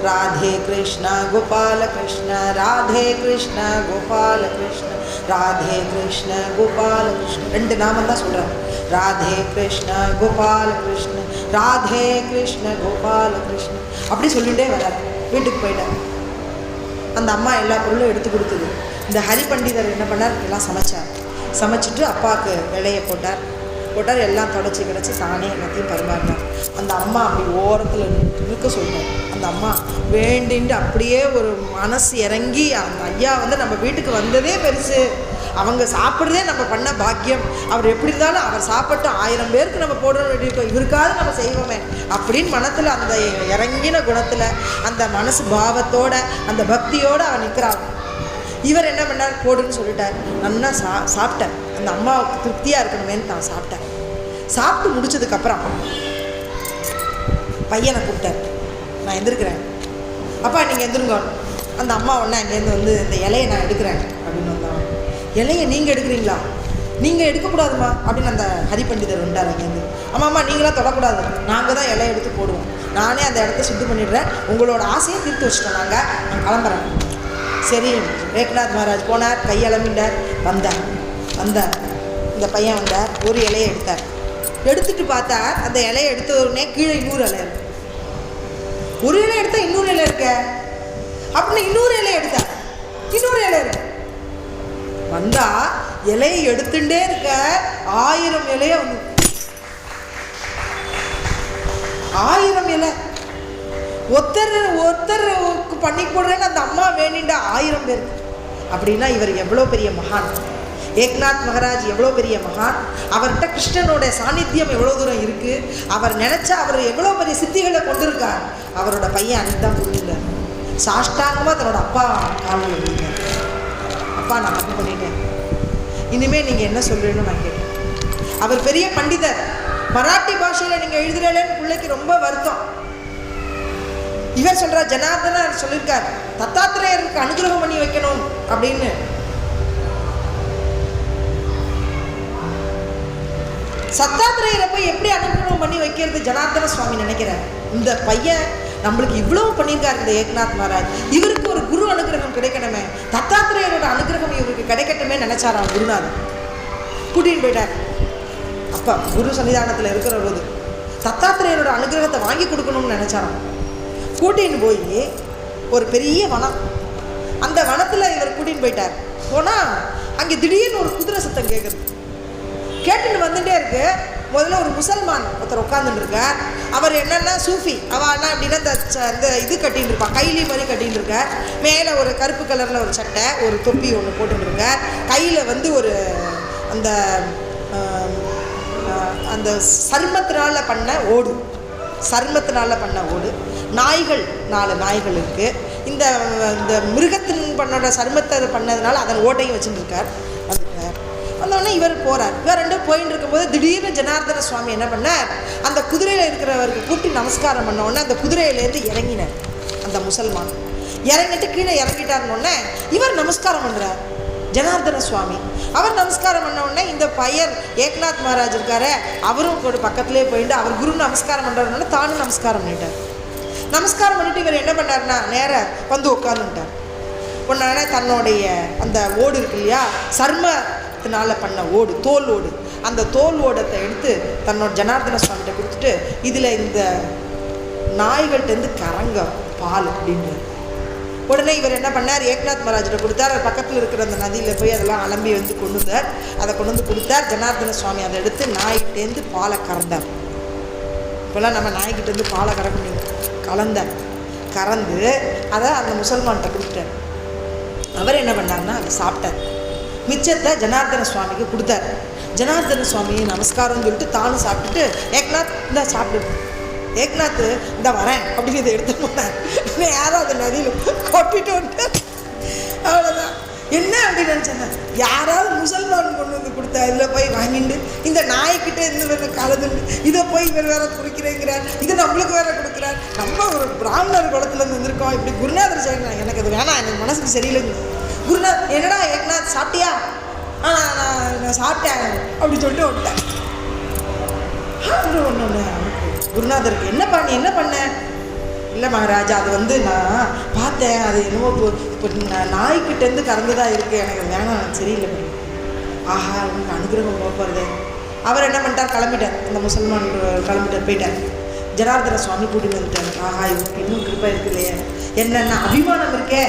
ராதே கிருஷ்ண கோபால கிருஷ்ண ராதே கிருஷ்ண கோபால கிருஷ்ண ராதே கிருஷ்ண கோபால கிருஷ்ண. 2 நாமம் தான் சொல்கிறார், ராதே கிருஷ்ண கோபால கிருஷ்ண ராதே கிருஷ்ண கோபால கிருஷ்ண. அப்படி சொல்லிகிட்டே வரார். வீட்டுக்கு போயிட்டார். அந்த அம்மா எல்லா பொருளும் எடுத்து கொடுத்தது. இந்த ஹரி பண்டிதர் என்ன பண்ணார், எல்லாம் சமைச்சிட்டு அப்பாவுக்கு இலையை போட்டார், எல்லாம் தொடச்சி கிடச்சி தானே எல்லாத்தையும் பரிமாறினார். அந்த அம்மா அப்படி ஓரத்தில் நிற்க சொல்கிறார். அந்த அம்மா வேண்டின்ட்டு அப்படியே ஒரு மனசு இறங்கி, அந்த ஐயா வந்து நம்ம வீட்டுக்கு வந்ததே பெருசு, அவங்க சாப்பிட்றதே நம்ம பண்ண பாக்கியம், அவர் எப்படி இருந்தாலும் அவர் சாப்பிட்டு 1000 பேருக்கு நம்ம போட வேண்டியிருக்கோம், இவருக்காவது நம்ம செய்வோமே அப்படின்னு மனத்தில் அந்த இறங்கின குணத்தில் அந்த மனசு பாவத்தோட அந்த பக்தியோடு அவன் நிற்கிறான். இவர் என்ன பண்ணார், போடுன்னு சொல்லிட்டார். நல்லா சாப்பிட்டேன், அந்த அம்மாவுக்கு திருப்தியாக இருக்கணுமேன்னு தான் சாப்பிட்டேன். சாப்பிட்டு முடிச்சதுக்கப்புறம் பையனை கூப்பிட்டார், நான் எந்திருக்கிறேன், அப்பா நீங்கள் எந்திருங்க. அந்த அம்மா ஒன்றா இங்கேருந்து வந்து இந்த இலையை நான் எடுக்கிறேன் அப்படின்னு வந்தான். இலையை நீங்கள் எடுக்கிறீங்களா, நீங்கள் எடுக்கக்கூடாதுமா அப்படின்னு அந்த ஹரிபண்டிதர் வந்தார் அங்கேருந்து. ஆமாம்மா நீங்களாம் தொடக்கூடாது, நாங்கள் தான் இலையை எடுத்து போடுவோம், நானே அந்த இடத்த சுத்தம் பண்ணிடுறேன், உங்களோட ஆசையை தீர்த்து வச்சுட்டோம், நான் கிளம்புறேன். சரி ஏக்நாத் மகாராஜ் போனார், கையளமிண்டார், வந்தார். இந்த பையன் வந்தார், ஒரு இலையை எடுத்துட்டு பார்த்தா அந்த இலையை எடுத்த உடனே கீழே இன்னொரு இலை இருக்கு. ஒரு இலை எடுத்தா இன்னொரு இலை இருக்க அப்படின்னு இன்னொரு இலை எடுத்தார், இன்னொரு இலை இருக்கு. வந்தா இலையை எடுத்துட்டே இருக்க 1000 இலையை வந்து 1000 இலை ஒருத்தருக்கு பண்ணி போடுறேன்னு அந்த அம்மா வேண்டிண்டா 1000 பேருக்கு. அப்படின்னா இவர் எவ்வளோ பெரிய மகான், ஏக்நாத் மகாராஜ் எவ்வளோ பெரிய மகான், அவர்கிட்ட கிருஷ்ணனோட சாநித்தியம் எவ்வளோ தூரம் இருக்குது, அவர் நினச்சா அவர் எவ்வளோ பெரிய சித்திகளை கொண்டிருக்கார். அவரோட பையன் அன்னைக்கு தான் புரிஞ்சுட்டார். சாஷ்டாங்கமாக தன்னோட அப்பா காலில் விழுந்தார். அப்பா நான் தப்பு பண்ணிட்டேன், இனிமேல் நீங்கள் என்ன சொல்கிறீன்னு நான் கேட்டேன். அவர் பெரிய பண்டிதர், மராட்டி பாஷையில் நீங்கள் எழுதுறேன்னு பிள்ளைக்கு ரொம்ப வருத்தம். இவர் சொல்கிறார், ஜனார்தனர் சொல்லியிருக்கார் தத்தாத்திரேயருக்கு அனுகிரகம் பண்ணி வைக்கணும் அப்படின்னு. சத்தாத்திரேயரை போய் எப்படி அனுகிரகம் பண்ணி வைக்கிறது ஜனார்தன சுவாமி நினைக்கிறார். இந்த பையன் நம்மளுக்கு இவ்வளவு பண்ணியிருக்காரு இந்த ஏக்நாத் மகாராஜ், இவருக்கு ஒரு குரு அனுகிரகம் கிடைக்கணுமே, தத்தாத்திரேயரோட அனுகிரகம் இவருக்கு கிடைக்கட்டுமே நினைச்சாராம் குருநாதன். கூட்டின்னு போயிட்டார். அப்போ குரு சன்னிதானத்தில் இருக்கிற போது தத்தாத்திரேயரோட அனுகிரகத்தை வாங்கி கொடுக்கணும்னு நினைச்சாராம். கூட்டின்னு போய் ஒரு பெரிய வனம், அந்த வனத்தில் இவர் கூட்டின்னு போயிட்டார். போனால் அங்கே திடீர்னு ஒரு குதிரை சத்தம் கேட்டுன்னு வந்துட்டே இருக்கு. முதல்ல ஒரு முசல்மான் ஒருத்தர் உட்காந்துட்டு இருக்கார். அவர் என்னென்னா சூஃபி, அவனா அப்படின்னா இந்த இது கட்டின்னு இருப்பான், கைலி மாதிரி கட்டின்னு இருக்கார். மேலே ஒரு கருப்பு கலரில் ஒரு சட்டை, ஒரு தொப்பி ஒன்று போட்டுன்னு இருக்கார். கையில் வந்து ஒரு அந்த அந்த சர்மத்தினால் பண்ண ஓடு, நாய்கள் 4 நாய்கள் இருக்குது. இந்த மிருகத்தின் பண்ணோட சர்மத்தை பண்ணதுனால அதன் ஓட்டையும் வச்சுருக்கார். வந்தோடனே இவர் போகிறார். இவர் 2 போயின்னு இருக்கும்போது திடீர்னு ஜனார்தன சுவாமி என்ன பண்ணார், அந்த குதிரையில் இருக்கிறவருக்கு கூப்பிட்டு நமஸ்காரம் பண்ணோடனே அந்த குதிரையிலேருந்து இறங்கினார். அந்த முசல்மான் இறங்கிட்டு கீழே இறங்கிட்டாருன்னொடனே இவர் நமஸ்காரம் பண்ணுறார் ஜனார்தன சுவாமி. அவர் நமஸ்காரம் பண்ண உடனே இந்த பையன் ஏக்நாத் மகாராஜ் இருக்காரு, அவரும் கூட பக்கத்துலேயே போயிட்டு அவர் குரு நமஸ்காரம் பண்ணுறதுனால தானும் நமஸ்காரம் பண்ணிட்டார். நமஸ்காரம் பண்ணிட்டு இவர் என்ன பண்ணார்னா நேராக வந்து உட்காந்துட்டார். உடனே தன்னுடைய அந்த ஓடு இருக்கு இல்லையா, சர்மத்தினால பண்ண ஓடு, தோல் ஓடு, அந்த தோல் ஓடத்தை எடுத்து தன்னோட ஜனார்தன சுவாமிகிட்ட கொடுத்துட்டு இதில் இந்த நாய்கள்கிட்டேருந்து கறங்க பால் அப்படின்றார். உடனே இவர் என்ன பண்ணார், ஏக்நாத் மகாராஜிட்ட கொடுத்தார். பக்கத்தில் இருக்கிற அந்த நதியில் போய் அதெல்லாம் அலம்பி வந்து கொண்டு வந்தார். அதை கொண்டு வந்து கொடுத்தார். ஜனார்தன சுவாமி அதை எடுத்து நாய்கிட்டேருந்து பாலை கறந்தார். இப்போல்லாம் நம்ம நாய்கிட்டேருந்து பாலை கறக்க முடியும். கறந்து அதை அந்த முசல்மான்கிட்ட கொடுத்துட்டார். அவர் என்ன பண்ணார்னா அதை சாப்பிட்டார். மிச்சத்தை ஜனார்தன சுவாமிக்கு கொடுத்தார். ஜனார்தன சுவாமி நமஸ்காரம்னு சொல்லிட்டு தானும் சாப்பிட்டுட்டு, ஏக்நாத் இந்த சாப்பிடு, ஏக்நாத் இந்த வரேன் அப்படின்னு இதை எடுத்து போனார். யாரும் அந்த நதியில் கொட்டிட்டு வந்து அவ்வளோதான். என்ன அப்படின்னு நினச்சேன்னா, யாராவது முசல்மான் கொண்டு வந்து கொடுத்தா இதில் போய் வாங்கிட்டு இந்த நாய்க்கிட்ட இருந்து வேறு கலந்துட்டு இதை போய் இவர் வேற குடிக்கிறேங்கிறார், இது நம்மளுக்கு வேற கொடுக்குறார். நம்ம ஒரு பிராமணர் குளத்துலேருந்து வந்திருக்கோம், இப்படி குருநாதர் செய்யணும், எனக்கு அது வேணாம், எனக்கு மனசுக்கு சரியில்லைங்க. குருநாத் என்னடா ஏக்நாத் சாப்பிட்டியா? நான் சாப்பிட்டேன் அப்படி சொல்லிட்டு விட்டேன். ஒன்று குருநாதருக்கு என்ன பண்ண? இல்லை மகாராஜா, அது வந்து நான் பார்த்தேன், அது என்னவோ இப்போ நாய்க்கிட்டேருந்து கறந்துதான் இருக்குது, எனக்கு வேணாம், சரியில்லை. ஆஹா, உங்களுக்கு அனுகிரகம் போகிறதே. அவர் என்ன பண்ணிட்டார், கிளம்பிட்டார். அந்த முசல்மான் கிளம்பிட்டார், போயிட்டார். ஜனார்தன சுவாமி கூட்டிட்டு வந்துட்டார். ஆஹா, இவருக்கு இன்னும் கிருப்பா இருக்கு இல்லையே, என்னென்ன அபிமானம் இருக்கே,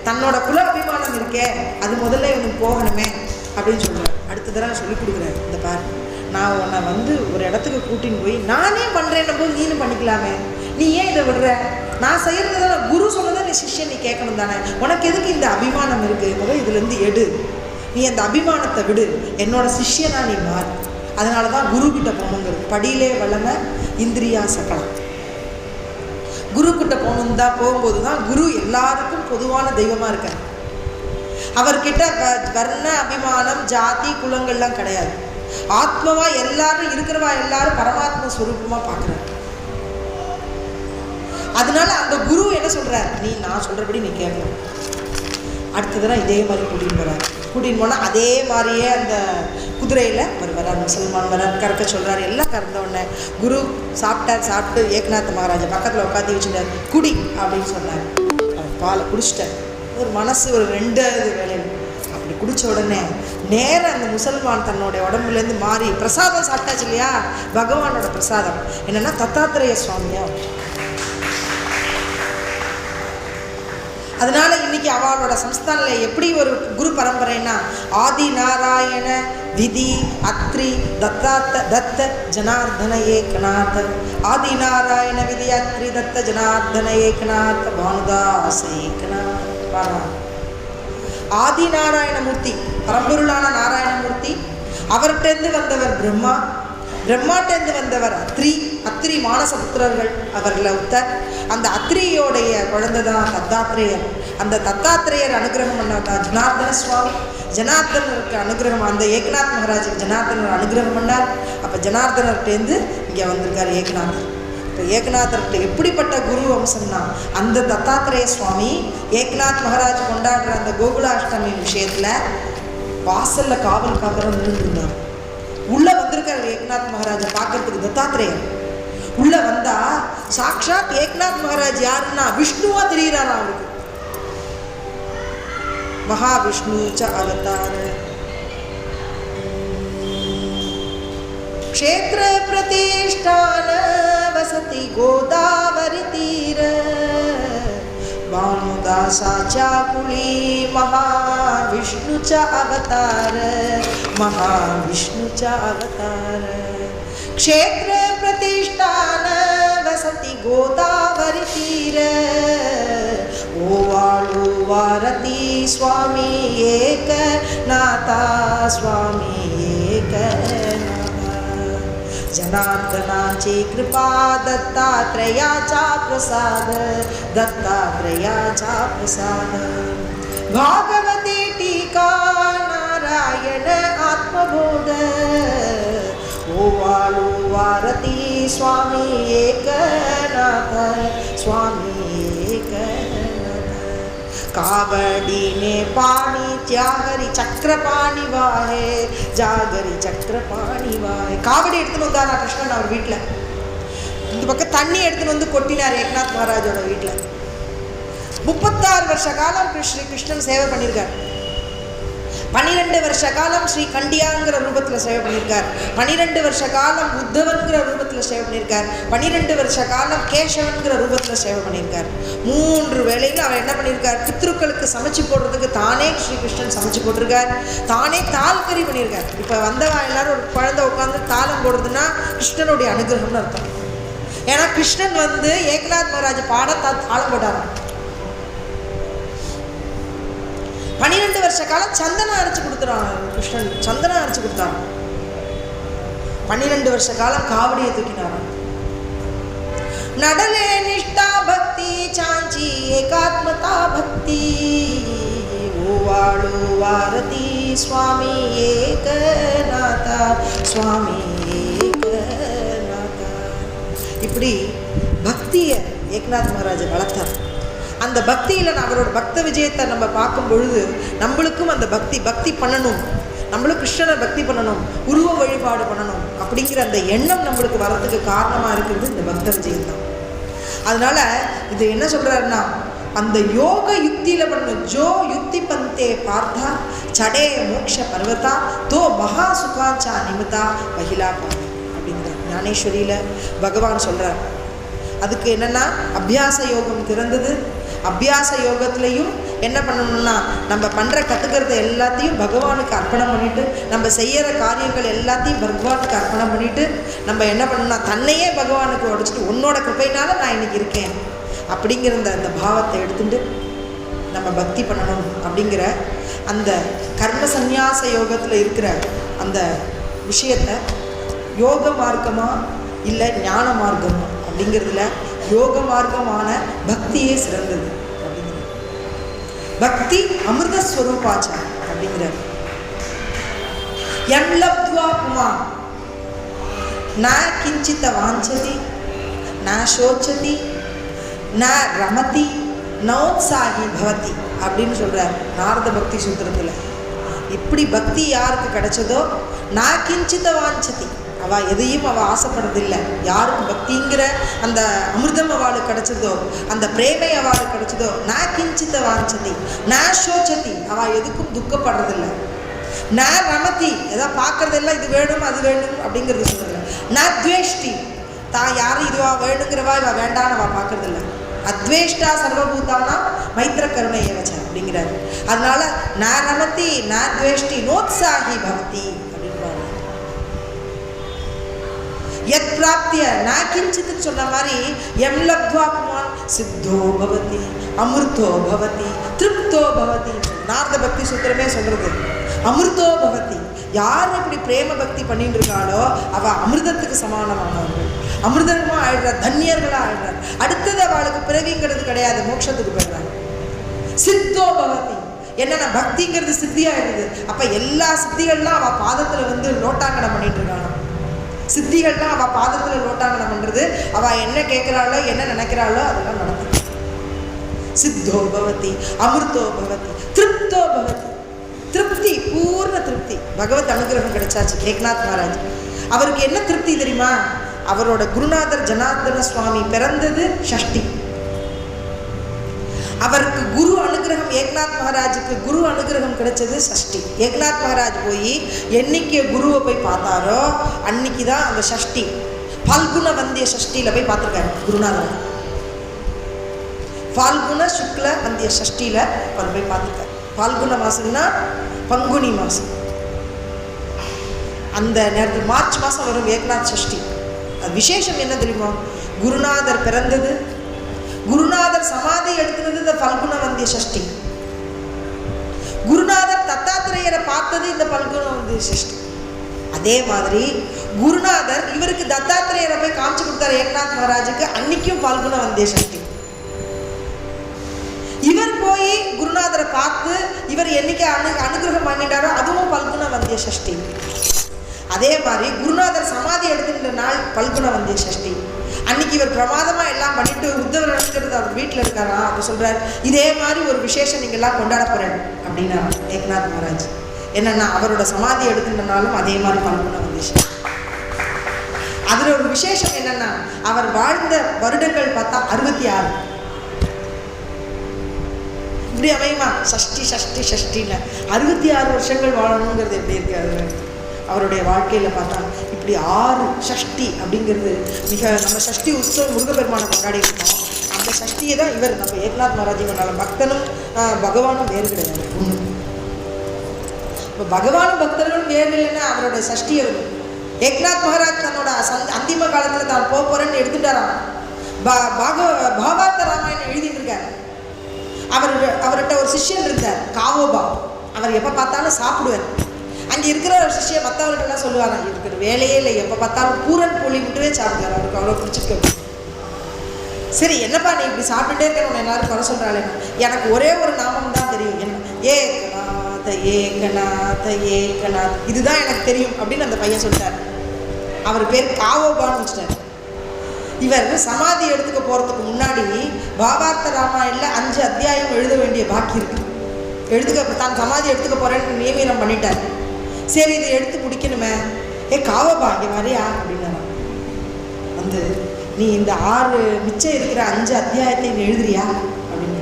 தன்னோட குல அபிமானம் இருக்கே, அது முதல்ல இவனுக்கு போகணுமே அப்படின்னு சொல்கிறார். அடுத்த தடவை சொல்லிக் கொடுக்குறாரு, இந்த பாரு, நான் உன்னை வந்து ஒரு இடத்துக்கு கூட்டின்னு போய் நானே பண்ணுறேன்ன போது நீனும் பண்ணிக்கலாமே, நீ ஏன் இதை விடுற? நான் செய்கிறது தானே, குரு சொன்னதை நீ சிஷ்யன் நீ கேட்கணும் தானே, உனக்கு எதுக்கு இந்த அபிமானம் இருக்குது? முதல் இதுலேருந்து எடு, நீ அந்த அபிமானத்தை விடு, என்னோட சிஷ்யனா நீ மாறு. அதனால தான் குருக்கிட்ட போகணுங்கிறது. படியிலே வல்லமை இந்திரியா சகலம். குருக்கிட்ட போகணும் தான், போகும்போது தான் குரு எல்லாருக்கும் பொதுவான தெய்வமாக இருக்கார். அவர்கிட்ட வர்ண அபிமானம் ஜாதி குலங்கள்லாம் கிடையாது. ஆத்மவா எல்லாரும் இருக்கிறவா எல்லாரும் பரமாத்ம ஸ்வரூபமாக பார்க்குறாரு. அதனால அந்த குரு என்ன சொல்கிறார், நீ நான் சொல்கிறபடி நீ கேட்கணும். அடுத்ததுனா இதே மாதிரி கூட்டின்னு போகிறார். கூட்டின்னு போனால் அதே மாதிரியே அந்த குதிரையில் வரார், முசல்மான் வரார், கறக்க சொல்கிறார். எல்லாம் கறந்த உடனே குரு சாப்பிட்டு ஏக்நாத் மகாராஜா பக்கத்தில் உட்காந்து வச்சுட்டார். குடி அப்படின்னு சொன்னார். அவர் பாலை குடிச்சிட்டார். ஒரு மனசு ஒரு 2வது வேலையில் அப்படி குடித்த உடனே நேராக அந்த முசல்மான் தன்னுடைய உடம்புலேருந்து மாறி பிரசாதம் சாப்பிட்டாச்சு இல்லையா, பகவானோட பிரசாதம் என்னென்னா தத்தாத்திரேய சுவாமியா. அதனால இன்னைக்கு அவளோட சம்ஸ்தானில் எப்படி ஒரு குரு பரம்பரைன்னா, ஆதி நாராயண விதி அத்ரி தத்த ஜனார்தன ஏகநாத, ஆதி நாராயண விதி அத்ரி தத்த ஜனார்தன ஏகநாத பானுதாச ஏகநாத. ஆதி நாராயணமூர்த்தி, பரம்பொருளான நாராயணமூர்த்தி, அவர்கிட்டேருந்து வந்தவர் பிரம்மா, பிரம்மாட்டேருந்து வந்தவர் அத்ரி மானசபுத்திரர்கள் அவர்களை உத்தர். அந்த அத்ரியோடைய குழந்தை தான் தத்தாத்திரேயர். அந்த தத்தாத்திரேயர் அனுகிரகம் பண்ணாதான் ஜனார்தன சுவாமி. ஜனார்தனருக்கு அனுகிரகம், அந்த ஏக்நாத் மகாராஜுக்கு ஜனார்தனர் அனுகிரகம் பண்ணார். அப்போ ஜனார்தனர்கிட்டேருந்து இங்கே வந்திருக்கார் ஏக்நாதர். இப்போ ஏக்நாதர்கிட்ட எப்படிப்பட்ட குரு வம்சம்னா, அந்த தத்தாத்திரேய சுவாமி ஏக்நாத் மகாராஜ் கொண்டாடுற அந்த கோகுலாஷ்டமி விஷயத்தில் வாசலில் காவல் காக்கிறோம் நின்றுருந்தார். உள்ளே வந்திருக்கார் ஏக்நாத் மகாராஜை பார்க்கறதுக்கு தத்தாத்திரேயர். உள்ளே வந்தா சாக்ஷாத் ஏக்நாத் மகாராஜ் யாருன்னா விஷ்ணுவா தெரிகிறாரா அவருக்கு. மகாவிஷ்ணு ச அவதார க்ஷேத்ர பிரதிஷ்டான வசதி கோதாவரி தீர भानुदासा चाकुली महाविष्णु च अवतार, महाविष्णु च अवतार। क्षेत्र प्रतिष्ठान वसति गोदावरी तीर, ओवाळु वारती स्वामी एक नाथा, स्वामी एक जनार्दनाची कृपा दत्तात्रेयाचा प्रसाद, दत्तात्रेयाचा प्रसाद। भागवती टीका नारायण आत्मबोध, ओवाळु वारती स्वामी एकनाथ, स्वामी एकनाथ। कावड़ी ने पानी जागरी चक्र पानी वाहे, जागरी चक्र पानी वाहे। कावड़ी எடுத்துட்டு வந்தாரா கிருஷ்ணன் அவர் வீட்டில். இந்த பக்கம் தண்ணி எடுத்துட்டு வந்து கொட்டினார் ஏக்நாத் மகாராஜோட வீட்டில். 36 வருஷ காலம் கிருஷ்ணன் சேவை பண்ணியிருக்கார். 12 வருஷ காலம் ஸ்ரீ கண்டியாங்கிற ரூபத்தில் சேவை பண்ணியிருக்கார். 12 வருஷ காலம் உத்தவன்கிற ரூபத்தில் சேவை பண்ணியிருக்கார். 12 வருஷ காலம் கேசவன்கிற ரூபத்தில் சேவை பண்ணியிருக்கார். 3 வேளையில் அவர் என்ன பண்ணியிருக்கார்? பித்ருக்களுக்கு சமைச்சு போடுறதுக்கு தானே ஸ்ரீகிருஷ்ணன் சமைச்சு போட்டிருக்கார். தானே தால்கறி பண்ணியிருக்கார். இப்போ வந்தவா எல்லாரும் ஒரு குழந்தை உட்காந்து தாளம் போடுறதுன்னா கிருஷ்ணனுடைய அனுகிரகம்னு அர்த்தம். ஏன்னா கிருஷ்ணன் வந்து ஏக்நாத் மகாராஜ் பாட தாளம் போட்டாராம். 12 வருஷ காலம் சந்தனம் அரைச்சு கொடுத்துறான் கிருஷ்ணன். சந்தனம் அரைச்சு கொடுத்தான். 12 வருஷ காலம் காவடியை தூக்கினாராம். நடலே நிஷ்டா பக்தி சாஞ்சி ஏகாத்மதா பக்தி ஓவாளு வாரதி சுவாமி ஏகநாதா சுவாமி ஏகநாதா. இப்படி பக்தியை ஏக்நாத் மகாராஜ் வளர்த்தார். அந்த பக்தியில் அவரோட பக்த விஜயத்தை நம்ம பார்க்கும் பொழுது நம்மளுக்கும் அந்த பக்தி பண்ணணும், நம்மளும் கிருஷ்ணனை பக்தி பண்ணணும், உருவ வழிபாடு பண்ணணும் அப்படிங்கிற அந்த எண்ணம் நம்மளுக்கு வர்றதுக்கு காரணமாக இருக்கிறது இந்த பக்த விஜயம் தான். அதனால இது என்ன சொல்கிறாருன்னா, அந்த யோக யுக்தியில் பண்ணணும். ஜோ யுக்தி பந்தே பார்த்தா சடே மோக்ஷ பர்வதா தோ மகா சுகாச்சா நிமிதா மகிழா அப்படிங்கிற ஞானேஸ்வரியில் பகவான் சொல்கிறார். அதுக்கு என்னென்னா அபியாச யோகம் திறந்தது. அபியாச யோகத்துலேயும் என்ன பண்ணணும்னா நம்ம பண்ணுற கற்றுக்கிறது எல்லாத்தையும் பகவானுக்கு அர்ப்பணம் பண்ணிவிட்டு, நம்ம செய்கிற காரியங்கள் எல்லாத்தையும் பகவானுக்கு அர்ப்பணம் பண்ணிவிட்டு நம்ம என்ன பண்ணணும்னா தன்னையே பகவானுக்கு உடைச்சிட்டு உன்னோட கிருபையினால நான் இன்றைக்கி இருக்கேன் அப்படிங்கிற அந்த பாவத்தை எடுத்துட்டு நம்ம பக்தி பண்ணணும். அப்படிங்கிற அந்த கர்ம சந்நியாச யோகத்தில் இருக்கிற அந்த விஷயத்தை யோக மார்க்கமா இல்லை ஞான மார்க்கமா அப்படிங்கிறதுல யோக மார்க்கமான பக்தியே சிறந்தது அப்படிங்கிறது. பக்தி அமிர்தஸ்வரூபாச்சா அப்படிங்கிறார். எம் லப்த்வா புமான் ந கிஞ்சித வாஞ்சதி ந சோச்சதி ந ரமதி நோத்சாகி பவதி அப்படின்னு சொல்கிறார் நாரத பக்தி சூத்திரத்தில். இப்படி பக்தி யாருக்கு கிடைச்சதோ நான் கிஞ்சித வாஞ்சதி, அவள் எதையும் அவள் ஆசைப்படுறதில்லை. யாருக்கு பக்திங்கிற அந்த அமிர்தம் அவளுக்கு கிடைச்சதோ, அந்த பிரேமை அவளுக்கு கிடைச்சதோ, நான் கிஞ்சித்த வாஞ்சதி நான் சோச்சதி, அவள் எதுக்கும் துக்கப்படுறதில்லை. நான் ரமதி, எதாவது பார்க்குறதெல்லாம் இது வேணும் அது வேணும் அப்படிங்கிறது சொல்லலை. நான் துவேஷ்டி, தான் யாரும் இதுவா வேணுங்கிறவா இவள் வேண்டான்னு அவள் பார்க்குறதில்ல. அத்வேஷ்டா சர்வபூதானா மைத்திர கருணை ஏவச்ச அப்படிங்கிறாரு. அதனால நான் ரமதி நான் துவேஷ்டி நோத்சாகி பக்தி அப்படின்பாரு. எத் பிராப்திய நான் கிஞ்சித்துன்னு சொன்ன மாதிரி எம் லப்த்வா புமான் சித்தோ பவதி அமிர்தோ பவதி திருப்தோ பவதி. நாரத பக்தி சூத்திரமே சொல்றது அமிர்தோ பவதி. யார் இப்படி பிரேம பக்தி பண்ணிட்டு இருக்காளோ அவள் அமிர்தத்துக்கு சமானமானவர்கள், அமிர்தமாக ஆயிடுறார், தன்யர்களாக ஆயிடுறார். அடுத்தது அவளுக்கு பிறவிங்கிறது கிடையாது, மோட்சத்துக்கு போயிடுறாங்க. சித்தோ பவதி என்னென்ன பக்திங்கிறது சித்தி ஆயிடுது. அப்போ எல்லா சித்திகள்லாம் அவள் பாதத்தில் வந்து லோட்டாங்கனம் பண்ணிட்டு இருக்காங்க. சித்திகள்லாம் அவள் பாதத்தில் லோட்டாங்கனம் பண்ணுறது, அவள் என்ன கேட்குறாளோ என்ன நினைக்கிறாளோ அதெல்லாம் நடக்குது. சித்தோ பவதி அமிர்தோ பவதி திருப்தோ பவதி. திருப்தி, பூர்ண திருப்தி. பகவத் அனுகிரகம் கிடைச்சாச்சு ஏக்நாத் மகாராஜ். அவருக்கு என்ன திருப்தி தெரியுமா? அவரோட குருநாதர் ஜனார்தன சுவாமி பிறந்தது ஷஷ்டி. அவருக்கு குரு அனுகிரகம், ஏக்நாத் மகாராஜுக்கு குரு அனுகிரகம் கிடைச்சது சஷ்டி. ஏக்நாத் மகாராஜ் போய் என்னைக்கு குருவை போய் பார்த்தாரோ அன்னைக்கு தான் அந்த ஷஷ்டி, பால்குண வந்திய ஷஷ்டியில் போய் பார்த்துருக்காரு குருநாதர். பால்குண சுக்ல வந்திய ஷஷ்டியில் அவர் போய் பார்த்துருக்காரு. பால்குண மாதம்னா பங்குனி மாதம். அந்த நேரத்தில் மார்ச் மாதம் வரும் ஏக்நாத் சஷ்டி. அது விசேஷம் என்ன தெரியுமா? குருநாதர் பிறந்தது, குருநாதர் சமாதி எடுக்கிறது இந்த பல்குண வந்திய சஷ்டி. குருநாதர் தத்தாத்திரேயரை பார்த்தது இந்த பல்குண வந்திய சஷ்டி. அதே மாதிரி குருநாதர் இவருக்கு தத்தாத்திரேயரை போய் காமிச்சு கொடுத்தாரு ஏக்நாத் மகாராஜுக்கு, அன்னைக்கும் பல்குண வந்திய சஷ்டி. இவர் போய் குருநாதரை பார்த்து இவர் என்னைக்கு அனுகிரகம் பண்ணிட்டாரோ அதுவும் பல்குண வந்திய சஷ்டி. அதே மாதிரி குருநாதர் சமாதி எடுத்துக்கிற நாள் பல்குண வந்திய சஷ்டி. அன்னைக்கு இவர் பிரமாதமாக எல்லாம் பண்ணிட்டு உத்தவர் நடக்கிறது அவர் வீட்டில் இருக்காரா, அப்போ சொல்கிறார் இதே மாதிரி ஒரு விசேஷம் நீங்கள்லாம் கொண்டாட போகிறேன் அப்படின்னா ஏக்நாத் மகாராஜ். என்னென்னா அவரோட சமாதி எடுத்துட்டனாலும் அதே மாதிரி பல்குண வந்திய சஷ்டி. அதில் ஒரு விசேஷம் என்னென்னா அவர் வாழ்ந்த வருடங்கள் பார்த்தா 66. இப்படி அமையுமா? ஷஷ்டி ஷஷ்டி ஷஷ்டின்னு 66 வருஷங்கள் வாழணுங்கிறது எப்படி இருக்காது? அவருடைய வாழ்க்கையில் பார்த்தா இப்படி 6 ஷஷ்டி அப்படிங்கிறது மிக, நம்ம ஷஷ்டி உற்சவம் முருகப்பெருமானை கொண்டாடி இருக்கோம். அந்த ஷஷ்டியை தான் இவர் நம்ம ஏக்நாத் மகாராஜி கொண்டாட. பக்தனும் பகவானும் வேறு கிடையாது. இப்போ பகவானும் பக்தர்களும் வேறு இல்லைன்னா அவரோட ஷஷ்டியை ஏக்நாத் மகாராஜ் தன்னோட அந்திம காலத்தில் தான் போறேன்னு எடுத்துட்டாராம். பாகவத ராமாயணம் எழுதிட்டு இருக்காரு. அவர்கிட்ட ஒரு சிஷ்யன் இருந்தார், காவோபா. அவர் எப்போ பார்த்தாலும் சாப்பிடுவார். அங்கே இருக்கிற ஒரு சிஷ்ய மற்றவர்கள்லாம் சொல்லுவாங்க, இருக்கிற வேலையே இல்லை, எப்போ பார்த்தாலும் பூரன் போலி விட்டுவே சாப்பிடுவார். அவருக்கு அவ்வளோ பிடிச்சிருக்கு. சரி, என்னப்பா நீ இப்படி சாப்பிட்டுட்டே இருக்க, உன்னை எல்லாரும் குறை சொல்கிறாள். எனக்கு ஒரே ஒரு நாமம் தான் தெரியும், என்ன? ஏகநாத ஏகநாத ஏகநாத், இதுதான் எனக்கு தெரியும் அப்படின்னு அந்த பையன் சொல்லிட்டார். அவர் பேர் காவோபான்னு வச்சுட்டார். இவர் சமாதி எடுத்துக்க போகிறதுக்கு முன்னாடி பாகவத ராமாயணில் 5 அத்தியாயம் எழுத வேண்டிய பாக்கி இருக்கு. தான் சமாதி எடுத்துக்க போகிறேன்னு நியமனம் பண்ணிட்டார். சரி, இதை எடுத்து முடிக்கணுமே. காவோபா இங்கே வரையா அப்படின்னா வந்து, நீ இந்த 6 மிச்சம் இருக்கிற 5 அத்தியாயத்தை நீ எழுதுறியா அப்படின்னு.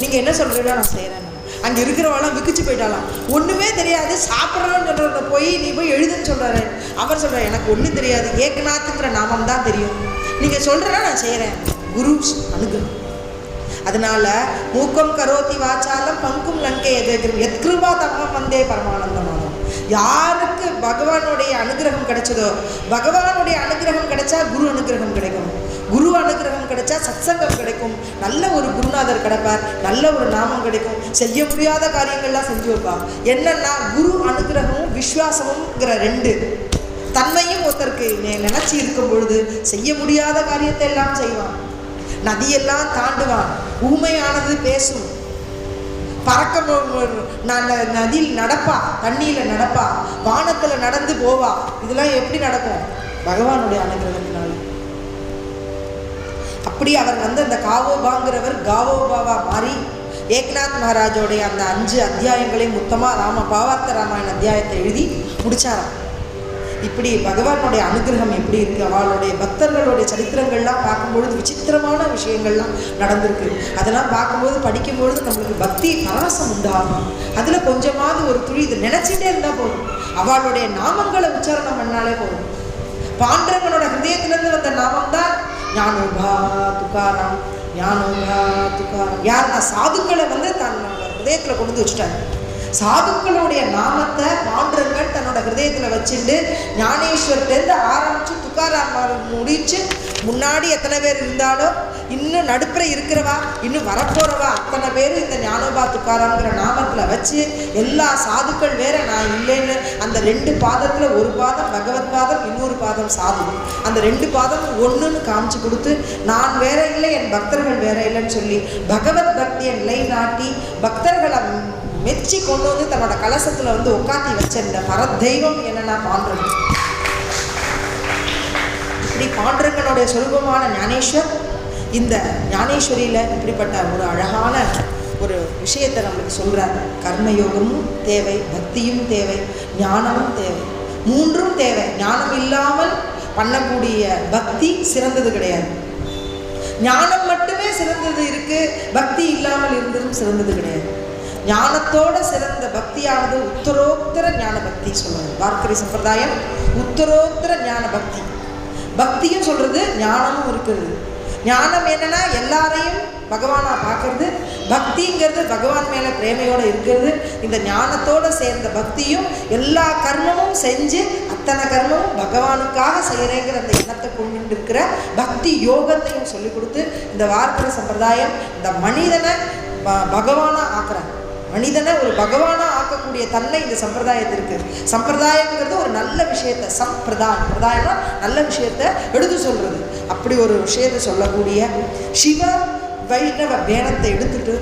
நீங்கள் என்ன சொல்கிறீங்களோ நான் செய்கிறேன். அங்கே இருக்கிறவெல்லாம் விக்கிச்சு போயிட்டாலாம். ஒன்றுமே தெரியாது, சாப்பிட்றோன்னு சொல்கிறத போய் நீ போய் எழுதுன்னு சொல்கிறாரு. அவர் சொல்கிறார், எனக்கு ஒன்றும் தெரியாது, ஏகநாத்துங்கிற நாமம் தான் தெரியும், நீங்கள் சொல்கிறா நான் செய்கிறேன். குரு அனுகிரகம். அதனால மூக்கம் கரோதி வாச்சாலம் பங்கும் லங்கை எத்கிருபா தமம் வந்தே பரமானந்தமானம். யாருக்கு பகவானுடைய அனுகிரகம் கிடைச்சதோ, பகவானுடைய அனுகிரகம் கிடைச்சா குரு அனுகிரகம் கிடைக்கும், குரு அனுகிரகம் கிடைச்சா சத்சங்கம் கிடைக்கும், நல்ல ஒரு குருநாதர் கிடைப்பார், நல்ல ஒரு நாமம் கிடைக்கும், செய்ய முடியாத காரியங்கள்லாம் செஞ்சு வைப்பார். என்னன்னா குரு அனுகிரகமும் விஸ்வாசமும்ங்கிற 2 தன்மையும் ஒருத்தருக்கு நினைச்சி இருக்கும் பொழுது செய்ய முடியாத காரியத்தை எல்லாம் செய்வான். நதியெல்லாம் தாண்டுவான், ஊமையானது பேசும், பறக்க நதியில் நடப்பா, தண்ணியில் நடப்பா, வானத்தில் நடந்து போவா. இதெல்லாம் எப்படி நடக்கும்? பகவானுடைய அனுகிரகத்தினால. அப்படி அவர் அந்த காவோபாங்கிறவர் காவோபாவா மாறி ஏக்நாத் மகாராஜோடைய அந்த 5 அத்தியாயங்களையும் மொத்தமாக பாகவத ராமாயண அத்தியாயத்தை எழுதி முடிச்சாராம். இப்படி பகவானுடைய அனுகிரகம் எப்படி இருக்குது, அவளுடைய பக்தர்களுடைய சரித்திரங்கள்லாம் பார்க்கும்பொழுது விசித்திரமான விஷயங்கள்லாம் நடந்திருக்கு. அதெல்லாம் பார்க்கும்போது படிக்கும்பொழுது நம்மளுக்கு பக்தி பரவசம் உண்டாகும். அதில் கொஞ்சமாவது ஒரு துளி இது நினச்சிட்டே இருந்தால் போதும். அவளுடைய நாமங்களை உச்சாரணம் பண்ணாலே போதும். பாண்டரங்கனோட ஹிருதயத்திலேருந்து வந்த நாமம் தான் ஞானோபா துகாராம், ஞானோபா துகாராம். யாருன்னா சாதுக்களை தன்னோட ஹிருதயத்தில் கொண்டு வந்து வச்சுட்டாங்க. சாதுக்களுடைய நாமத்தை பாண்டரங்கன் தன்னோட ஹிருதயத்தில் வச்சுட்டு ஞானேஸ்வரத்துலேருந்து ஆரம்பித்து துக்காராம் முடிச்சு முன்னாடி எத்தனை பேர் இருந்தாலும் இன்னும் நடுப்புற இருக்கிறவா இன்னும் வரப்போகிறவா அத்தனை பேர் இந்த ஞானோபா துக்காராம்ங்கிற நாமத்தில் வச்சு எல்லா சாதுக்கள் வேற நான் இல்லைன்னு அந்த 2 பாதத்தில் ஒரு பாதம் பகவத் பாதம், இன்னொரு பாதம் சாது, அந்த 2 பாதம் ஒன்றுன்னு காமிச்சு கொடுத்து நான் வேற இல்லை, என் பக்தர்கள் வேற இல்லைன்னு சொல்லி பகவத் பக்தியை நிலைநாட்டி பக்தர்களை மெச்சி கொண்டு வந்து தன்னோட கலசத்தில் உட்காத்தி வச்சிருந்த பரதெய்வம் என்னன்னா பாண்டரங்கன். இப்படி பாண்டரங்கனுடைய சொரூபமான ஞானேஸ்வர் இந்த ஞானேஸ்வரியில் இப்படிப்பட்ட ஒரு அழகான ஒரு விஷயத்தை நம்மளுக்கு சொல்கிறார். கர்மயோகமும் தேவை, பக்தியும் தேவை, ஞானமும் தேவை, 3ம் தேவை. ஞானம் இல்லாமல் பண்ணக்கூடிய பக்தி சிறந்தது கிடையாது. ஞானம் மட்டுமே சிறந்தது இருக்கு, பக்தி இல்லாமல் இருந்ததும் சிறந்தது கிடையாது. ஞானத்தோட சிறந்த பக்தியானது உத்தரோத்தர ஞான பக்தி சொல்லுவாங்க. வார்க்கரி சம்பிரதாயம் உத்தரோத்தர ஞான பக்தி. பக்தியும் சொல்றது ஞானமும் இருக்கிறது. ஞானம் என்னன்னா எல்லாரையும் பகவானா பார்க்கறது, பக்திங்கிறது பகவான் மேல பிரேமையோடு இருக்கிறது. இந்த ஞானத்தோட சேர்ந்த பக்தியும் எல்லா கர்மமும் செஞ்சு அத்தனை கர்மமும் பகவானுக்காக செய்கிறேங்கிற அந்த எண்ணத்தை கொண்டு இருக்கிற பக்தி யோகத்தையும் சொல்லி கொடுத்து இந்த வார்க்கரி சம்பிரதாயம் இந்த மனிதனை பகவானா ஆக்குறாங்க. மனிதனை ஒரு பகவானா ஆக்கக்கூடிய தன்மை இந்த சம்பிரதாயத்திற்கு. சம்பிரதாயங்கிறது ஒரு நல்ல விஷயத்தை, பிரதாயம்னா நல்ல விஷயத்தை எடுத்து சொல்றது. அப்படி ஒரு விஷயத்தை சொல்லக்கூடிய சிவ வைணவ வேணத்தை எடுத்துட்டு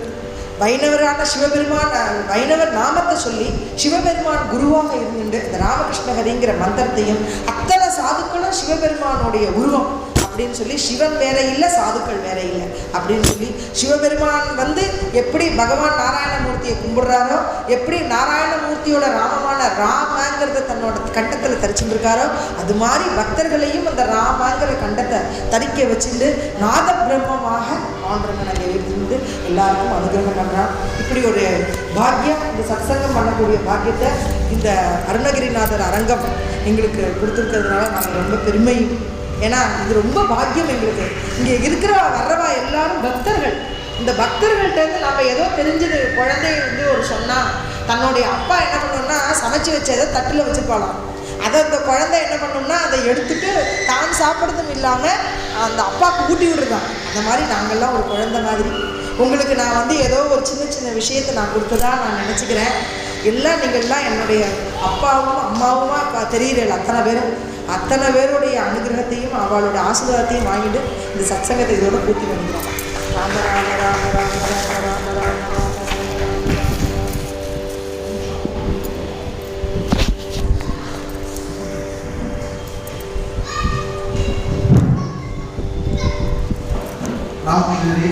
வைணவரான சிவபெருமான் வைணவர் நாமத்தை சொல்லி சிவபெருமான் குருவாக இருந்துட்டு இந்த ராமகிருஷ்ண ஹரிங்கிற மந்திரத்தையும் அத்தனை சாதுக்களும் சிவபெருமானுடைய உருவம் அப்படின்னு சொல்லி சிவன் வேற இல்லை சாதுக்கள் வேற இல்லை அப்படின்னு சொல்லி சிவபெருமான் எப்படி பகவான் நாராயணமூர்த்தியை ராமமூர்த்தியை கும்பிடுறாரோ, எப்படி நாராயணமூர்த்தியோட ராமமான ராமங்கிறத தன்னோட கண்டத்தில் தரிச்சுருக்காரோ, அது மாதிரி பக்தர்களையும் அந்த ராமங்கிற கண்டத்தை தரிக்க வச்சுட்டு நாத பிரம்மமாக ஆண்டவனை இருந்து எல்லாருக்கும் அனுகிரகம் பண்ணுறான். இப்படி ஒரு பாக்கியம், இந்த சத்சங்கம் பண்ணக்கூடிய பாக்கியத்தை இந்த அருணகிரிநாதர் அரங்கம் எங்களுக்கு கொடுத்துருக்கிறதுனால நாங்கள் ரொம்ப பெருமையும். ஏன்னா இது ரொம்ப பாக்கியம் எங்களுக்கு. இங்கே இருக்கிற வர்றவா எல்லாரும் பக்தர்கள். இந்த பக்தர்கள்ட்டேருந்து நம்ம ஏதோ தெரிஞ்சது குழந்தை வந்து ஒரு சொன்னால் தன்னுடைய அப்பா என்ன பண்ணணும்னா சமைச்சு வச்சதை தட்டில் வச்சுருப்பாளாம். அதை அந்த குழந்தை என்ன பண்ணணும்னா அதை எடுத்துட்டு தான் சாப்பிட்றதும் இல்லாமல் அந்த அப்பாவுக்கு ஊட்டி விடுறான். அந்த மாதிரி நாங்கள்லாம் ஒரு குழந்தை மாதிரி. உங்களுக்கு நான் வந்து ஏதோ ஒரு சின்ன சின்ன விஷயத்தை நான் கொடுத்ததா நான் நினச்சிக்கிறேன். எல்லாம் நீங்கள்லாம் என்னுடைய அப்பாவும் அம்மாவுமா தெரியுறீர்கள். அத்தனை பேருடைய அனுகிரகத்தையும் அவளோட ஆசீர்வாதத்தையும் வாங்கிட்டு இந்த சத்சங்கத்தை இதோட பூர்த்தி பண்ணிக்கிறோம். ராம ராம ராம ராம ராம ராம ராம ராம. ராமகிருஷ்ணரே,